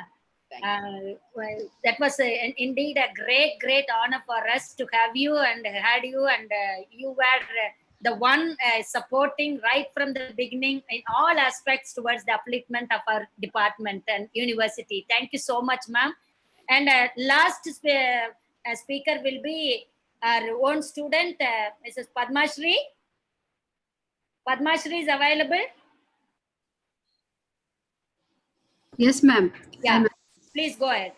Thank you. Well, that was indeed a great honor for us to have you and had you, and you were the one supporting right from the beginning in all aspects towards the upliftment of our department and university. Thank you so much, ma'am. And last speaker will be our own student, Mrs. Padmashri. Padmashri is available. Yes, ma'am. Yeah, please go ahead.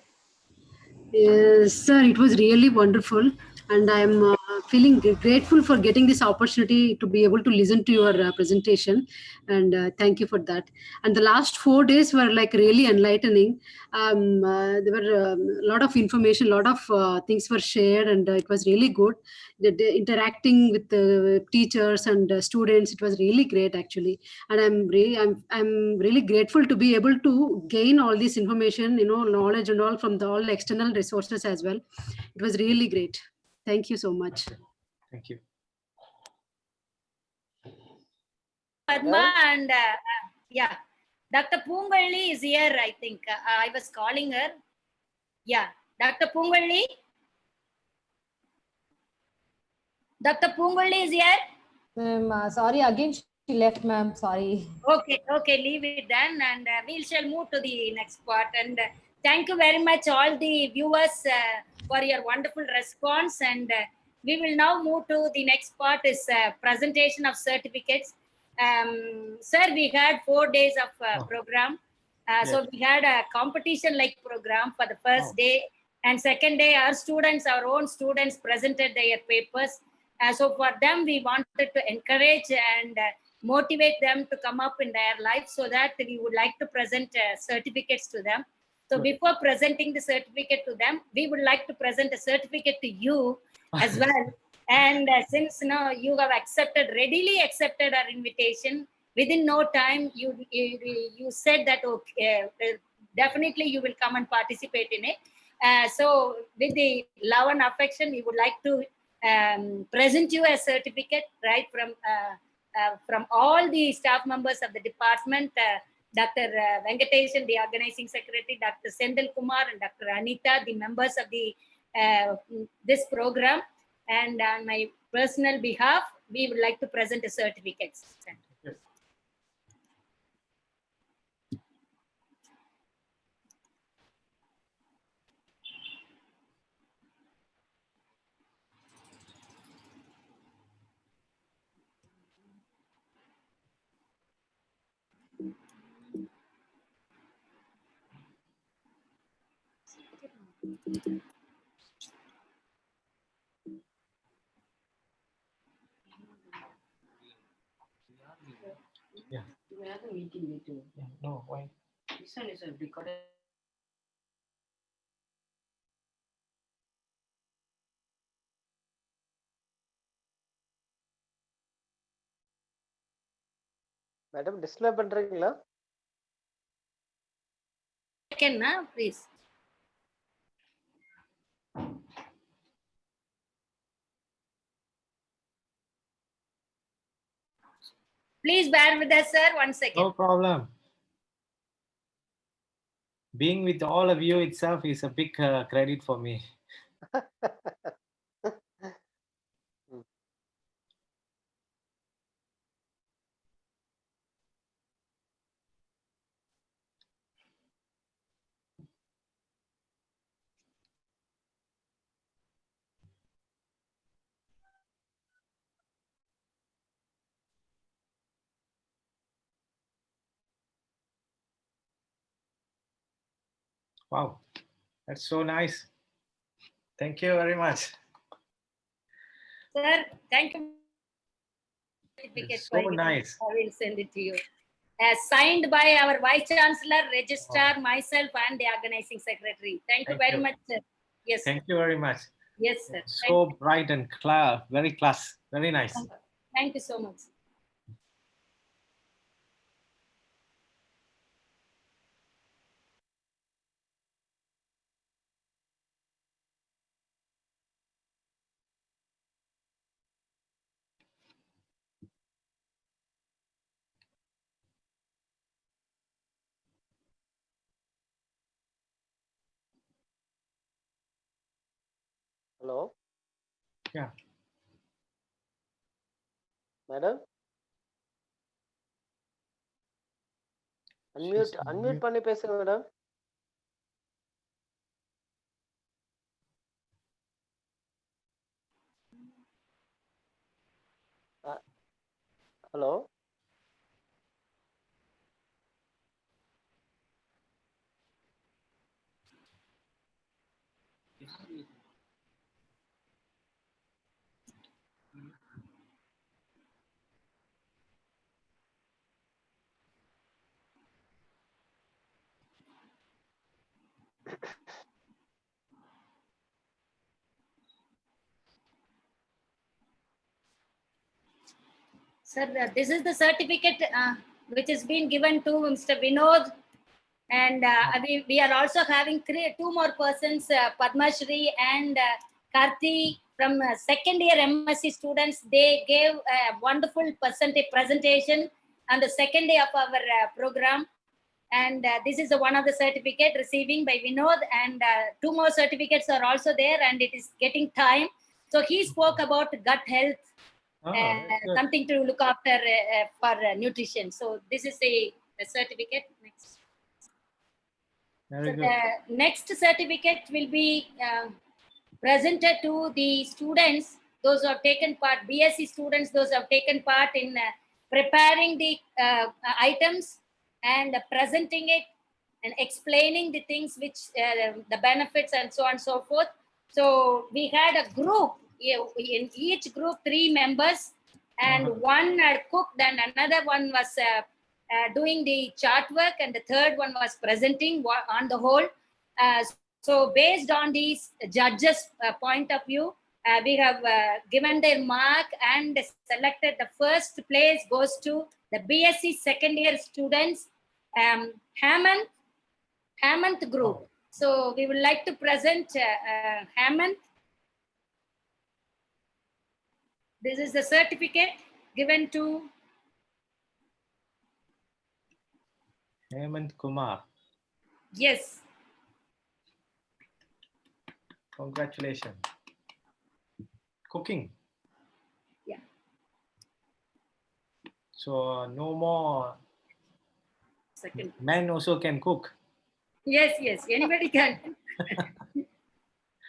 Sir, it was really wonderful, and I'm feeling grateful for getting this opportunity to be able to listen to your presentation, and thank you for that. And the last 4 days were like really enlightening. There were a lot of information, a lot of things were shared, and it was really good. The interacting with the teachers and students, it was really great actually. And I'm really grateful to be able to gain all this information, knowledge and all from all external resources as well. It was really great. Thank you so much. Thank you. Padma and yeah, Dr. Poongalli is here, I think. I was calling her. Yeah, Dr. Poongalli. Dr. Poongalli is here. Ma'am, sorry, again she left, ma'am. Sorry. Okay, leave it then, and we shall move to the next part. And thank you very much, all the viewers, for your wonderful response. And we will now move to the next part, is presentation of certificates. Sir, we had 4 days of program. So we had a competition-like program for the first day, and second day, our own students presented their papers. So for them, we wanted to encourage and motivate them to come up in their life, so that we would like to present certificates to them. So before presenting the certificate to them, we would like to present a certificate to you as well. And since now you have readily accepted our invitation, within no time you said that okay, definitely you will come and participate in it. So with the love and affection, we would like to present you a certificate, right, from all the staff members of the department, Dr. Venkatesan, the organizing secretary, Dr. Sendil Kumar, and Dr. Anita, the members of the this program. And on my personal behalf, we would like to present a certificate. Yes. Yeah. We have a meeting later. Yeah. No, why? This one is a recorded. Madam, display பண்றீங்களா? Can please. Please bear with us, sir. 1 second. No problem. Being with all of you itself is a big credit for me. Wow, that's so nice. Thank you very much. Sir, thank you. It's so nice. I will send it to you. Signed by our Vice Chancellor, Registrar, myself, and the organizing secretary. Thank you very much, sir. Yes. Thank you very much. Yes, sir. So bright and clear, very class, very nice. Thank you so much. Yeah. Madam? Unmute பண்ணி பேசுங்க madam. Hello? Sir, this is the certificate which has been given to Mr. Vinod. And we are also having two more persons, Padma Shri and Karthi from second year MSc students. They gave a wonderful presentation on the second day of our program. And this is one of the certificate receiving by Vinod, and two more certificates are also there, and it is getting time. So he spoke about gut health, something to look after for nutrition. So this is a certificate. Next. Very good. The next certificate will be presented to the students, those who have taken part, BSc students, those who have taken part in preparing the items and presenting it and explaining the things which the benefits and so on and so forth. So we had a group, in each group 3 members, and one had cooked and another one was doing the chart work, and the third one was presenting on the whole. So based on these judges' point of view, we have given their mark and selected the first place goes to the BSc second year students, Hemant group. So we would like to present Hemant. This is the certificate given to Hemant Kumar. Yes. Congratulations. Cooking. Yeah. So no more. Second. Men also can cook. Yes, anybody can.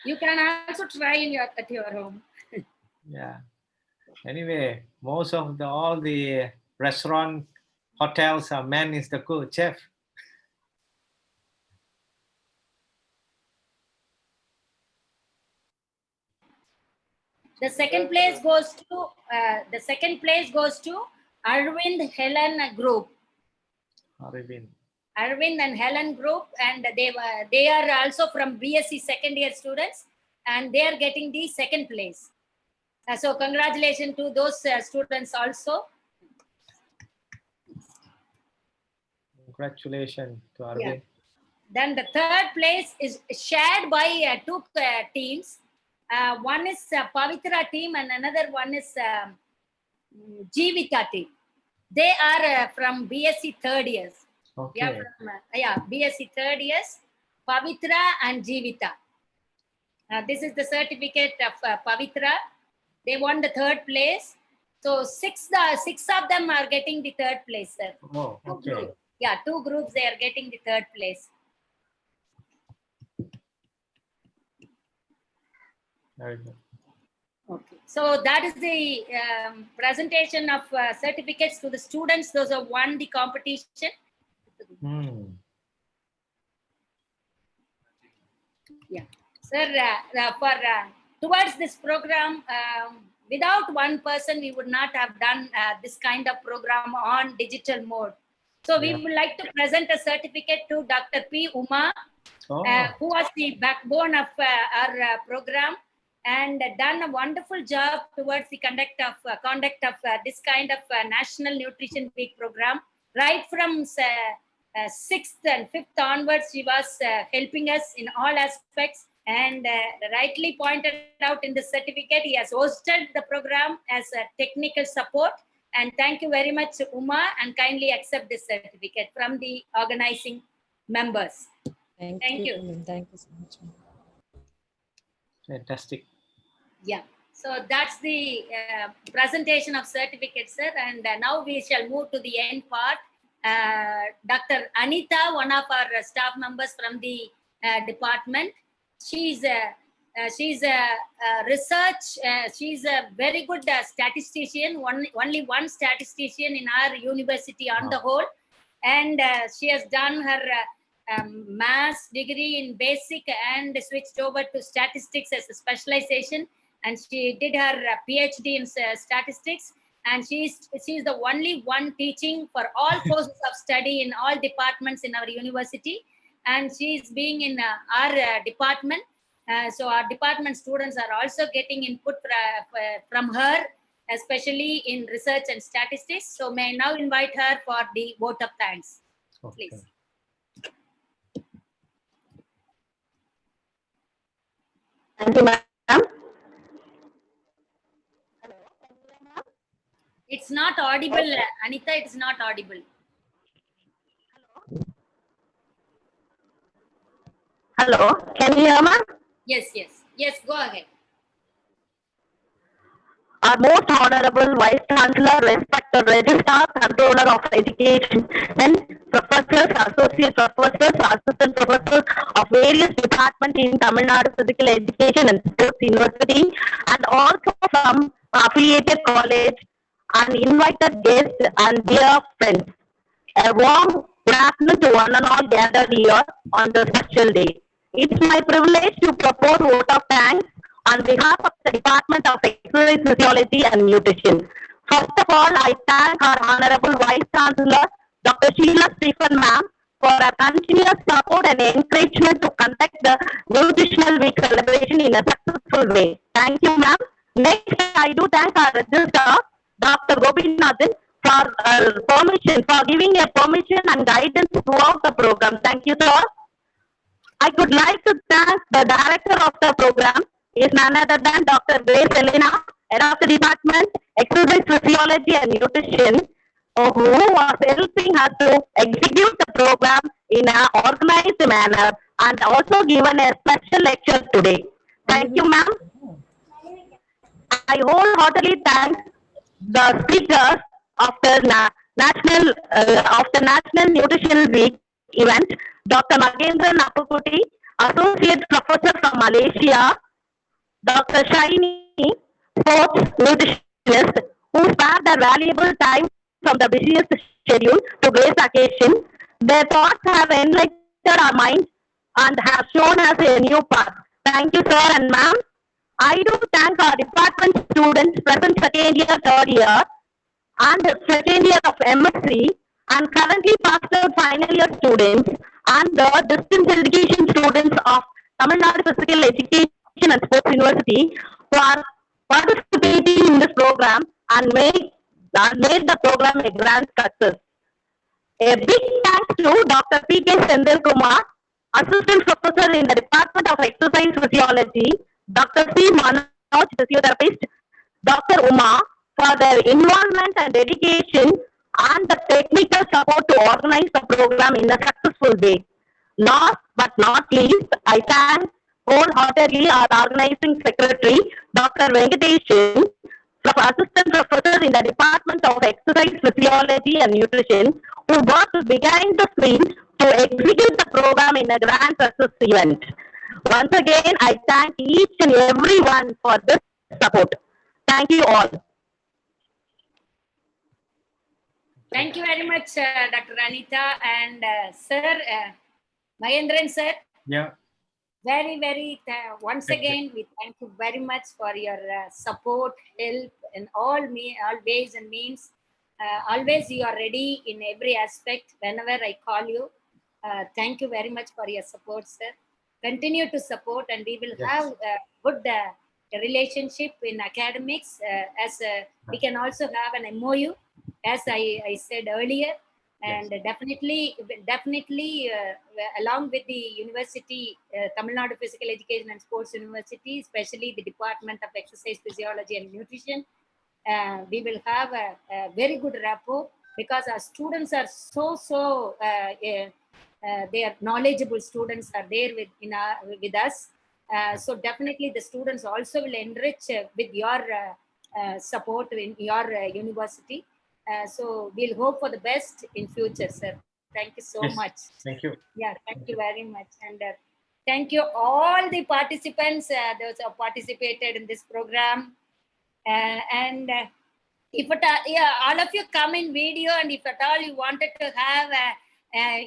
You can also try at your home. Yeah. Anyway, most of all the restaurant, hotels are men is the cook, chef. The second place goes to Arvind Helen group. Arvind and Helen group, and they are also from BSc second year students, and they are getting the second place. So congratulations to those students also. Congratulations to Arvind. Yeah. Then the third place is shared by 2 teams. One is Pavitra team and another one is Jeevita team. They are from BSc third years. Okay. BSc third years, Pavitra and Jeevita. This is the certificate of Pavitra. They won the third place. So six of them are getting the third place, sir. Oh, okay. Yeah, 2 groups, they are getting the third place. Very good. Okay. So that is the presentation of certificates to the students. Those who won the competition. Yeah. Sir, towards this program, without one person, we would not have done this kind of program on digital mode. So we would like to present a certificate to Dr. P. Uma, who was the backbone of our program and done a wonderful job towards the conduct of this kind of National Nutrition Week program. Right from 6th and 5th onwards, she was helping us in all aspects, and rightly pointed out in the certificate, he has hosted the program as a technical support. And thank you very much, Uma, and kindly accept this certificate from the organizing members. Thank you. Thank you so much. Fantastic. Yeah. So that's the presentation of certificates, sir. And now we shall move to the end part. Dr. Anita, one of our staff members from the department, she's a research. She's a very good statistician. Only one statistician in our university on the whole, and she has done her maths degree in basic and switched over to statistics as a specialization. And she did her PhD in statistics, and she's the only one teaching for all courses of study in all departments in our university. And she's being in our department. So our department students are also getting input from her, especially in research and statistics. So may I now invite her for the vote of thanks, please. Thank you, ma'am. It's not audible, Anita. It's not audible. Hello, can you hear, ma'am? Yes, go ahead. Our most honorable Vice Chancellor, respected Registrar, Controller of Education, and professors, associate professors, assistant professors of various departments in Tamil Nadu Physical Education and Sports University, and also from affiliated college, and invited guests and dear friends. A warm good afternoon to one and all gathered here on this special day. It's my privilege to propose vote of thanks on behalf of the Department of Exercise Physiology and Nutrition. First of all, I thank our Honorable Vice Chancellor, Dr. Sheila Stephen ma'am, for her continuous support and encouragement to conduct the Nutritional Week celebration in a successful way. Thank you, ma'am. Next, I do thank our Registrar, Dr. Gopinathan, for permission, for giving a permission and guidance throughout the program. Thank you, sir. I would like to thank the director of the program, is none other than Dr. Grace Elena, head of the department, Exercise Physiology and Nutrition, who was helping us to execute the program in an organized manner and also given a special lecture today. Thank you, ma'am. I wholeheartedly thank the speakers of the National Nutritional Week event, Dr. Magendran Appukutti, Associate Professor from Malaysia, Dr. Shaini, Sports Nutritionist, who spared their valuable time from the busiest schedule to grace occasion. Their thoughts have enlightened our minds and have shown us a new path. Thank you, sir and ma'am. I do thank our department students present second year, third year, and second year of MSc, and currently passed out final year students, and the distance education students of Tamil Nadu Physical Education and Sports University, who are participating in this program and made the program a grand success. A big thanks to Dr. P.K. Sendil Kumar, Assistant Professor in the Department of Exercise Physiology, Dr. C. Manoj, physiotherapist, Dr. Uma, for their involvement and dedication and the technical support to organize the program in a successful way. Last but not least, I thank wholeheartedly our organizing secretary, Dr. Venkateshan, assistant professor in the Department of Exercise Physiology and Nutrition, who worked behind the scenes to execute the program in a grand success event. Once again, I thank each and everyone for this support. Thank you all. Thank you very much, Dr. Anita and Sir Mahendran, sir. Yeah. Very, once again, we thank you very much for your support, help, in all ways and means. Always you are ready in every aspect whenever I call you. Thank you very much for your support, sir. Continue to support, and we will have a good relationship in academics. We can also have an MOU, as I said earlier. And definitely, along with the university, Tamil Nadu Physical Education and Sports University, especially the Department of Exercise Physiology and Nutrition, we will have a very good rapport, because our students are they are knowledgeable students are there with us. So definitely the students also will enrich with your support in your university. So we'll hope for the best in future, sir. Thank you so Yes. much. Thank you. Yeah, thank you very much. And thank you all the participants those who participated in this program. And if at all, yeah, all of you come in video, and if at all you wanted to have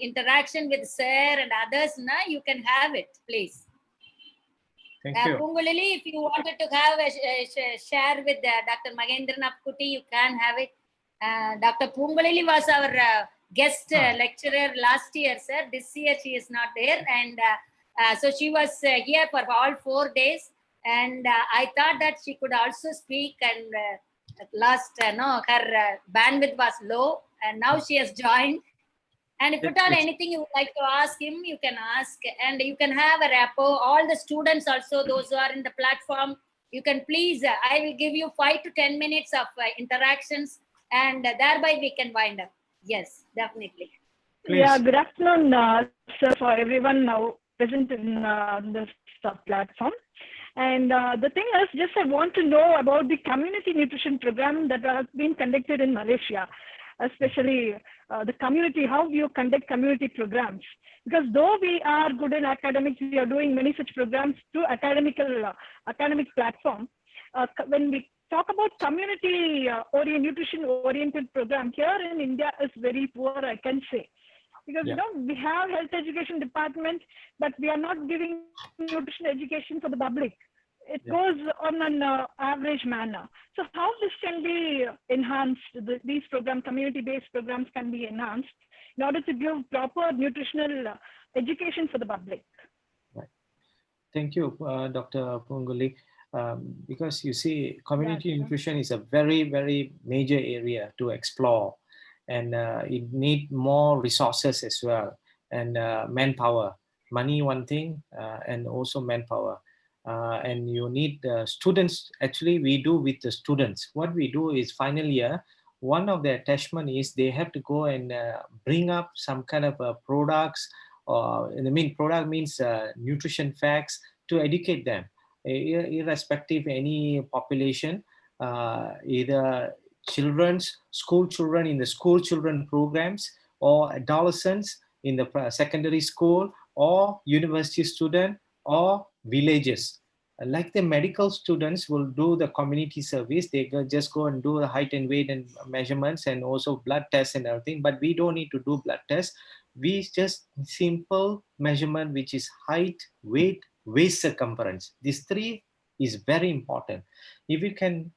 interaction with sir and others, you can have it, please. Thank you. Pungulili, if you wanted to have a share with Dr. Magendran Apkuti, you can have it. Dr. Pungulili was our guest lecturer last year, sir. This year she is not there, and so she was here for all 4 days. And I thought that she could also speak, and at last, no, her bandwidth was low, and now she has joined. And if at all anything you would like to ask him, you can ask, and you can have a rapport. All the students also, those who are in the platform, you can please, I will give you 5 to 10 minutes of interactions, and thereby we can wind up. Yes, definitely. Please. Yeah, good afternoon, sir, for everyone now present in this platform. And the thing is, just I want to know about the community nutrition program that has been conducted in Malaysia, especially the community, how you conduct community programs. Because though we are good in academics, we are doing many such programs through academic platform. When we talk about community nutrition oriented program here in India is very poor, I can say. Because you know, we have health education department, but we are not giving nutrition education for the public. It goes on an average manner. So how this can be enhanced, these programs, community-based programs can be enhanced in order to give proper nutritional education for the public. Right. Thank you, Dr. Punguli. Because you see, community nutrition is a very, very major area to explore, and it needs more resources as well, and manpower. Money one thing, and also manpower. And you need students. Actually, we do with the students. What we do is final year, one of the attachment is they have to go and bring up some kind of products, or product means nutrition facts to educate them, irrespective any population, either school children in the school children programs, or adolescents in the secondary school, or university student, or villages. Like the medical students will do the community service, they just go and do the height and weight and measurements, and also blood tests and everything. But we don't need to do blood tests. We just simple measurement, which is height, weight, waist circumference. These three is very important. If you can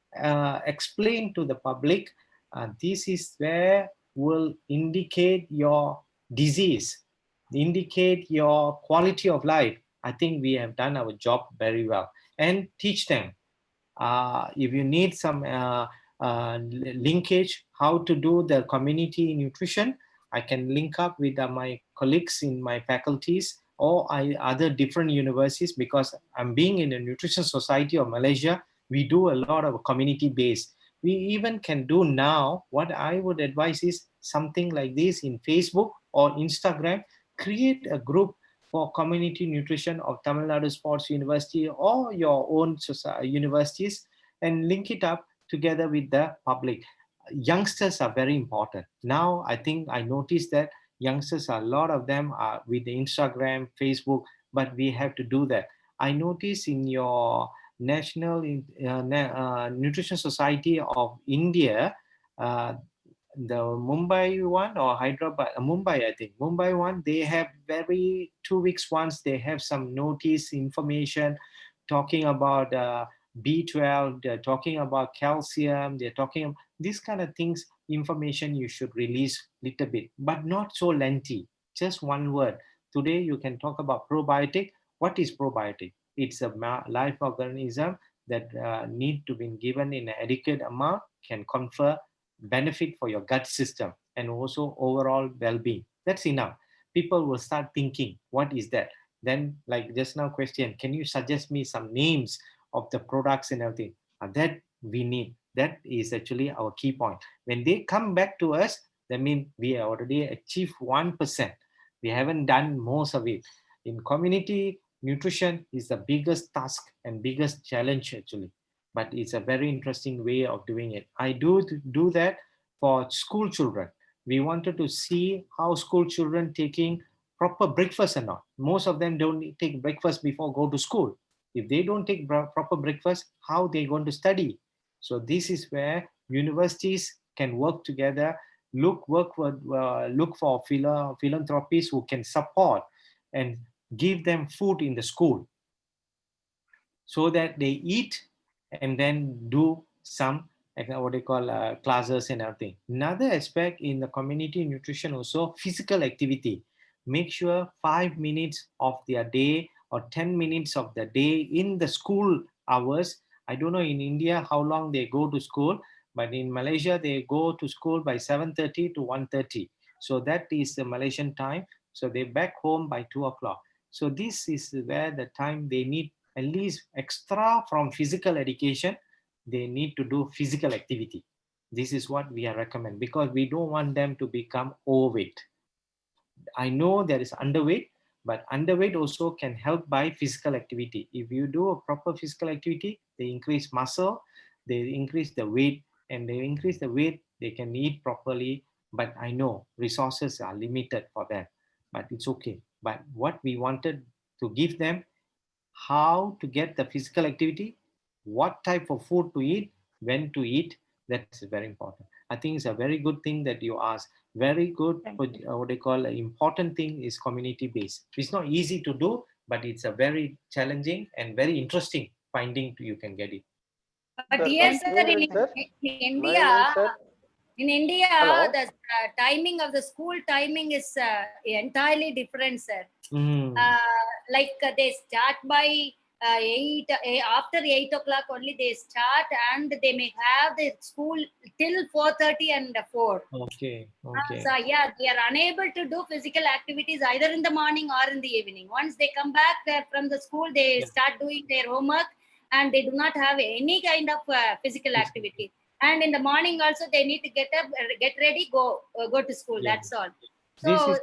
explain to the public, this is where will indicate your disease, indicate your quality of life. I think we have done our job very well. And teach them. If you need some linkage, how to do the community nutrition, I can link up with my colleagues in my faculties, or other different universities, because I'm being in the Nutrition Society of Malaysia. We do a lot of community based. We even can do now, what I would advise is something like this in Facebook or Instagram. Create a group for community nutrition of Tamil Nadu Sports University or your own universities, and link it up together with the public. Youngsters are very important. Now, I think I noticed that youngsters, a lot of them are with the Instagram, Facebook, but we have to do that. I noticed in your National Nutrition Society of India, the Mumbai one or Hyderabad, Mumbai, I think Mumbai one, they have very 2 weeks once they have some notice information talking about B12, they're talking about calcium, they're talking these kind of things, information you should release little bit, but not so lengthy, just one word. Today you can talk about probiotic. What is probiotic? It's a life organism that need to be given in an adequate amount, can confer benefit for your gut system and also overall well-being. That's enough. People will start thinking, what is that? Then, like just now question, can you suggest me some names of the products and everything? That we need. That is actually our key point. When they come back to us, that means we already achieved 1%. We haven't done most of it. In community Nutrition is the biggest task and biggest challenge actually, but it's a very interesting way of doing it. I do that for school children. We wanted to see how school children taking proper breakfast or not. Most of them don't take breakfast before go to school. If they don't take proper breakfast, how they going to study? So this is where universities can work together, look for philanthropies who can support and give them food in the school so that they eat and then do some what they call classes and everything. Another aspect in the community nutrition also physical activity. Make sure 5 minutes of their day or 10 minutes of the day in the school hours. I don't know in India how long they go to school, but in Malaysia they go to school by 7:30 to 1:30. So that is the Malaysian time. So they back home by 2 o'clock. So this is where the time they need at least extra from physical education, they need to do physical activity. This is what we are recommend because we don't want them to become overweight. I know there is underweight, but underweight also can help by physical activity. If you do a proper physical activity, they increase muscle, they increase the weight, and they increase the weight, they can eat properly. But I know resources are limited for them, but it's okay. But what we wanted to give them how to get the physical activity, what type of food to eat, when to eat. That's very important. I think it's a very good thing that you asked. Very good, what they call important thing is community based. It's not easy to do, but it's a very challenging and very interesting finding you can get it. But yes, sir, in India, Hello? the timing of the school timing is entirely different, sir. They start by 8 after 8 o'clock only they start, and they may have the school till 4:30 and 4. Okay. So yeah, they are unable to do physical activities either in the morning or in the evening. Once they come back from the school, they start doing their homework, and they do not have any kind of physical activity. And in the morning also, they need to get up, get ready, go to school. That's all. So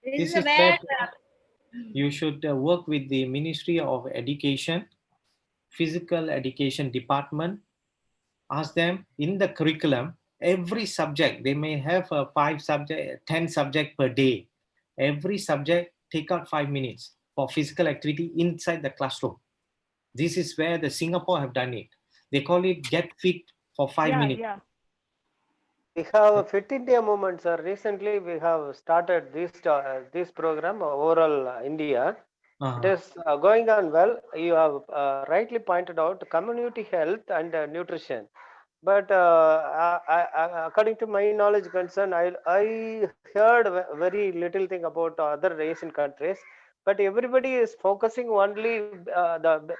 this is where you should work with the Ministry of Education, Physical Education Department. Ask them in the curriculum, every subject, they may have 10 subject per day. Every subject, take out 5 minutes for physical activity inside the classroom. This is where the Singapore have done it. They call it Get Fit for 5 minutes. We have a Fit India movement, sir. Recently, we have started this program overall India. It is going on well. You have rightly pointed out community health and nutrition. But according to my knowledge concern, I heard very little thing about other Asian countries. But everybody is focusing only the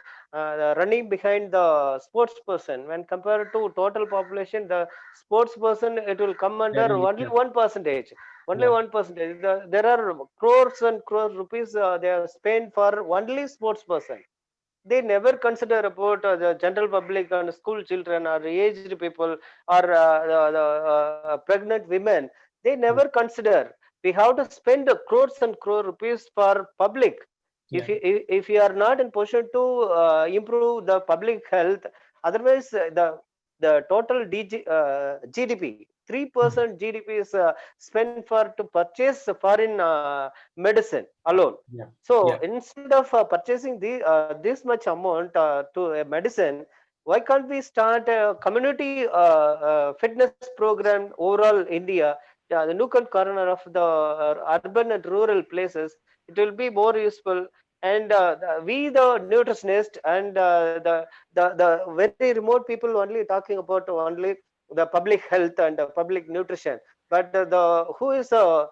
running behind the sports person. When compared to total population, the sports person, it will come under only 1%. Only 1%. There are crores and crores rupees they have spent for only sports person. They never consider about the general public and school children or aged people or the pregnant women. They never consider. We have to spend crores and crore rupees for public. If you are not in position to improve the public health, otherwise the total GDP 3% GDP is spent for to purchase foreign medicine alone. So instead of purchasing this much amount to a medicine, why can't we start a community fitness program overall India, the nook and corner of the urban and rural places? It will be more useful. And we, the nutritionists and the very remote people, only talking about only the public health and public nutrition. But who is a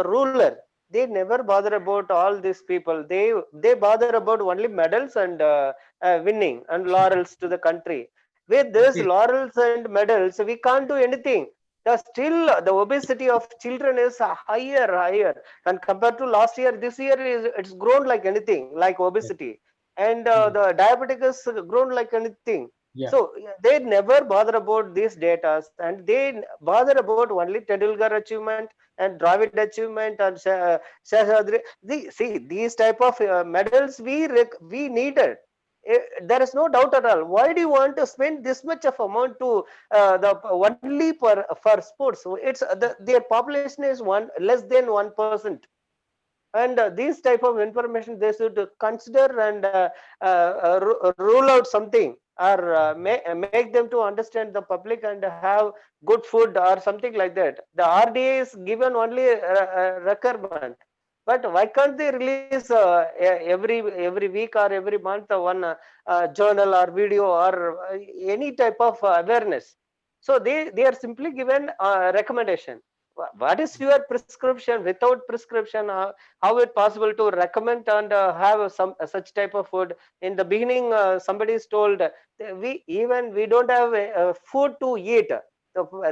ruler? They never bother about all these people. They bother about only medals and winning and laurels to the country. With this laurels and medals, we can't do anything. Still the obesity of children is higher, and compared to last year, this year it's grown like anything, like obesity, and the diabetic is grown like anything. So they never bother about these data, and they bother about only Tendulkar achievement and Dravid achievement and Shahadri. See, these type of medals we needed. There is no doubt at all. Why do you want to spend this much of amount to the only for sports? So it's their population is less than 1%, and these type of information they should consider and rule out something, or make them to understand the public and have good food or something like that. The RDA is given only requirement, but why can't they release every week or every month one journal or video or any type of awareness? So they are simply given recommendation. What is your prescription? Without prescription, how it possible to recommend and have some such type of food? In the beginning somebody is told we don't have food to eat,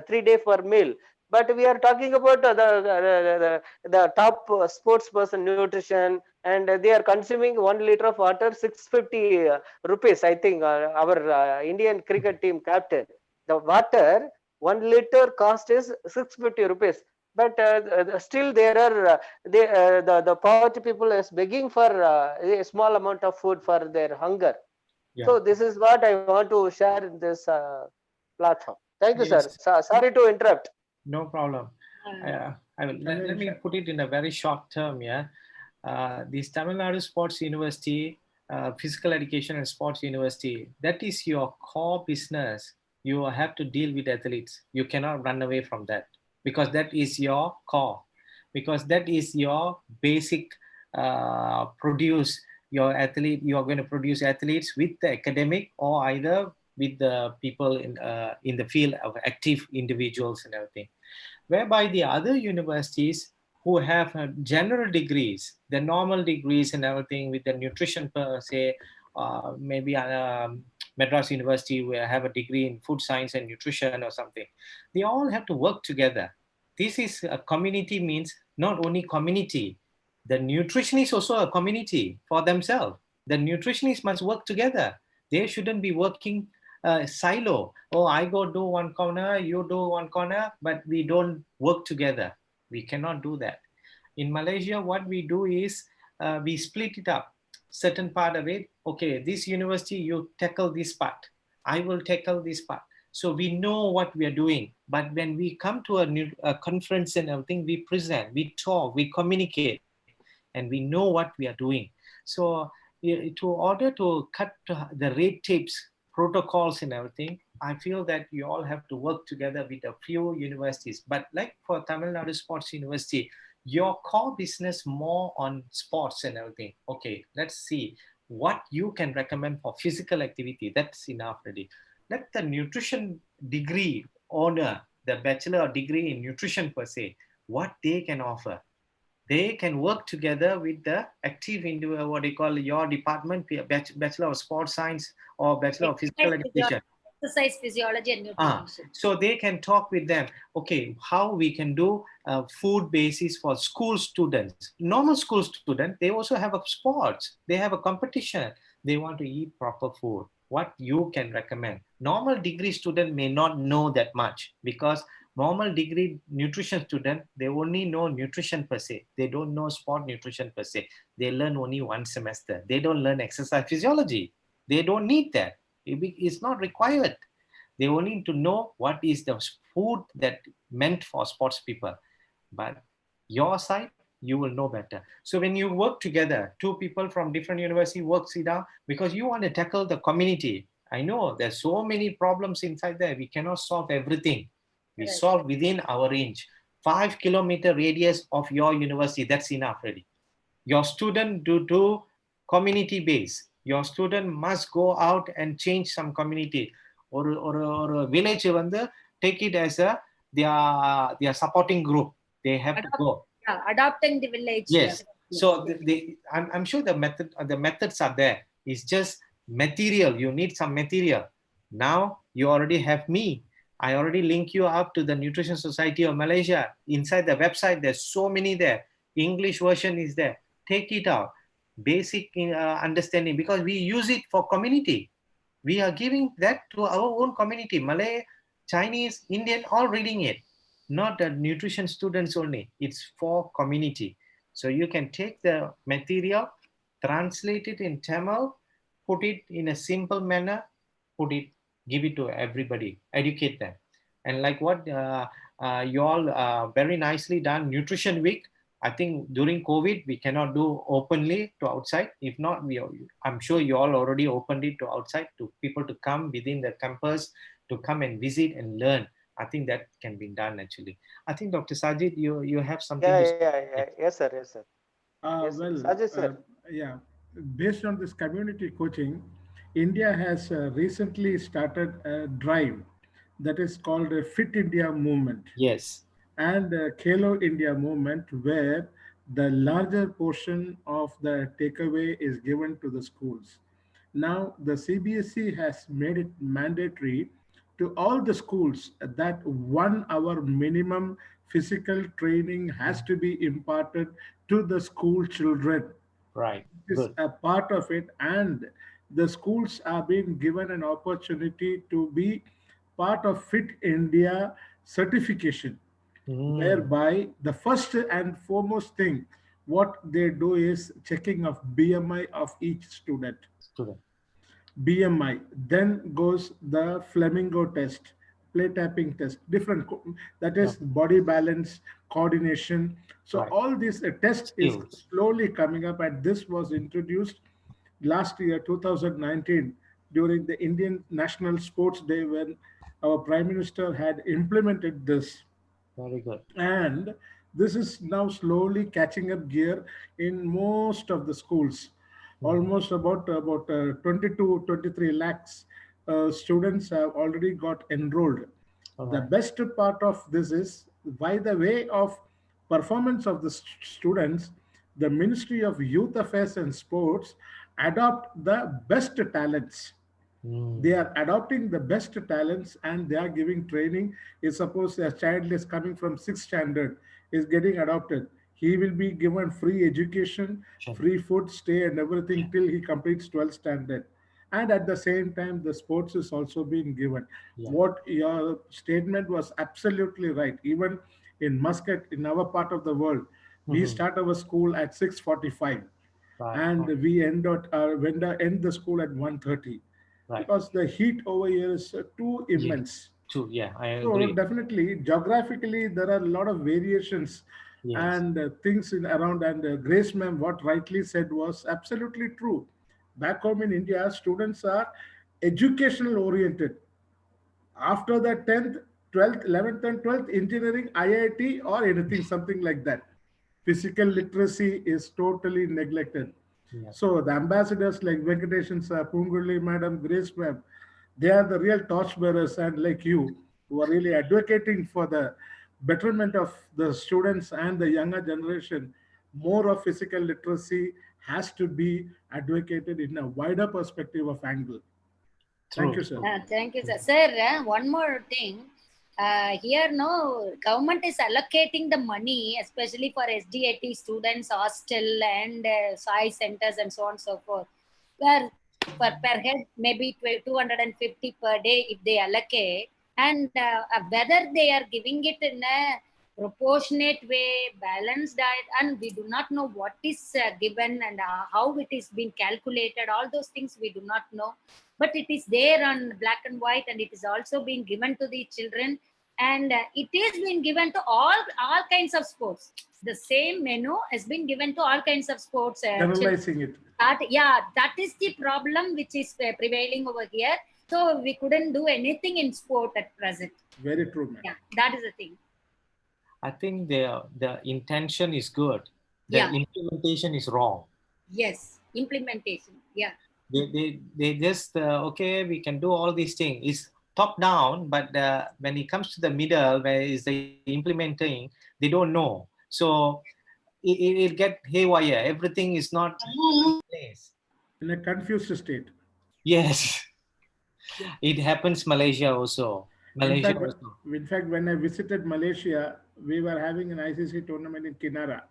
3 day for meal, but we are talking about the top sports person nutrition, and they are consuming 1 liter of water 650 rupees, I think. Our Indian cricket team captain, the water 1 liter cost is 650 rupees, but still there are the poverty people is begging for a small amount of food for their hunger. Yeah. So this is what I want to share in this platform. Thank you, Yes. sir. Sorry to interrupt. No problem. Let me put it in a very short term. Yeah, this Tamil Nadu Sports University, Physical Education and Sports University, that is your core business. You have to deal with athletes. You cannot run away from that, because that is your core, because that is your basic produce your athlete. You are going to produce athletes with the academic or either with the people in the field of active individuals and everything. Whereby the other universities who have general degrees, the normal degrees and everything with the nutrition per se, maybe Madras University will have a degree in food science and nutrition or something. They all have to work together. This is a community, means not only community, the nutritionist also a community for themselves. The nutritionists must work together. They shouldn't be working silo. Oh, I go do one corner, you do one corner, but we don't work together. We cannot do that. In Malaysia, what we do is we split it up. Certain part of it, okay, this university, you tackle this part. I will tackle this part. So we know what we are doing. But when we come to a conference and everything, we present, we talk, we communicate, and we know what we are doing. So to order to cut the red tapes, protocols and everything, I feel that you all have to work together with a few universities. But like for Tamil Nadu Sports University, your core business more on sports and everything. Okay, let's see what you can recommend for physical activity. That's enough already. Let the nutrition degree owner, the bachelor degree in nutrition per se, what they can offer. They can work together with the active individual, what they call your department, Bachelor of Sports Science or Bachelor of Physical Education. Exercise physiology and nutrition. So they can talk with them, okay, how we can do food basis for school students. Normal school students, they also have a sports, they have a competition, they want to eat proper food. What you can recommend. Normal degree student may not know that much, because normal degree nutrition student, they only know nutrition per se. They don't know sport nutrition per se. They learn only one semester. They don't learn exercise physiology. They don't need that. It's not required. They only need to know what is the food that meant for sports people. But your side, you will know better. So when you work together, two people from different university work sit down, because you want to tackle the community. I know there's so many problems inside there. We cannot solve everything. We solve within our range. 5 kilometer radius of your university, that's enough already. Your student do community base. Your student must go out and change some community. Or village, take it as their supporting group. They have to go. Yeah, adopting the village. Yes. So I'm sure the methods are there. It's just material. You need some material. Now you already have me. I already link you up to the Nutrition Society of Malaysia. Inside the website, there's so many there. English version is there. Take it out. Basic understanding, because we use it for community. We are giving that to our own community. Malay, Chinese, Indian, all reading it. not the nutrition students only, it's for community. So you can take the material, translate it in Tamil, put it in a simple manner, put it, give it to everybody, educate them. And like what you all very nicely done, Nutrition Week. I think during COVID we cannot do openly to outside. If not, I'm sure you all already opened it to outside to people to come within the campus to come and visit and learn. I think that can be done actually. I think Dr. Sajid, you have something to say. Yes, sir. Yes, sir. Yes, sir. Well, Sajid, sir. yeah, based on this community coaching, India has recently started a drive that is called a Fit India movement Yes. and Khelo India movement, where the larger portion of the takeaway is given to the schools. Now, the CBSE has made it mandatory to all the schools that 1 hour minimum physical training has to be imparted to the school children. Right. Is Good. a part of it, and the schools are being given an opportunity to be part of Fit India certification, whereby the first and foremost thing what they do is checking of BMI of each student. Student. BMI. Then goes the flamingo test, play tapping test, different, that Yeah. is body balance, coordination. So Right. all this test is Skills. slowly coming up, and this was introduced last year, 2019, during the Indian National Sports Day, when our Prime Minister had implemented this. Very good. And this is now slowly catching up gear in most of the schools. Almost about 20 to 23 lakhs students have already got enrolled. All The right. best part of this is, by the way of performance of the students, the Ministry of Youth Affairs and Sports adopt the best talents. They are adopting the best talents and they are giving training. If suppose a child is coming from 6th standard, is getting adopted, he will be given free education, Sure. free food, stay and everything till he completes 12th standard. And at the same time, the sports is also being given. Yeah. What your statement was absolutely right. Even in Muscat, in our part of the world, we start our school at 6:45 Right. and Right. we end the school at 1:30, Right. because the heat over here is too Yeah. immense. True. Yeah, I So agree. definitely, geographically, there are a lot of variations Yes. and things in around. And Grace ma'am, what rightly said was absolutely true. Back home in India, students are educational oriented. After the 10th, 12th, 11th, and 12th, engineering, IIT, or anything, something like that. Physical literacy is totally neglected. Yeah. So the ambassadors like Venkateshan sir, Punguli madam, Grace ma'am, they are the real torchbearers, and like you, who are really advocating for the betterment of the students and the younger generation. More of physical literacy has to be advocated in a wider perspective of angle. Thank True. you, sir. Thank you, sir. Sir, one more thing. Here, no, government is allocating the money, especially for SDAT students, hostel and SAI centers and so on and so forth, where per head maybe 250 per day if they allocate, and whether they are giving it in a proportionate way, balanced diet, and we do not know what is given and how it is being calculated. All those things we do not know, but it is there on black and white, and it is also being given to the children, and it is being given to all kinds of sports. The same menu has been given to all kinds of sports. Generalizing it. That is the problem which is prevailing over here. So we couldn't do anything in sport at present. Very true, ma'am. Yeah, that is the thing. I think the intention is good. The Yeah. implementation is wrong. Yes, implementation. Yeah. They just okay, we can do all these things. It's top down, but when it comes to the middle, where is the implementing, they don't know. So it get haywire. Everything is not in place. In a confused state. Yes, it happens Malaysia also. Malaysia also. In fact, when I visited Malaysia, we were having an ICC tournament in Kinara.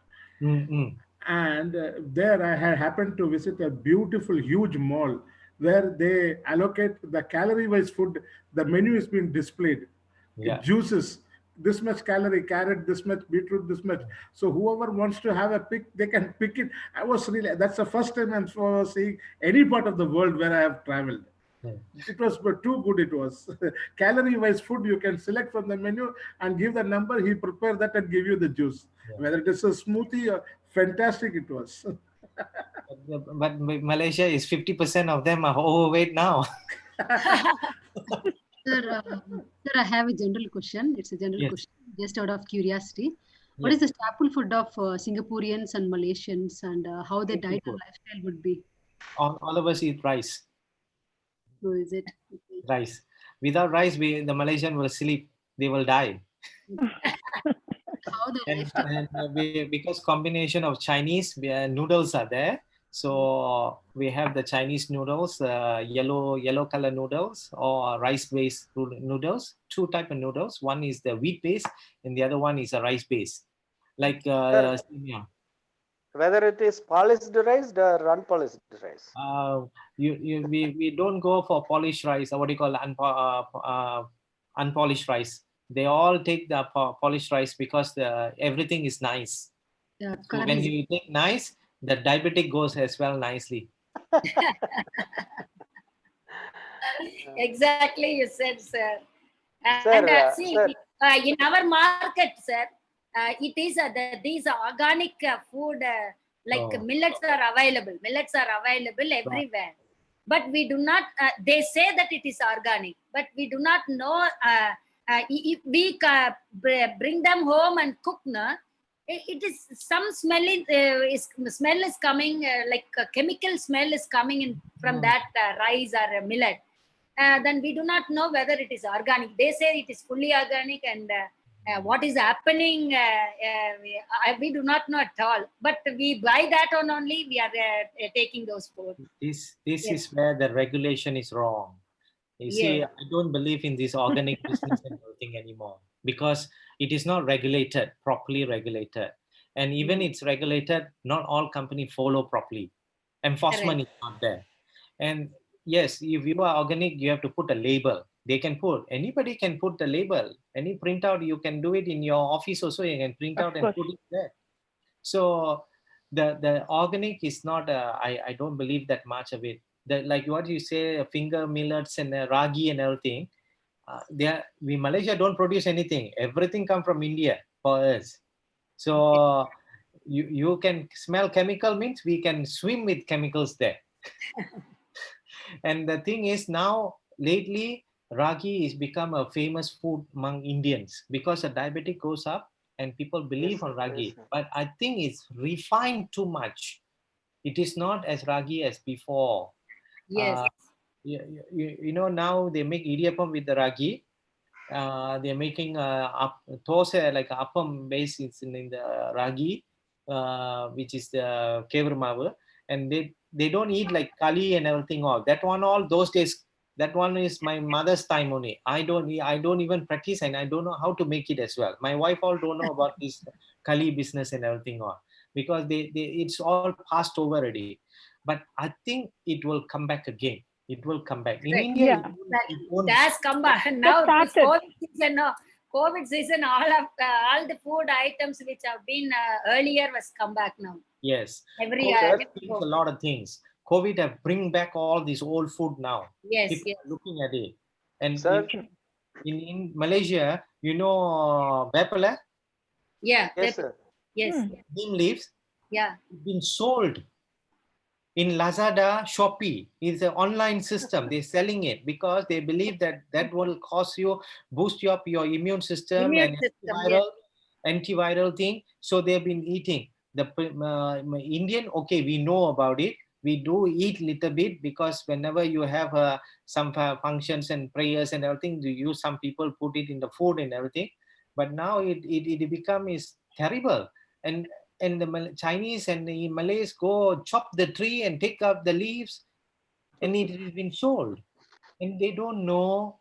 And there I had happened to visit a beautiful, huge mall where they allocate the calorie-wise food. The menu is being displayed. Yeah. Juices, this much calorie, carrot this much, beetroot this much. So whoever wants to have a pick, they can pick it. I was really, that's the first time I'm seeing any part of the world where I have traveled. Yeah. It was too good. It was calorie wise food. You can select from the menu and give the number. He prepare that and give you the juice. Yeah. Whether it is a smoothie or fantastic, it was. But Malaysia is 50% of them are overweight now. Sir, sir, I have a general question. It's a general Yes. question, just out of curiosity. What Yes. is the staple food of Singaporeans and Malaysians, and how their diet and Food. lifestyle would be? All of us eat rice. So is it? Okay. Rice. Without rice, the Malaysian will sleep. They will die. How the And, lifestyle? because combination of Chinese noodles are there, so we have the Chinese noodles, yellow color noodles, or rice based noodles. Two type of noodles. One is the wheat based, and the other one is a rice based, like Sir, yeah. whether it is polished rice or unpolished rice. We don't go for polished rice, or what do you call unpolished rice. They all take the polished rice because everything is nice. Yeah, So color when is you take nice, the diabetic goes as well nicely. Exactly, you said, sir. Sir, And see, sir. in our market, sir, it is these organic food like Oh. millets are available. Millets are available everywhere, but we do not. They say that it is organic, but we do not know if we bring them home and cook. Na, it is some smelly smell is coming like a chemical smell is coming in from that rice or millet. Then we do not know whether it is organic. They say it is fully organic, and what is happening, we do not know at all. But we buy that on only. We are taking those food. This Yes. is where the regulation is wrong. You see, Yes. I don't believe in this organic business and everything anymore, because it is not regulated, properly regulated. And even it's regulated, not all companies follow properly. Enforcement is not there. And yes, if you are organic, you have to put a label. They can put, anybody can put the label. Any printout, you can do it in your office also, you can print out and put it there. So the organic is not, I don't believe that much of it. Like what you say, finger millets and ragi and everything, we Malaysia don't produce anything. Everything come from India for us. So you can smell chemical, means we can swim with chemicals there. And the thing is, now lately ragi is become a famous food among Indians because the diabetic goes up and people believe Yes, on ragi. yes, sir. But I think it's refined too much. It is not as ragi as before. Yes. You know, now they make idiyappam with the ragi. They're making dosa, like appam base is in the ragi, which is the kevar mavu, and they don't eat like kali and everything all. That one all those days. That one is my mother's time only. I don't even practice, and I don't know how to make it as well. My wife all don't know about this kali business and everything all, because it's all passed over already. But I think it will come back again. It will come back. In India, Yeah. It has come back now. This COVID season, no, COVID season, all the food items which have been earlier was come back now. Yes. Every COVID changed a lot of things. COVID have bring back all this old food now. Yes, People yes. are looking at it. And Sir? in Malaysia, you know Bepala, Yeah. Yes, sir. Yes. neem leaves, Yeah. been sold in Lazada, Shopee. It's an online system. They're selling it because they believe that will cause you, boost up your immune system Immune and system, yes. antiviral thing. So they've been eating. The Indian, okay, we know about it. We do eat little bit because whenever you have some functions and prayers and everything, some people put it in the food and everything. But now it becomes terrible. And the Chinese and the Malays go chop the tree and take up the leaves, and it has been sold. And they don't know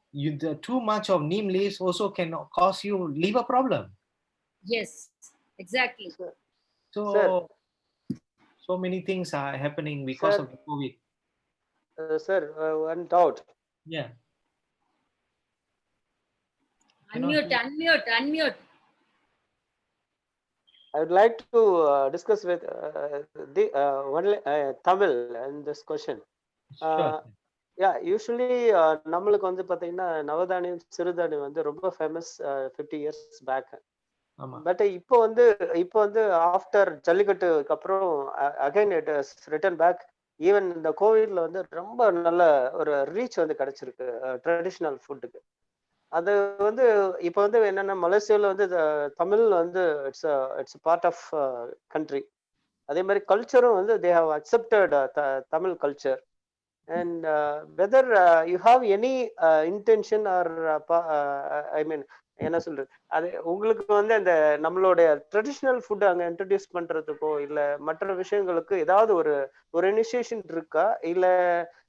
too much of neem leaves also can cause you liver problem. Yes, exactly. So so many things are happening because of the COVID. Sir, one doubt. Yeah. Unmute. I would like to discuss with only Tamil in this question. Sure. Usually நம்மளுக்கு வந்து பாத்தீங்கன்னா நவதானியம் சிறுதானியம் வந்து ரொம்ப famous 50 years back. But இப்போ வந்து after ஜல்லிக்கட்டுக்கு அப்புறம் again it is return back. Even இந்த கோவிட்ல வந்து ரொம்ப நல்ல ஒரு ரீச் வந்து கிடைச்சிருக்கு ட்ரெடிஷ்னல் ஃபுட்டுக்கு. அது வந்து இப்போ வந்து என்னன்னா மலேசியாவில் வந்து தமிழ் வந்து இட்ஸ் பார்ட் ஆஃப் கண்ட்ரி. அதே மாதிரி கல்ச்சரும் வந்து they have accepted Tamil culture. And whether you have any intention or I mean என்ன சொல்றது, அது உங்களுக்கு வந்து அந்த நம்மளுடைய ட்ரெடிஷ்னல் ஃபுட் அங்க இன்ட்ரடியூஸ் பண்றதுக்கோ இல்ல மற்ற விஷயங்களுக்கு ஏதாவது ஒரு இனிஷியேஷன் இருக்கா, இல்ல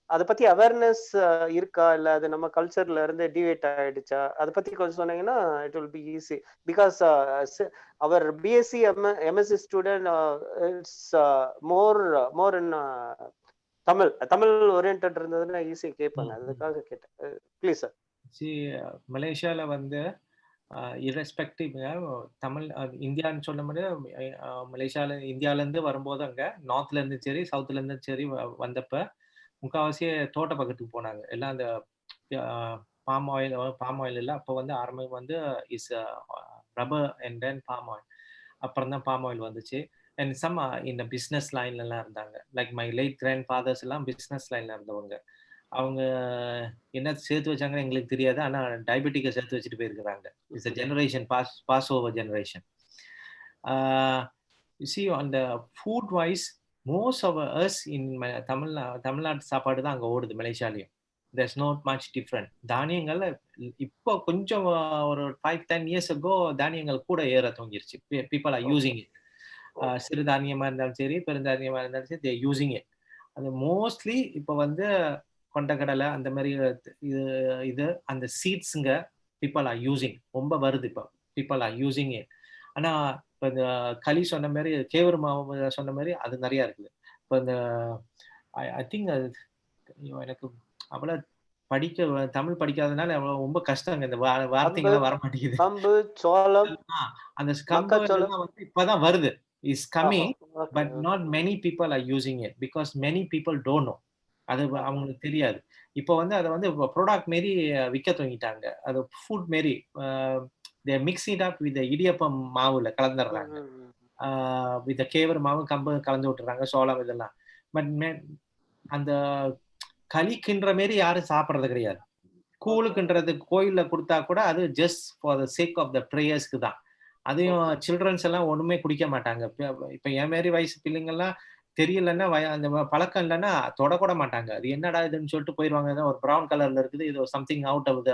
அதை பத்தி அவேர்னஸ் இருக்கா, இல்ல அது நம்ம கல்ச்சர்ல இருந்து டிவேட் ஆயிடுச்சா, அதை பத்தி கொஞ்சம் சொன்னீங்கன்னா it will be easy. Because our BSc MSc student it's more in Tamil oriented இருந்ததுன்னா ஈஸியா கேட்பாங்க, அதுக்காக கேட்டேன். Please sir. மலேசியால வந்து இரஸ்பெக்டிவ் தமிழ் இந்தியான்னு சொன்ன மாதிரி இந்தியால இருந்து வரும்போது அங்க நார்த்ல இருந்து சரி சவுத்ல இருந்து சரி வந்தப்ப முக்கால்வாசி தோட்ட பக்கத்துக்கு போனாங்க. எல்லாம் அந்த பாம் ஆயில் இல்லை, அப்போ வந்து ஆரம்பம் வந்து is rubber and then palm oil, அப்புறம் தான் பாம் ஆயில் வந்துச்சு. அண்ட் சம் இந்த பிஸ்னஸ் லைன்லாம் இருந்தாங்க. Like my late grandfathers எல்லாம் பிஸ்னஸ் லைன்ல இருந்தவங்க. அவங்க என்ன சேர்த்து வச்சாங்கன்னு எங்களுக்கு தெரியாது, ஆனால் டயபெட்டிக்கை சேர்த்து வச்சுட்டு போயிருக்கிறாங்க. It's a generation pass over generation. சி அந்த food wise most of us in தமிழ்நாட்டு சாப்பாடு தான் அங்கே ஓடுது மலேசியாலையும். there's not much different. தானியங்கள் இப்போ கொஞ்சம் ஒரு 5-10 years ago தானியங்கள் கூட ஏற துவங்கிருச்சு. people are using it. சிறுதானியமா இருந்தாலும் சரி பெருந்தானியமா இருந்தாலும் சரி they using it. அது மோஸ்ட்லி இப்போ வந்து கொண்டக்கடலை அந்த மாதிரி இது அந்த சீட்ஸுங்க people are using ரொம்ப வருது. இப்போ people are using it. ஆனா இப்போ இந்த களி சொன்ன மாதிரி கேவரு மாவு சொன்ன மாதிரி அது நிறைய இருக்குது. இப்போ இந்த ஐ திங்க் எனக்கு அவ்வளோ தமிழ் படிக்காதனால ரொம்ப கஷ்டம். இந்த வார்த்தைகள்லாம் வர மாட்டேங்குது. கம்பு சோளம் அந்த கம்பு வந்து இப்பதான் வருது, is coming, but not many people are using it because many people don't know. அது அவங்களுக்கு தெரியாது. இப்போ வந்து அதை வந்து ப்ராடக்ட் மாரி விற்க துவங்கிட்டாங்க. அது ஃபுட் மாரி they mix it up with the idiyappam மாவுல கலந்துடுறாங்க. வித் கேவர் மாவு கம்பு கலந்து விட்டுறாங்க, சோளம் இதெல்லாம். பட் அந்த களிக்குன்ற மாரி யாரும் சாப்பிட்றது கிடையாது. கூழுக்குன்றது கோயில்ல கொடுத்தா கூட அது just for the sake of the ப்ரேயர்ஸ்க்கு தான். அதையும் சில்ட்ரன்ஸ் எல்லாம் ஒண்ணுமே குடிக்க மாட்டாங்க. இப்ப என் மாரி வயசு பிள்ளைங்கள்லாம் தெரியலன்னா அந்த பழக்கம் இல்லைன்னா தொடக்கூட மாட்டாங்க. அது என்னடா இதுன்னு சொல்லிட்டு போயிடுவாங்க. ஒரு ப்ரௌன் கலர்ல இருக்குது, இது something out of the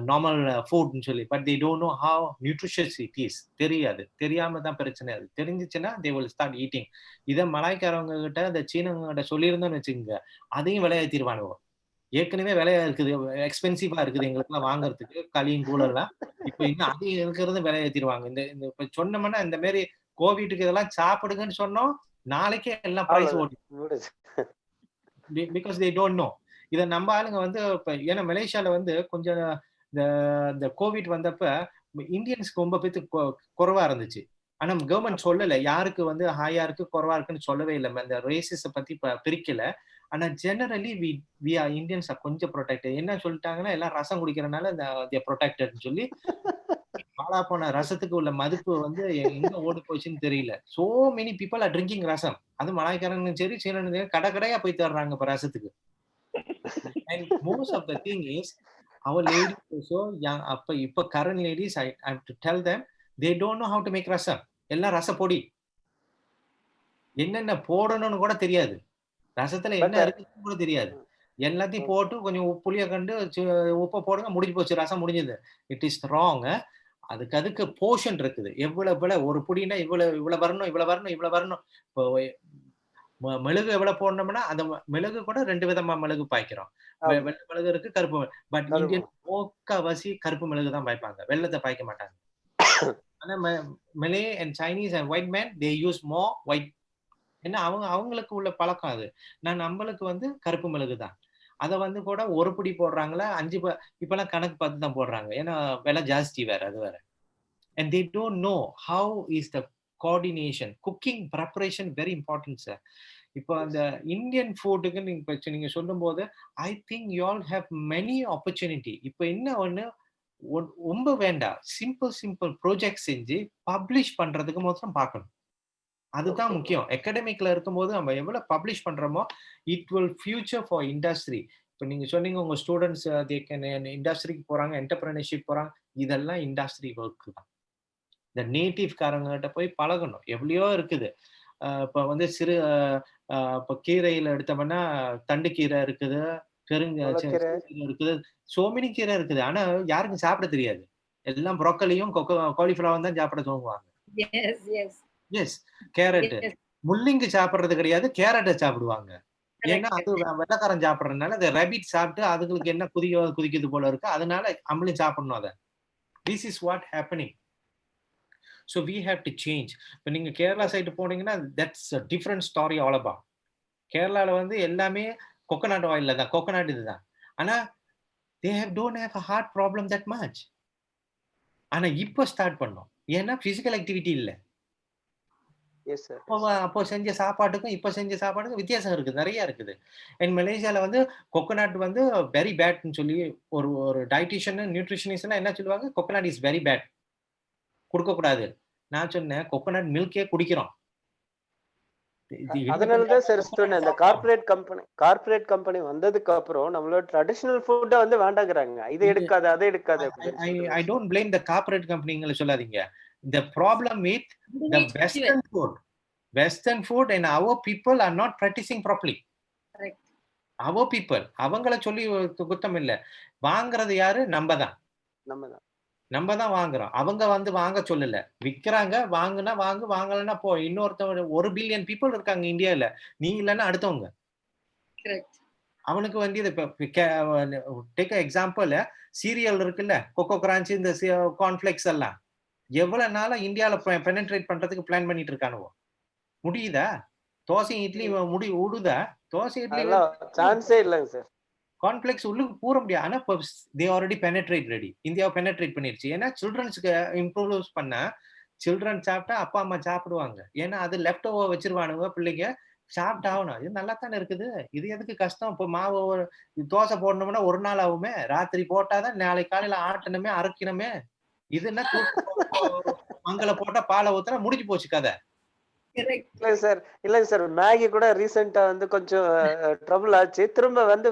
normal ஃபுட்னு சொல்லி. But they don't know how nutritious it is. தெரியாது, தெரியாம தான் பிரச்சனை. அது தெரிஞ்சிச்சுன்னா தே வில் ஸ்டார்ட் ஈட்டிங். இதை மலாய்க்காரவங்க கிட்ட இந்த சீனங்கிட்ட சொல்லியிருந்தோம்னு வச்சுக்கோங்க, அதையும் விலையேற்றிடுவானுவோ. ஏற்கனவே விலையா இருக்குது, எக்ஸ்பென்சிவா இருக்குது எங்களுக்குலாம் வாங்குறதுக்கு களியும் கூழெல்லாம். இப்போ இன்னும் அது இருக்கிறது விலையேற்றிடுவாங்க. இந்த இப்ப சொன்னோம்னா இந்த மாதிரி கோவிட்டுக்கு இதெல்லாம் சாப்பிடுங்கன்னு சொன்னோம், நாளைக்கே எல்லாம் பிரைஸ் ஓடும். Because they don't no. இதை நம்ம ஆளுங்க வந்து இப்ப ஏன்னா மலேசியால வந்து கொஞ்சம் இந்த கோவிட் வந்தப்ப இந்தியன்ஸ்க்கு ரொம்ப பேருக்கு குறைவா இருந்துச்சு. ஆனா கவர்மெண்ட் சொல்லல யாருக்கு வந்து ஹாயா இருக்கு குறைவா இருக்குன்னு சொல்லவே இல்லை. இந்த ரேசஸை பத்தி பிரிக்கல. ஆனா ஜெனரலி வி ஆர் இந்தியன்ஸ் கொஞ்சம் ப்ரொடெக்டட். என்ன சொல்லிட்டாங்கன்னா எல்லாம் ரசம் குடிக்கிறதுனால இந்த ப்ரொடெக்டட்னு சொல்லி பாலா போன ரசத்துக்கு உள்ள மதிப்பு வந்து எங்க ஓடி போச்சுன்னு தெரியல. So many people are drinking rasam. அது மலாய்க்காரங்களும் சரி சீனனும் கடை கடையா போய் தர்றாங்க இப்ப ரசத்துக்கு. And most of the thing is our ladies also young இப்ப current ladies I have to tell them they don't know how to make rasam. எல்லாம் ரசப்பொடி, என்னென்ன போடணும்னு கூட தெரியாது. ரசத்துல என்ன இருக்குன்னு கூட தெரியாது. எல்லாத்தையும் போட்டு கொஞ்சம் புளிய கண்டு உப்பை போடுங்க, முடிஞ்சு போச்சு, ரசம் முடிஞ்சது. It is wrong. அதுக்கு போர்ஷன் இருக்குது. எவ்வளவு ஒரு புடினா இவ்வளவு வரணும். இப்போ மிளகு எவ்வளவு போடணும்னா அந்த மிளகு கூட 2 விதமா மிளகு பாய்க்கிறோம். வெள்ளை மிளகு இருக்கு, கருப்பு. பட் இந்தியன் முக்காவாசி கருப்பு மிளகு தான் பாய்ப்பாங்க, வெள்ளத்தை பாய்க்க மாட்டாங்க. ஆனா Malay and Chinese and white man they use more white. ஏன்னா அவங்களுக்கு உள்ள பழக்கம் அது. நம்மளுக்கு வந்து கருப்பு மிளகு தான். அதை வந்து கூட ஒரு பிடி போடுறாங்களா 5 இப்பெல்லாம் கணக்கு பார்த்து தான் போடுறாங்க, ஏன்னா விலை ஜாஸ்தி வேற, அது வேற. And they don't know how is the coordination. Cooking preparation very important, sir. இப்போ அந்த இந்தியன் ஃபுட்டுக்கு நீங்க சொல்லும் போது I think you all have many opportunity. இப்போ என்ன ஒண்ணு ரொம்ப வேண்டாம், சிம்பிள் ப்ராஜெக்ட் செஞ்சு பப்ளிஷ் பண்றதுக்கு மாத்திரம் பார்க்கணும். அதுதான் முக்கியம். அகாடமிக்ல இருக்கும்போது நம்ம எவ்வளவு பப்ளிஷ் பண்றோமோ it will future for industry. இப்போ நீங்க சொன்னீங்க உங்க ஸ்டூடெண்ட்ஸ் இண்டஸ்ட்ரிக்கு போறாங்க, என்டர்பிரினர்ஷிப் போறாங்க, இதெல்லாம் இண்டஸ்ட்ரி ஒர்க் தான். இந்த நேட்டிவ் காரங்கிட்ட போய் பழகணும். எவ்வளோ இருக்குது. இப்போ வந்து சிறு இப்போ கீரையில எடுத்தோம்னா தண்டு கீரை இருக்குது, இருக்குது, சோமினி கீரை இருக்குது. ஆனா யாருக்கும் சாப்பிட தெரியாது. எல்லாம் ப்ரோக்கலியும் காலிஃபிளவர் தான் சாப்பிட தூங்குவாங்க. எஸ், கேரட் முள்ளிங்கு சாப்பிடுறது கிடையாது, கேரட்டை சாப்பிடுவாங்க. ஏன்னா அது வெள்ளக்காரன் சாப்பிடுறதுனால அந்த ரேபிட் சாப்பிட்டு அதுங்களுக்கு என்ன குதிக்குது போல இருக்கு, அதனால நம்மளும் சாப்பிடணும் அதை. This is what happening. So we have to change. இப்போ நீங்க கேரளா சைடு போனீங்கன்னா that's a different story all about. கேரளால வந்து எல்லாமே கோகனட் ஆயில்ல தான், கோகனட் இதுதான். ஆனா they don't have a heart problem that much. ஆனா இப்போ ஸ்டார்ட் பண்ணோம், ஏன்னா பிசிக்கல் ஆக்டிவிட்டி இல்ல. அப்போ செஞ்ச சாப்பாட்டுக்கும் இப்போ செஞ்ச சாப்பாட்டுக்கும் வித்தியாசம் இருக்குது, நிறைய இருக்குது. அண்ட் மலேசியால வந்து கோகனட் வந்து வெரி பேட்னு சொல்லி ஒரு டயட்டிஷியன் நியூட்ரிஷனிஸ்ட் என்ன சொல்லுவாங்க, கோகனட் இஸ் வெரி பேட், கொடுக்க கூடாது. நான் சொன்னேன் கோகனட் மில்கே குடிக்கிறோம். அதனாலதான் சார் சொன்னேன், இந்த கார்ப்பரேட் கம்பெனி வந்ததுக்கு அப்புறம் நம்மளோட ட்ரெடிஷனல் ஃபுட்டை வந்து வேண்டாங்கிறாங்க. இது எடுக்காது, அதை எடுக்காது. I don't blame the corporate company சொல்லாதீங்க. The problem with the western food and our people are not practicing properly. Correct. Our people, அவங்கள சொல்லி குத்தம் இல்ல. வாங்குறது யாரு? நம்ம தான் வாங்குறோம். அவங்க வந்து வாங்க சொல்லல, விக்கிறாங்க. வாங்குனா வாங்கு, வாங்கலன்னா போ. இன்னொருத்தவங்க 1 பில்லியன் பீப்புள் இருக்காங்க இந்தியால, நீ இல்லைன்னா அடுத்தவங்க. அவனுக்கு வேண்டியது டேக் எக்ஸாம்பிள், சீரியல் இருக்குல்ல, கொக்கோ கிரான்ச், இந்த கார்ன்ஃபிளெக்ஸ் எல்லாம் எவ்வளவு நாளா இந்தியால பெனட்ரேட் பண்றதுக்கு பிளான் பண்ணிட்டு இருக்கானுவோ. முடியுதா? தோசை இட்லி உடுதா? தோசை இட்லி சான்ஸே இல்லைங்க சார். கான்ஃபிளெக்ஸ் உள்ளுக்கு பூர முடியாது. ஆனா தே ஆல்ரெடி பெனட்ரேட் ரெடி. இந்தியாவை பெனட்ரேட் பண்ணிருச்சு. ஏன்னா சில்ட்ரன்ஸ்க்கு இம்ப்ரூவ் பண்ணா சில்ட்ரன் சாப்பிட்டா அப்பா அம்மா சாப்பிடுவாங்க. ஏன்னா அது லெஃப்ட் ஓவர் வச்சிருவானுங்க, பிள்ளைங்க சாப்பிட்டாகணும். இது நல்லா தானே இருக்குது, இது எதுக்கு கஷ்டம்? இப்போ மாவு தோசை போடணும்னா ஒரு நாள் ஆகுமே, ராத்திரி போட்டாதான் நாளைக்கு காலையில ஆட்டணுமே, அரைக்கணுமே. இது என்ன மங்கள போட்டா பாலை ஊத்துனா முடிஞ்சு போச்சு கதை. இல்லைங்க சார், மேகி கூட ரீசெண்டா வந்து கொஞ்சம் ட்ரபிள் ஆச்சு, திரும்ப வந்து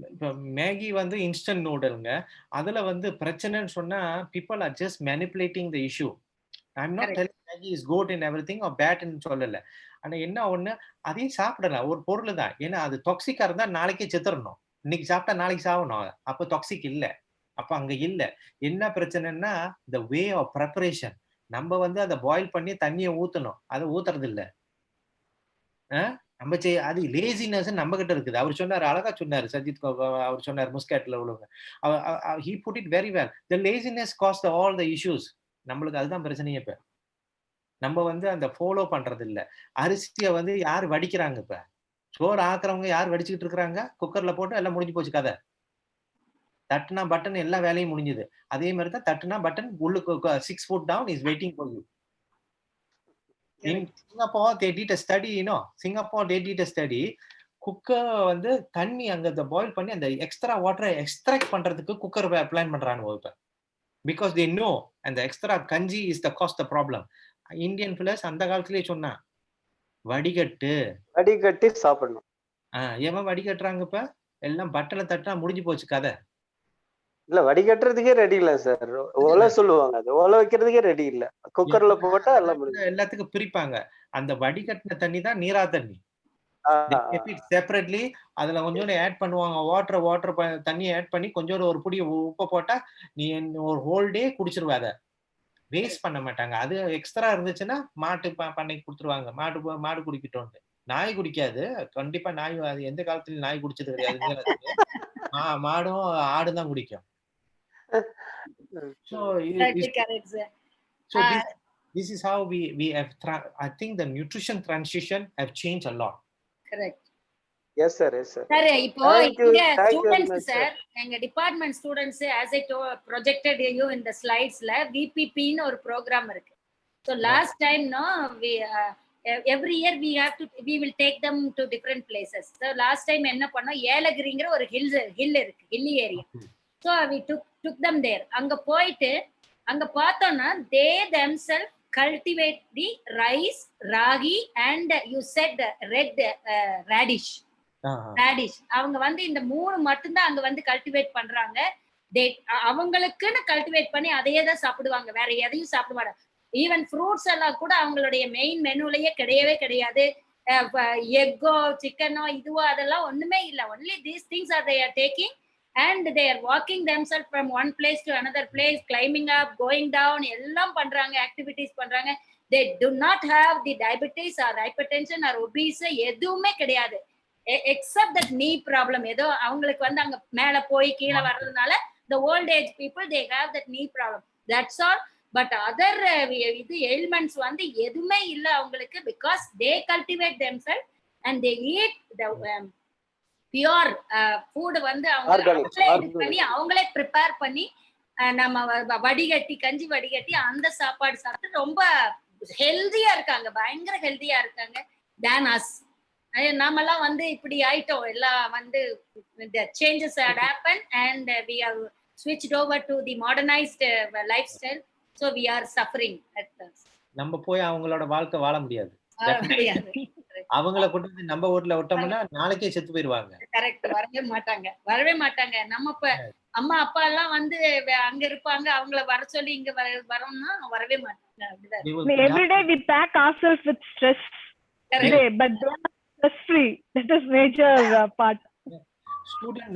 இப்போ மேகி வந்து இன்ஸ்டன்ட் நூடுல்ங்க. அதுல வந்து பிரச்சனைன்னு சொன்னா people are just manipulating the issue. I'm not telling Maggi is good in everything or bad ன்னு சொல்லல. ஆனா என்ன ஒண்ணு, அதையும் சாப்பிடலாம், ஒரு பொருள் தான். ஏன்னா அது டாக்ஸிக்கா இருந்தா நாளைக்கே செத்துறணும். இன்னைக்கு சாப்பிட்டா நாளைக்கு சாவணும், அப்ப டாக்ஸிக் இல்ல. அப்ப அங்க இல்ல. என்ன பிரச்சனைன்னா the way of preparation. நம்ம வந்து அதை பாயில் பண்ணி தண்ணியை ஊத்தணும், அதை ஊத்துறது இல்ல. நம்ம அது லேசினஸ் நம்ம கிட்ட இருக்குது. அவர் சொன்னாரு, அழகா சொன்னாரு சஜித், அவர் சொன்னார் முஸ்கேட்ல உள்ளவங்க. he put it very well. The laziness caused all the issues. நம்மளுக்கு அதுதான் பிரச்சனையே. இப்ப நம்ம வந்து அந்த ஃபாலோ பண்றது இல்ல. அரிசியை வந்து யார் வடிக்கிறாங்க? இப்ப சோறு ஆக்குறவங்க யார் வடிச்சுக்கிட்டு இருக்கிறாங்க? குக்கர்ல போட்டு எல்லாம் முடிஞ்சு போச்சு கதை. தட்டுனா பட்டன் எல்லா வேலையும் முடிஞ்சது. அதே மாதிரி தான் தட்டுனா பட்டன் உள்ளுக்கு 6 foot down is waiting for you. In Singapore they did a study, Singapore they did a study. Cooker வந்து தண்ணி அங்க பாயில் பண்ணி அந்த எக்ஸ்ட்ரா வாட்டரை எக்ஸ்ட்ராக்ட் பண்றதுக்கு குக்கர் பிளான் பண்றாங்க இப்ப. Because they know and the extra கஞ்சி is the cost the problem. Indian plus அந்த காலத்திலேயே சொன்னா வடிகட்டி சாப்பிடணும். ஏன் வடிகட்டுறாங்க? இப்ப எல்லாம் பட்டனை தட்டினா முடிஞ்சு போச்சு கதை. இல்ல வடிகட்டுறதுக்கே ரெடி இல்ல சார். ஓலை சொல்லுவாங்க, அது ஓலை வைக்கிறதுக்கே ரெடி இல்ல. குக்கர்ல போட்டா எல்லாம் எல்லாத்துக்கும் பிரிப்பாங்க. அந்த வடிகட்டின தண்ணி தான் நீரா தண்ணி. செப்பரேட்லி அதுல கொஞ்சோண்டு ஆட் பண்ணுவாங்க. வாட்டர் தண்ணியை ஆட் பண்ணி கொஞ்சோண்டு ஒரு புடி உப்பு போட்டா நீ ஒரு ஹோல் டே குடிச்சிருவ. அதை வேஸ்ட் பண்ண மாட்டாங்க. அது எக்ஸ்ட்ரா இருந்துச்சுன்னா மாட்டு பண்ணைக்கு கொடுத்துருவாங்க. மாடு குடிக்கிட்டோம். நாய் குடிக்காது கண்டிப்பா. நாய் அது எந்த காலத்துலயும் நாய் குடிச்சது கிடையாது. மாடும் ஆடு தான் குடிக்கும். So this is how we have I think the nutrition transition have changed a lot. Correct. Yes, sir. Yes, sir. Sir, இப்போ Thank you. இங்க Thank you very students much, sir. சார், எங்க department students as I projected you in the slides-ல VPP ன்னு ஒரு program இருக்கு. So last time no we every year we will take them to different places. So last time என்ன பண்ணோம், ஏலகிரிங்கிற ஒரு hill இருக்கு, hilly area. So we took them there. அங்க போயிட்டு அங்க பார்த்தோம்னா they themselves cultivate the rice, ragi and you said red radish. அவங்க வந்து இந்த 3 மட்டும்தான் அங்க வந்து கல்டிவேட் பண்றாங்க. அவங்களுக்குன்னு கல்டிவேட் பண்ணி அதையே தான் சாப்பிடுவாங்க, வேற எதையும் சாப்பிட மாட்டாங்க. ஈவன் ஃப்ரூட்ஸ் எல்லாம் கூட அவங்களுடைய மெயின் மெனுலயே கிடையவே கிடையாது. எக்கோ சிக்கனோ இதுவோ அதெல்லாம் ஒண்ணுமே இல்லை. Only these things are they are taking and they are walking themselves from one place to another place, climbing up, going down, எல்லாம் பண்றாங்க, ஆக்டிவிட்டீஸ் பண்றாங்க. They do not have the diabetes or hypertension or obese, எதுவுமே கிடையாது. Except that knee problem, ஏதோ அவங்களுக்கு வந்து அங்க மேல போய் கீழே வர்றதுனால the old age people they have that knee problem, that's all. But other இது ailments வந்து எதுவுமே இல்ல அவங்களுக்கு, because they cultivate themselves and they eat the pure food வந்து அவங்களே ப்ரிப்பேர் பண்ணி நம்ம வடிகட்டி கஞ்சி வடிகட்டி அந்த சாப்பாடு சாப்பிட்டு ரொம்ப ஹெல்தியா இருக்காங்க, பயங்கர ஹெல்தியா இருக்காங்க than us. நாமெல்லாம் வந்து இப்படி ஆயிட்டோம், எல்லாம் வந்து the changes had happened and we have switched over to the modernized lifestyle, so we are suffering at first. நம்ம போய் அவங்களோட வாழ்க்கை வாழ முடியாது. அவங்கள கொண்டு வந்து நம்ம ஊர்ல விட்டோம்னா நாளைக்கே செத்து போயிருவாங்க. கரெக்ட், வரவே மாட்டாங்க. நம்ம இப்ப அம்மா அப்பா எல்லாம் வந்து அங்க இருப்பாங்க, அவங்கள வர சொல்லி இங்க வரோம்னா வரவே மாட்டாங்க. Every day we pack ourselves with stress today, but they are stress free. That is major part. Student